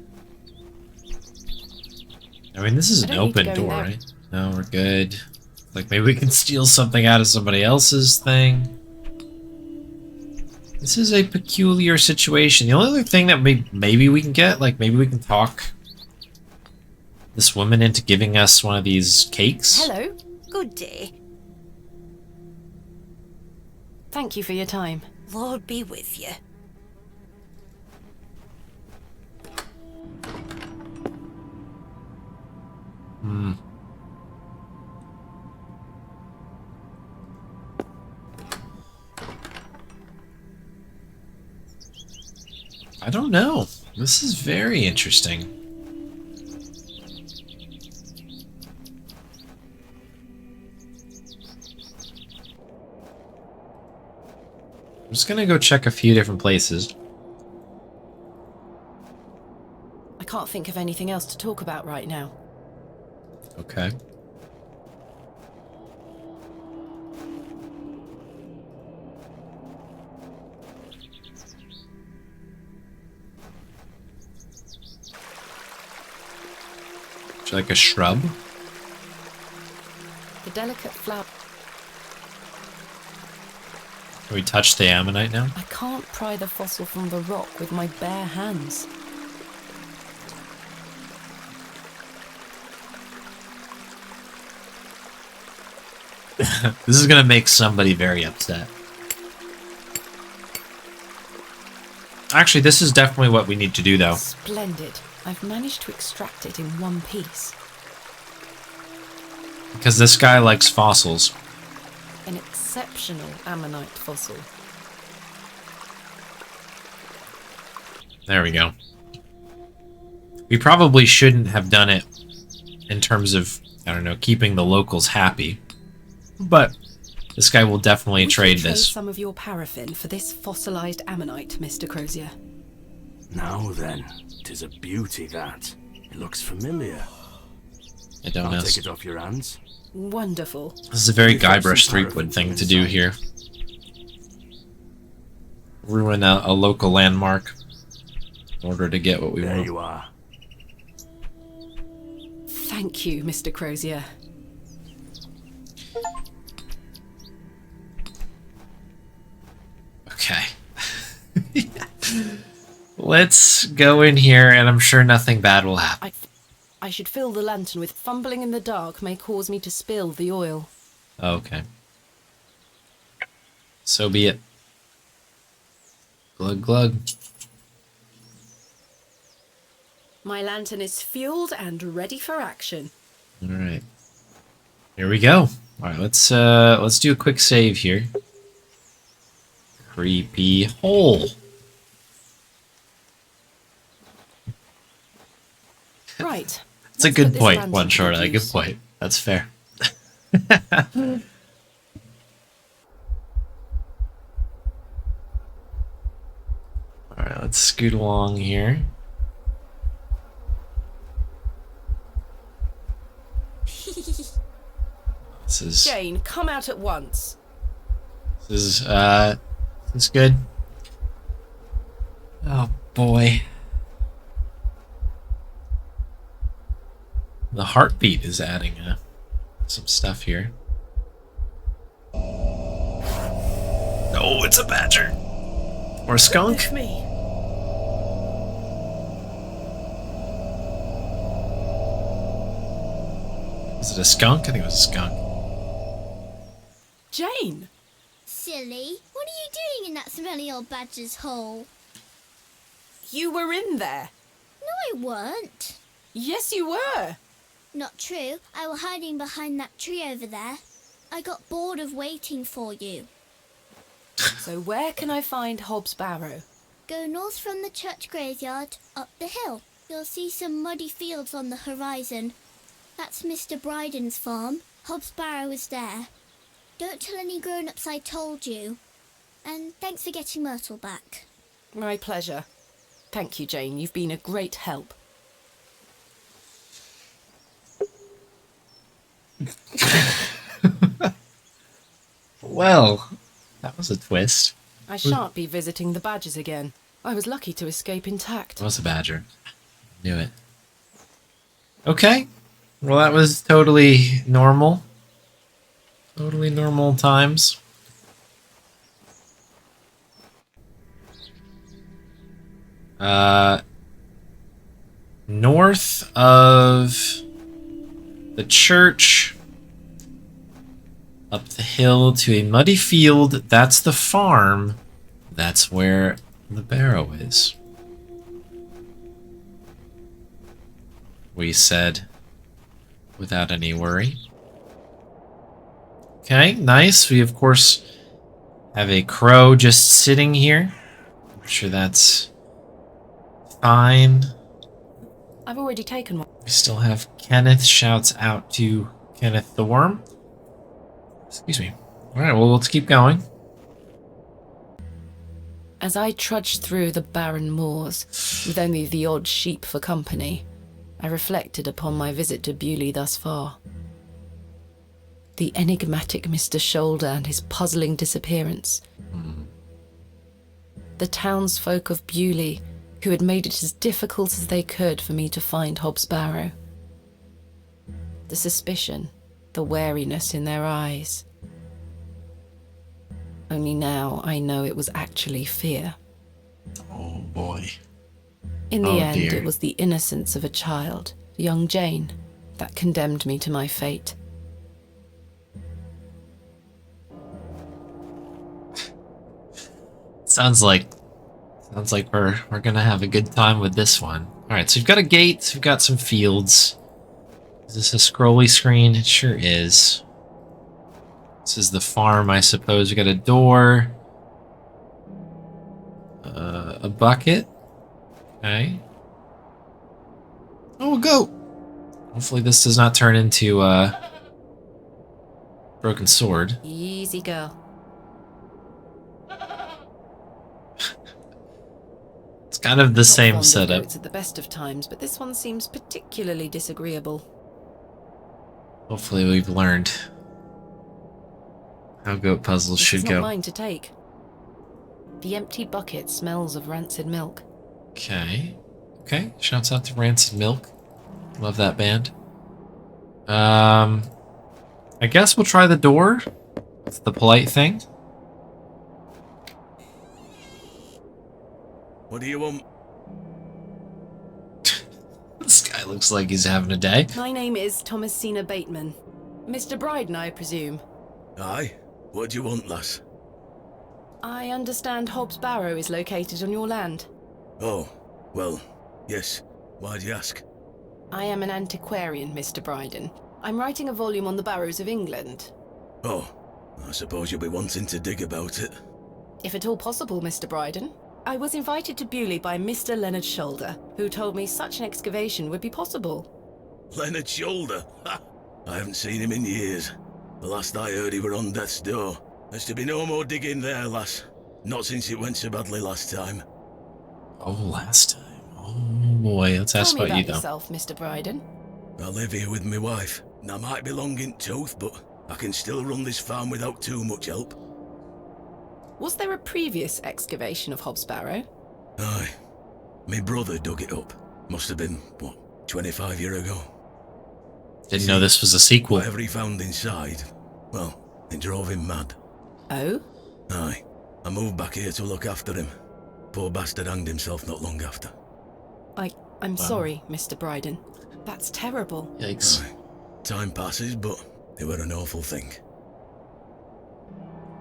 I mean, this is I an don't need to open go in door, there. right? No, we're good. Like, maybe we can steal something out of somebody else's thing. This is a peculiar situation. The only other thing that maybe we can get, like, maybe we can talk this woman into giving us one of these cakes. Hello. Good day. Thank you for your time. Lord be with you. I don't know. This is very interesting. I'm just gonna go check a few different places. I can't think of anything else to talk about right now. Okay. Would you like a shrub? The delicate flower... Can we touch the ammonite now? I can't pry the fossil from the rock with my bare hands. This is gonna make somebody very upset. Actually, this is definitely what we need to do, though. Splendid. I've managed to extract it in one piece. Because this guy likes fossils. An exceptional ammonite fossil. There we go. We probably shouldn't have done it in terms of, I don't know, keeping the locals happy. But this guy will definitely trade this. Some of your paraffin for this fossilized ammonite, Mr. Crozier. Now then, 'tis a beauty that. It looks familiar. I don't know. I'll take it off your hands. Wonderful. This is a very Guybrush Threepwood thing to do here. Ruin a local landmark in order to get what we want. There you are. Thank you, Mr. Crozier. Okay. Let's go in here, and I'm sure nothing bad will happen. I should fill the lantern with fumbling in the dark may cause me to spill the oil. Okay. So be it. Glug glug. My lantern is fueled and ready for action. All right. Here we go. All right, let's do a quick save here. Creepy hole. Right. That's a good point, One Short. A good point. That's fair. Alright, let's scoot along here. This is Jane, come out at once. this is good. Oh boy. The heartbeat is adding some stuff here. Oh, it's a badger. Or a skunk? With me. Is it a skunk? I think it was a skunk. Jane! Silly, what are you doing in that smelly old badger's hole? You were in there. No, I weren't. Yes, you were. Not true. I was hiding behind that tree over there. I got bored of waiting for you. So where can I find Hobbs Barrow? Go north from the church graveyard, up the hill. You'll see some muddy fields on the horizon. That's Mr. Bryden's farm. Hobbs Barrow is there. Don't tell any grown-ups I told you. And thanks for getting Myrtle back. My pleasure. Thank you, Jane. You've been a great help. Well, that was a twist. I shan't be visiting the badgers again. I was lucky to escape intact. It was a badger. Knew it. Okay. Well, that was totally normal. Totally normal times. North of the church, up the hill to a muddy field. That's the farm. That's where the Barrow is. We said without any worry. Okay, nice. We, of course, have a crow just sitting here. I'm sure that's fine. I've already taken one. We still have Kenneth shouts out to Kenneth the Worm. Excuse me. Alright, well, let's keep going. As I trudged through the barren moors, with only the odd sheep for company, I reflected upon my visit to Bewley thus far. The enigmatic Mr. Shoulder and his puzzling disappearance. The townsfolk of Bewley, who had made it as difficult as they could for me to find Hobbs Barrow. The suspicion, the wariness in their eyes. Only now I know it was actually fear. Oh boy. In the end, dear. it was the innocence of a child, young Jane, that condemned me to my fate. Sounds like we're gonna have a good time with this one. All right, so we've got a gate. We've got some fields. Is this a scrolly screen? It sure is. This is the farm, I suppose. We got a door. A bucket. Okay. Oh, a goat. Hopefully this does not turn into a broken sword. Easy girl. It's kind of the same Not fond of setup. goats at the best of times, but this one seems particularly disagreeable. Hopefully we've learned how goat puzzles This should is go. not mine to take. The empty bucket smells of rancid milk. Okay. Okay. Shouts out to Rancid Milk. Love that band. I guess we'll try the door. That's the polite thing. What do you want? This guy looks like he's having a day. My name is Thomasina Bateman. Mr. Bryden, I presume. Aye. What do you want, lass? I understand Hobbs Barrow is located on your land. Oh, well, yes. Why'd you ask? I am an antiquarian, Mr. Bryden. I'm writing a volume on the Barrows of England. Oh, I suppose you'll be wanting to dig about it. If at all possible, Mr. Bryden. I was invited to Bewley by Mr. Leonard Shoulder, who told me such an excavation would be possible. Leonard Shoulder? Ha! I haven't seen him in years. The last I heard he were on death's door. There's to be no more digging there, lass. Not since it went so badly last time. Oh, last time. Oh boy, let's ask Tell me about you about though. yourself, Mr. Bryden. I live here with my wife, and I might be long in tooth, but I can still run this farm without too much help. Was there a previous excavation of Hobbs Barrow? Aye. My brother dug it up. Must have been, 25 years ago. Didn't know this was a sequel. Whatever he found inside, well, it drove him mad. Oh? Aye. I moved back here to look after him. Poor bastard hanged himself not long after. I'm sorry, Mr. Bryden. That's terrible. Yikes. Aye. Time passes, but it were an awful thing.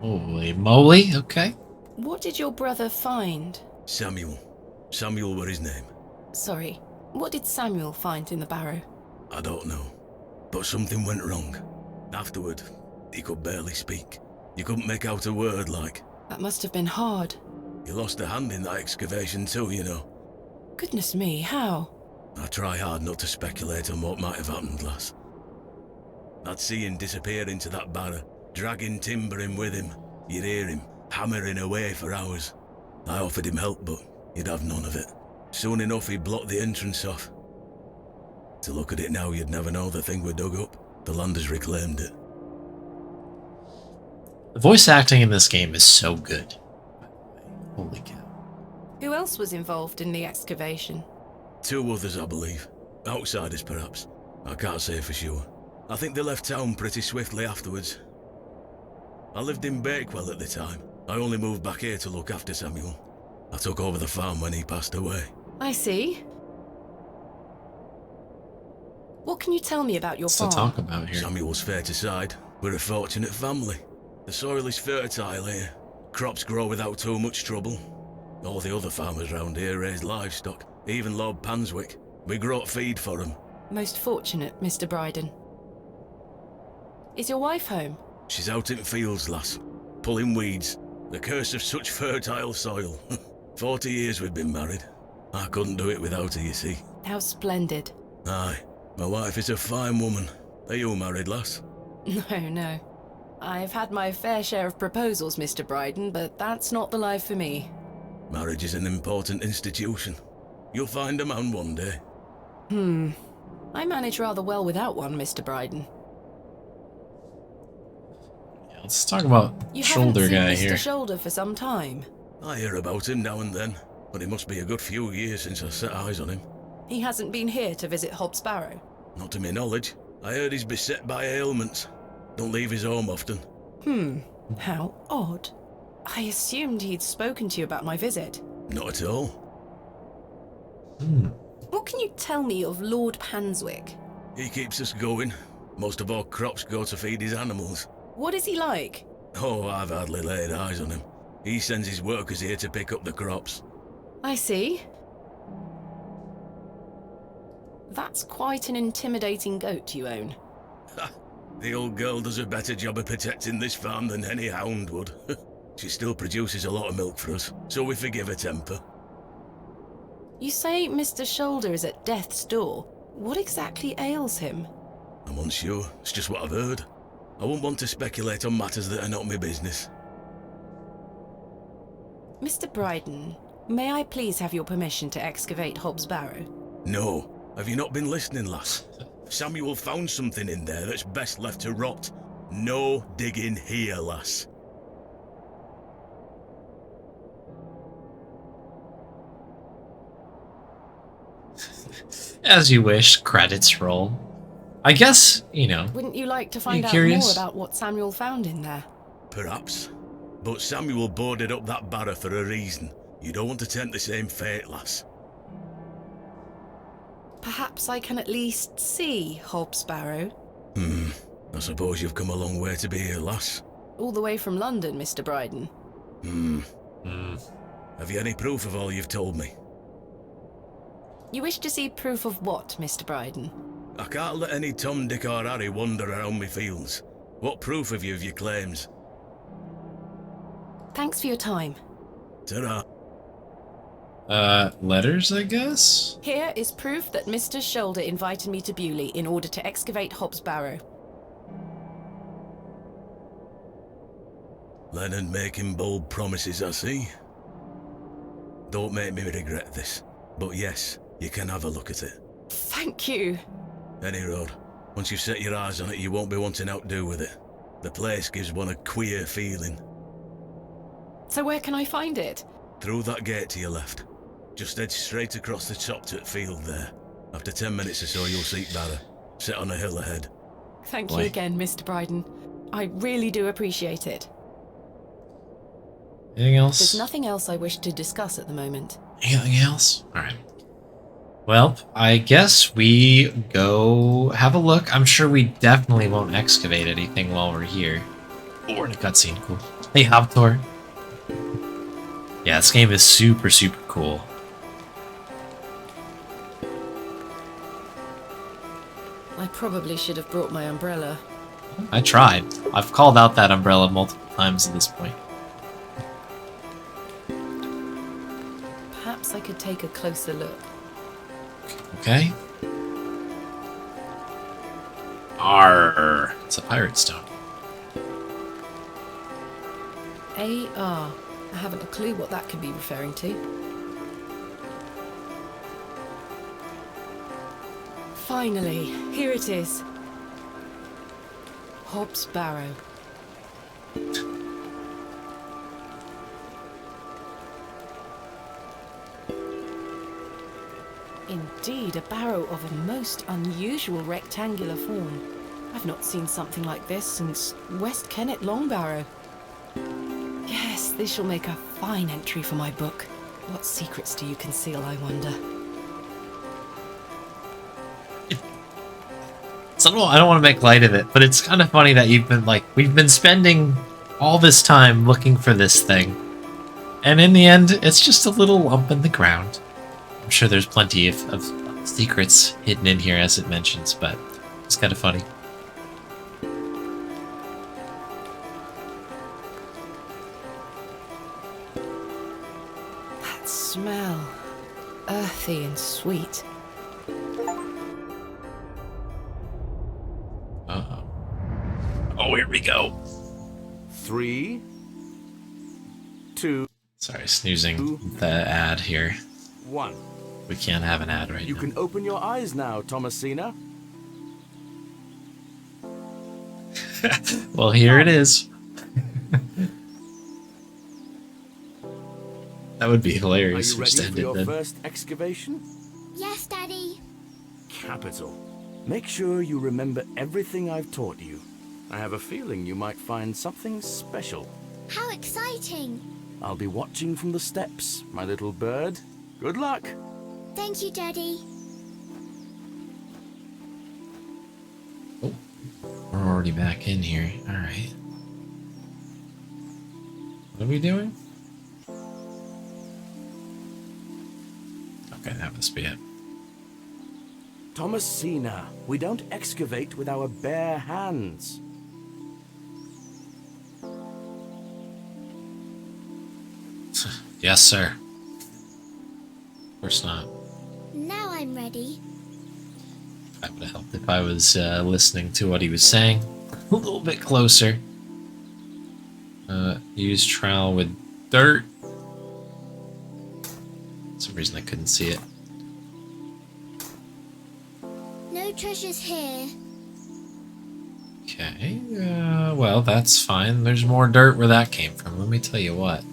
Holy moly, okay. What did your brother find? Samuel. Samuel were his name. Sorry, what did Samuel find in the barrow? I don't know. But something went wrong. Afterward, he could barely speak. You couldn't make out a word like. That must have been hard. He lost a hand in that excavation too, you know. Goodness me, how? I try hard not to speculate on what might have happened, lass. I'd see him disappear into that barrow, dragging timber in with him. You'd hear him hammering away for hours. I offered him help, but he'd have none of it. Soon enough, he blocked the entrance off. To look at it now, you'd never know the thing we dug up. The land has reclaimed it. The voice acting in this game is so good. Holy cow. Who else was involved in the excavation? 2 others, I believe. Outsiders, perhaps. I can't say for sure. I think they left town pretty swiftly afterwards. I lived in Bakewell at the time. I only moved back here to look after Samuel. I took over the farm when he passed away. I see. What can you tell me about your What's farm? to talk about here? Samuel's fair to side. We're a fortunate family. The soil is fertile here. Crops grow without too much trouble. All the other farmers round here raise livestock. Even Lord Panswick. We grow feed for him. Most fortunate, Mr. Bryden. Is your wife home? She's out in fields, lass. Pulling weeds. The curse of such fertile soil. 40 years we've been married. I couldn't do it without her, you see. How splendid. Aye. My wife is a fine woman. Are you married, lass? No. I've had my fair share of proposals, Mr. Bryden, but that's not the life for me. Marriage is an important institution. You'll find a man one day. I manage rather well without one, Mr. Bryden. Yeah, let's talk about You shoulder haven't guy seen Mr. here. Shoulder for some time. I hear about him now and then, but it must be a good few years since I set eyes on him. He hasn't been here to visit Hobbs Barrow. Not to my knowledge. I heard he's beset by ailments. Don't leave his home often. How odd. I assumed he'd spoken to you about my visit. Not at all. What can you tell me of Lord Panswick? He keeps us going. Most of our crops go to feed his animals. What is he like? Oh, I've hardly laid eyes on him. He sends his workers here to pick up the crops. I see. That's quite an intimidating goat you own. The old girl does a better job of protecting this farm than any hound would. She still produces a lot of milk for us, so we forgive her temper. You say Mr. Shoulder is at death's door. What exactly ails him? I'm unsure. It's just what I've heard. I wouldn't want to speculate on matters that are not my business. Mr. Bryden, may I please have your permission to excavate Hobbs Barrow? No. Have you not been listening, lass? Samuel found something in there that's best left to rot. No digging here, lass. As you wish, credits roll. I guess, you know. Wouldn't you like to find out curious? more about what Samuel found in there? Perhaps. But Samuel boarded up that barrow for a reason. You don't want to tempt the same fate, lass. Perhaps I can at least see Hobbs Barrow. I suppose you've come a long way to be here, lass. All the way from London, Mr. Bryden. Have you any proof of all you've told me? You wish to see proof of what, Mr. Bryden? I can't let any Tom, Dick or Harry wander around me fields. What proof have you of your claims? Thanks for your time. Ta-ra. Letters, I guess? Here is proof that Mr. Shoulder invited me to Bewley in order to excavate Hobbs Barrow. Leonard making bold promises, I see. Don't make me regret this, but yes, you can have a look at it. Thank you. Any road. Once you've set your eyes on it, you won't be wanting to outdo with it. The place gives one a queer feeling. So where can I find it? Through that gate to your left. Just head straight across the top to the field there. After 10 minutes or so, you'll see Barrow, set on a hill ahead. Thank you again, Mr. Bryden. I really do appreciate it. Anything else? There's nothing else I wish to discuss at the moment. Anything else? Alright. Well, I guess we go have a look. I'm sure we definitely won't excavate anything while we're here. Or in a cutscene, cool. Hey, Hobtor. Yeah, this game is super, super cool. I probably should have brought my umbrella. I tried. I've called out that umbrella multiple times at this point. Perhaps I could take a closer look. Okay. Arr. It's a pirate stone. AR. I haven't a clue what that could be referring to. Finally, here it is. Hobbs Barrow. Indeed, a barrow of a most unusual rectangular form. I've not seen something like this since West Kennet Long Barrow. Yes, this shall make a fine entry for my book. What secrets do you conceal, I wonder? So I don't want to make light of it, but it's kind of funny that we've been spending all this time looking for this thing. And in the end, it's just a little lump in the ground. I'm sure there's plenty of secrets hidden in here, as it mentions, but it's kind of funny. That smell. Earthy and sweet. Uh-oh. Oh, here we go. 3, 2. Sorry, snoozing the ad here. 1. We can't have an ad right You now. can open your eyes now, Thomasina. Well, here it is. That would be hilarious. Are you ready for your first excavation? Yes, Daddy. Capital. Make sure you remember everything I've taught you. I have a feeling you might find something special. How exciting. I'll be watching from the steps, my little bird. Good luck. Thank you, Daddy. Oh, we're already back in here. Alright. What are we doing? Okay, that must be it. Thomasina, we don't excavate with our bare hands. Yes, sir. Of course not. Now I'm ready. That would have helped if I was listening to what he was saying a little bit closer. Use trowel with dirt. For some reason I couldn't see it. No treasures here. Okay, well, that's fine. There's more dirt where that came from. Let me tell you what.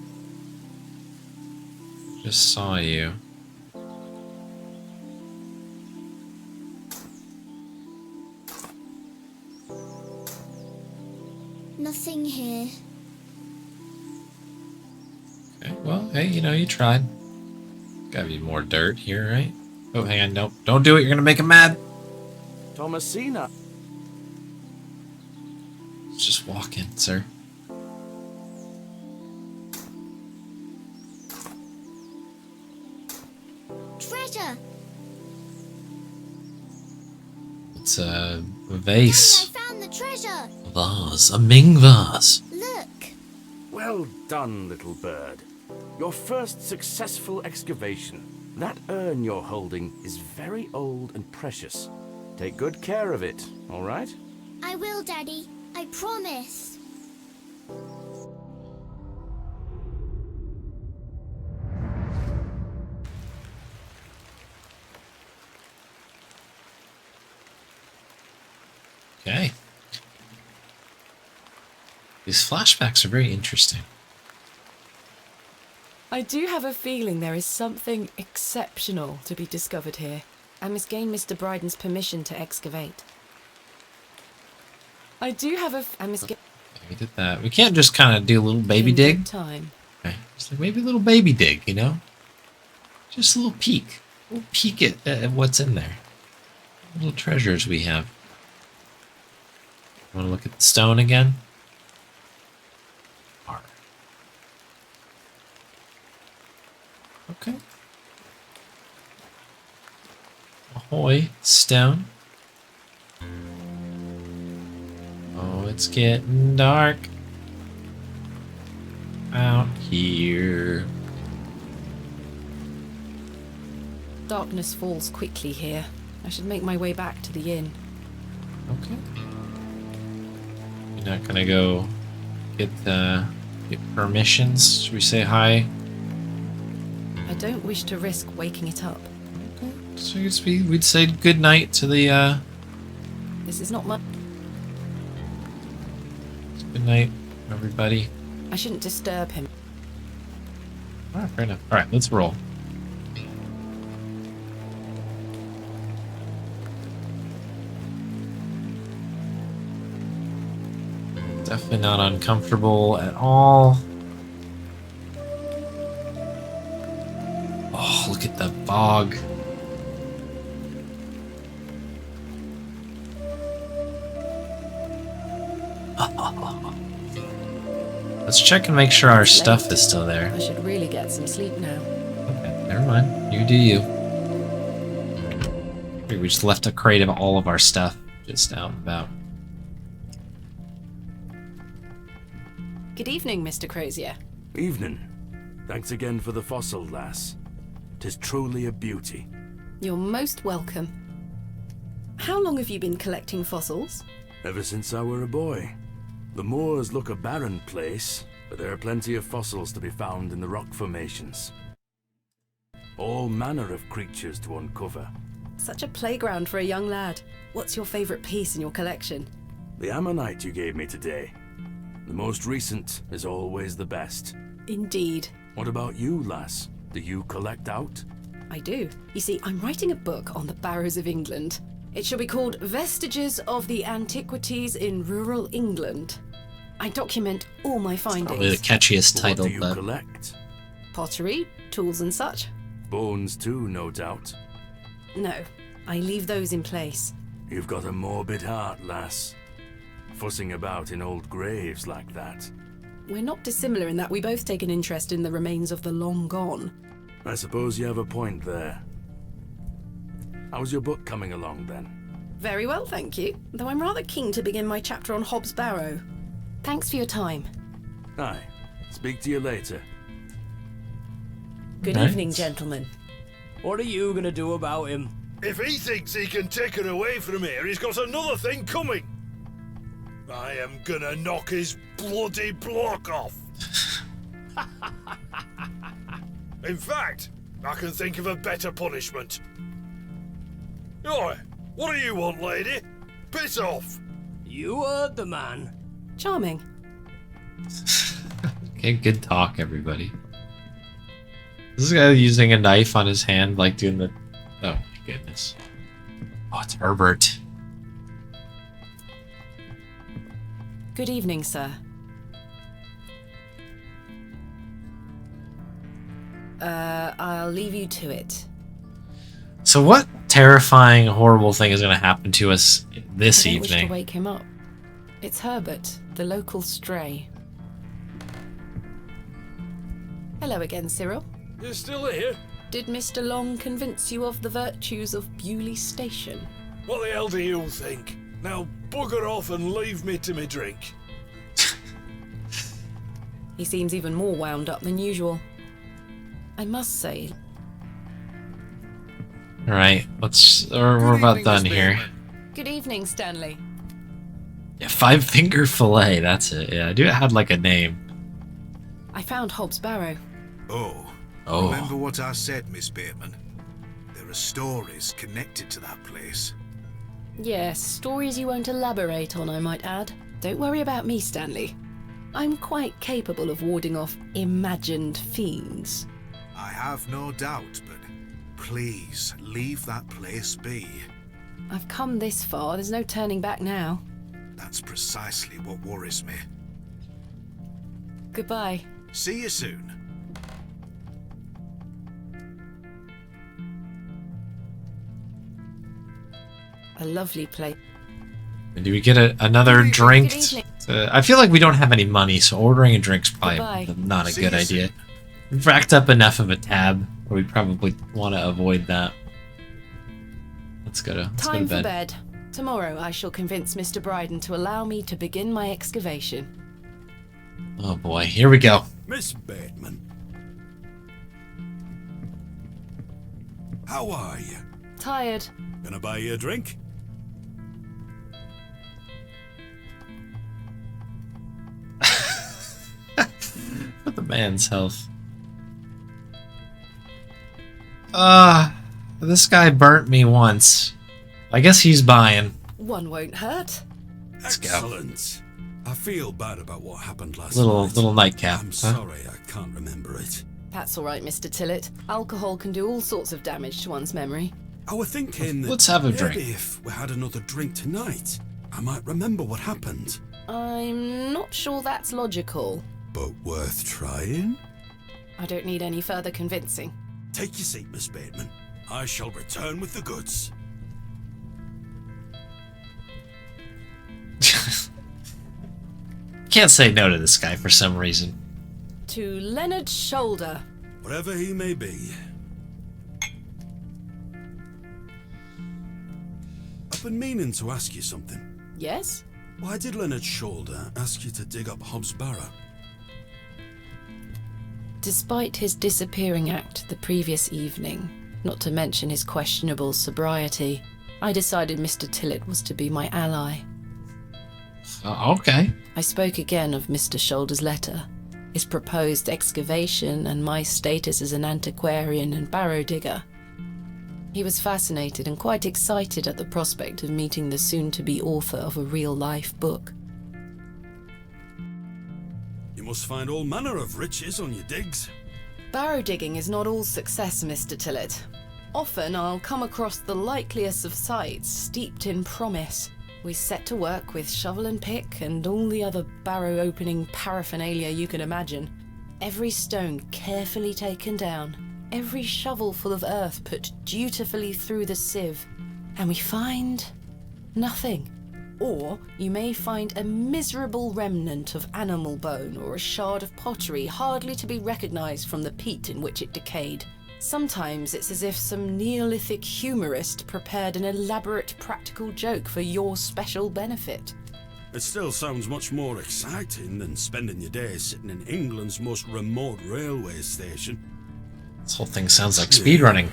Just saw you. Nothing here. Okay, well, hey, you know, you tried. Gotta be more dirt here, right? Oh, hang on, no. Don't do it, you're gonna make him mad. Thomasina. Just walk in, sir. Treasure! It's a vase. Daddy, I found the treasure! A vase. A Ming vase. Look! Well done, little bird. Your first successful excavation. That urn you're holding is very old and precious. Take good care of it, all right? I will, Daddy. I promise. Okay. These flashbacks are very interesting. I do have a feeling there is something exceptional to be discovered here. I must gain Mr. Bryden's permission to excavate. I must get... We did that. We can't just kind of do a little baby dig. Time. Okay. Just like maybe a little baby dig, you know? Just a little peek. A little peek at what's in there. Little treasures we have. Want to look at the stone again? Okay. Ahoy, stone. Oh, it's getting dark out here. Darkness falls quickly here. I should make my way back to the inn. Okay. You're not gonna go get permissions? Should we say hi? I don't wish to risk waking it up. Okay. So I guess we'd say good night to the This is not my... Good night, everybody. I shouldn't disturb him. Alright, fair enough. Alright, let's roll. Definitely not uncomfortable at all. Oh, look at the bog. Let's check and make sure our stuff is still there. I should really get some sleep now. Okay, never mind. You do you. We just left a crate of all of our stuff just out and about. Good evening, Mr. Crozier. Evening. Thanks again for the fossil, lass. 'Tis truly a beauty. You're most welcome. How long have you been collecting fossils? Ever since I were a boy. The moors look a barren place, but there are plenty of fossils to be found in the rock formations. All manner of creatures to uncover. Such a playground for a young lad. What's your favourite piece in your collection? The ammonite you gave me today. The most recent is always the best. Indeed. What about you, lass? Do you collect out? I do. You see, I'm writing a book on the Barrows of England. It shall be called Vestiges of the Antiquities in Rural England. I document all my findings. Probably the catchiest title, What do you but... collect? Pottery, tools and such. Bones too, no doubt. No, I leave those in place. You've got a morbid heart, lass. Fussing about in old graves like that. We're not dissimilar in that we both take an interest in the remains of the long gone. I suppose you have a point there. How's your book coming along then? Very well, thank you. Though I'm rather keen to begin my chapter on Hobbs Barrow. Thanks for your time. Aye. Speak to you later. Good evening, gentlemen. What are you gonna do about him? If he thinks he can take her away from here, he's got another thing coming. I am gonna knock his bloody block off. In fact, I can think of a better punishment. Oi, what do you want, lady? Piss off. You heard the man. Charming. Okay, good talk, everybody. This guy using a knife on his hand, like doing the... Oh, my goodness. Oh, it's Herbert. Good evening, sir. I'll leave you to it. So what terrifying, horrible thing is going to happen to us this I don't wish evening? to wake him up. It's Herbert, the local stray. Hello again, Cyril. You're still here? Did Mr. Long convince you of the virtues of Bewley Station? What the hell do you think? Now bugger off and leave me to me drink. He seems even more wound up than usual. I must say... Alright, we're about done here. Good evening, Stanley. Yeah, 5-finger fillet, that's it. Yeah, I do have like a name. I found Hobbs Barrow. Oh. Remember what I said, Miss Bateman? There are stories connected to that place. Yes, stories you won't elaborate on, I might add. Don't worry about me, Stanley. I'm quite capable of warding off imagined fiends. I have no doubt, but please leave that place be. I've come this far, there's no turning back now. That's precisely what worries me. Goodbye. See you soon. A lovely place. Do we get another drink? Good evening. I feel like we don't have any money, so ordering a drink's probably Goodbye. not a See good you idea. We've racked up enough of a tab where we probably want to avoid that. Let's go to Time for bed. bed. Tomorrow I shall convince Mr. Bryden to allow me to begin my excavation. Oh boy, here we go. Miss Bateman. How are you? Tired. Gonna buy you a drink? For the man's health. This guy burnt me once. I guess he's buying. One won't hurt. Let's go. Excellent. I feel bad about what happened last Little night. nightcap. I'm huh? sorry I can't remember it. That's all right, Mr. Tillett. Alcohol can do all sorts of damage to one's memory. I was thinking that Let's have a maybe drink. if we had another drink tonight, I might remember what happened. I'm not sure that's logical. But worth trying? I don't need any further convincing. Take your seat, Miss Bateman. I shall return with the goods. Can't say no to this guy for some reason. To Leonard Shoulder. Wherever he may be. I've been meaning to ask you something. Yes? Why did Leonard Shoulder ask you to dig up Hobbs Barrow? Despite his disappearing act the previous evening, not to mention his questionable sobriety, I decided Mr. Tillett was to be my ally. Okay. I spoke again of Mr. Shoulder's letter, his proposed excavation, and my status as an antiquarian and barrow digger. He was fascinated and quite excited at the prospect of meeting the soon-to-be author of a real-life book. You must find all manner of riches on your digs. Barrow digging is not all success, Mr. Tillett. Often I'll come across the likeliest of sites steeped in promise. We set to work with shovel and pick and all the other barrow opening paraphernalia you can imagine. Every stone carefully taken down, every shovel full of earth put dutifully through the sieve, and we find nothing. Or you may find a miserable remnant of animal bone or a shard of pottery hardly to be recognized from the peat in which it decayed. Sometimes it's as if some Neolithic humorist prepared an elaborate practical joke for your special benefit. It still sounds much more exciting than spending your days sitting in England's most remote railway station. This whole thing sounds like speedrunning.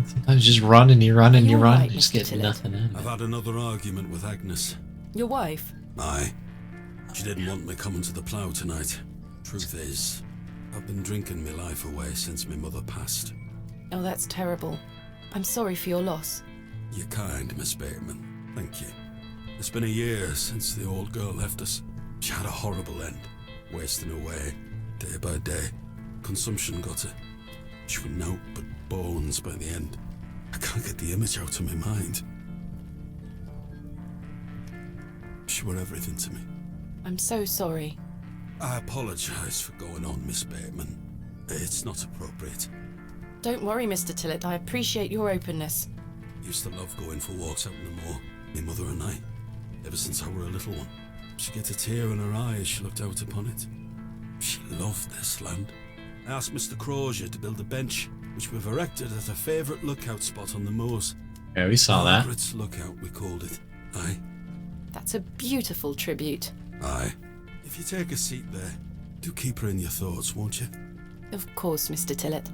Sometimes you just run and you run and you run and you just get nothing out of it. I've had another argument with Agnes. Your wife? Aye. She didn't want me coming to the plough tonight. Truth is, I've been drinking my life away since my mother passed. Oh, that's terrible. I'm sorry for your loss. You're kind, Miss Bateman. Thank you. It's been a year since the old girl left us. She had a horrible end, wasting away, day by day. Consumption got her. She was naught but bones by the end. I can't get the image out of my mind. She were everything to me. I'm so sorry. I apologise for going on, Miss Bateman. It's not appropriate. Don't worry, Mr. Tillett. I appreciate your openness. Used to love going for walks out in the moor, my mother and I, ever since I were a little one. She'd get a tear in her eye as she looked out upon it. She loved this land. I asked Mr. Crozier to build a bench, which we've erected at a favourite lookout spot on the moors. Yeah, we saw that. Margaret's Lookout, we called it. Aye. That's a beautiful tribute. Aye. If you take a seat there, do keep her in your thoughts, won't you? Of course, Mr. Tillett.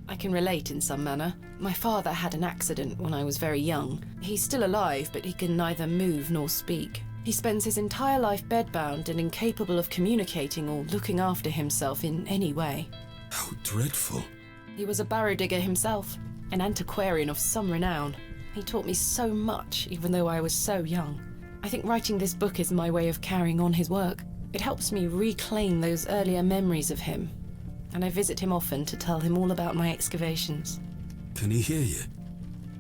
I can relate in some manner. My father had an accident when I was very young. He's still alive, but he can neither move nor speak. He spends his entire life bedbound and incapable of communicating or looking after himself in any way. How dreadful. He was a barrow digger himself, an antiquarian of some renown. He taught me so much, even though I was so young. I think writing this book is my way of carrying on his work. It helps me reclaim those earlier memories of him, and I visit him often to tell him all about my excavations. Can he hear you?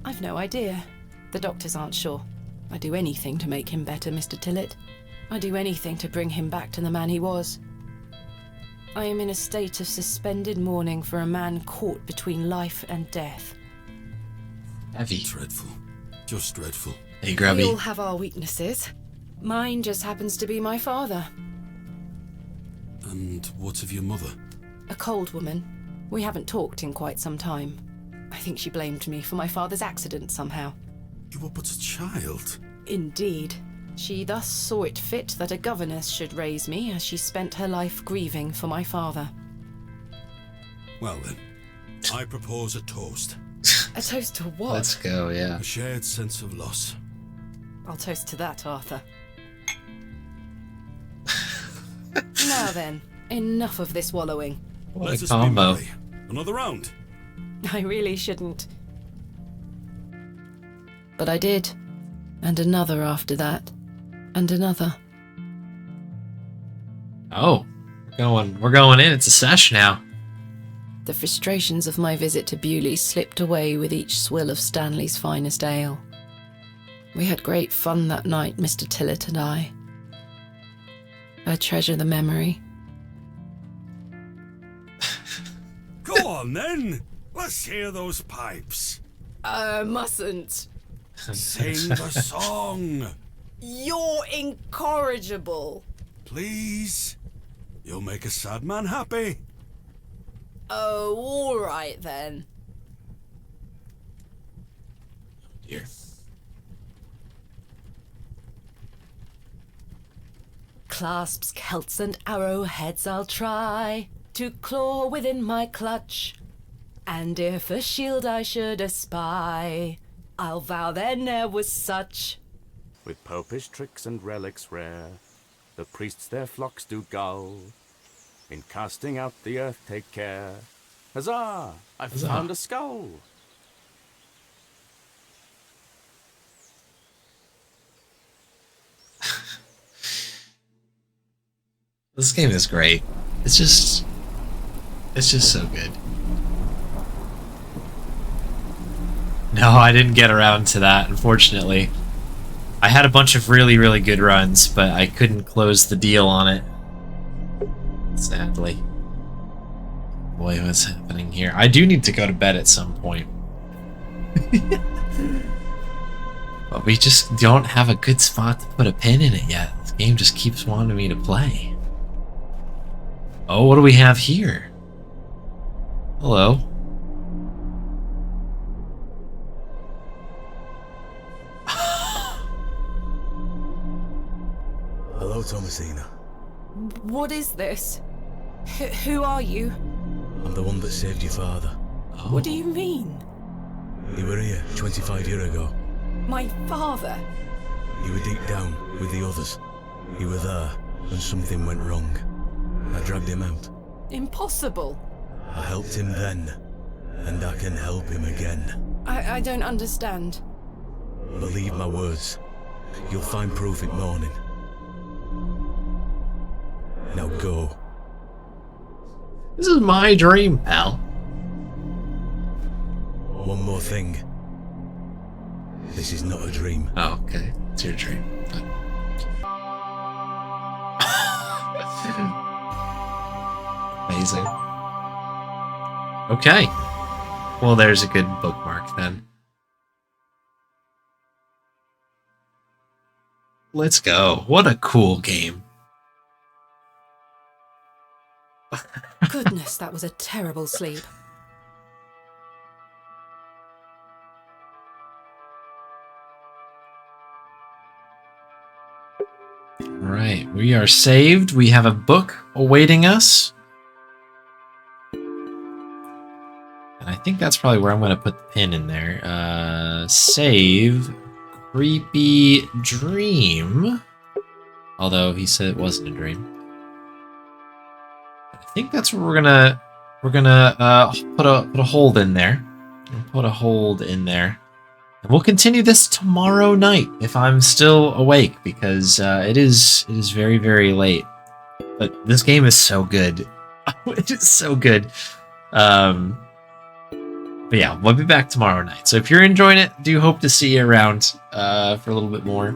I've no idea. The doctors aren't sure. I'd do anything to make him better, Mr. Tillett. I'd do anything to bring him back to the man he was. I am in a state of suspended mourning for a man caught between life and death. Heavy. Dreadful. Just dreadful. Hey, Grubby. We all have our weaknesses. Mine just happens to be my father. And what of your mother? A cold woman. We haven't talked in quite some time. I think she blamed me for my father's accident somehow. You were but a child. Indeed. She thus saw it fit that a governess should raise me as she spent her life grieving for my father. Well then, I propose a toast. A toast to what? Let's go, yeah. A shared sense of loss. I'll toast to that, Arthur. Now then, enough of this wallowing. What Let a us combo. be merry. Another round. I really shouldn't. But I did. And another after that. And another. Oh, we're going in. It's a sesh now. The frustrations of my visit to Bewley slipped away with each swill of Stanley's finest ale. We had great fun that night, Mr. Tillett and I. I treasure the memory. Go on then. Let's hear those pipes. Mustn't. Sing the song. You're incorrigible. Please. You'll make a sad man happy. Oh, all right then. Dear. Clasps, celts, and arrowheads I'll try to claw within my clutch. And if a shield I should espy, I'll vow there ne'er was such. With popish tricks and relics rare, the priests their flocks do gull. In casting out the earth take care. Huzzah! I've Huzzah. found a skull! This game is great. It's just so good. No, I didn't get around to that, unfortunately. I had a bunch of really, really good runs, but I couldn't close the deal on it. Sadly. Boy, what's happening here? I do need to go to bed at some point. But we just don't have a good spot to put a pin in it yet. This game just keeps wanting me to play. Oh, what do we have here? Hello. Thomasina. What is this? Who are you? I'm the one that saved your father. What do you mean? You were here 25 years ago. My father? You were deep down with the others. You were there, and something went wrong. I dragged him out. Impossible. I helped him then, and I can help him again. I don't understand. Believe my words. You'll find proof in morning. Now go. This is my dream, pal. One more thing. This is not a dream. Oh, okay. It's your dream. Amazing. Okay. Well, there's a good bookmark then. Let's go. What a cool game. Goodness, that was a terrible sleep. Right, we are saved. We have a book awaiting us. And I think that's probably where I'm going to put the pin in there. Save creepy dream. Although he said it wasn't a dream. I think that's where we're gonna put a hold in there. Put a hold in there. And we'll continue this tomorrow night if I'm still awake, because it is very, very late. But this game is so good. It is so good. But yeah, we'll be back tomorrow night. So if you're enjoying it, do hope to see you around for a little bit more.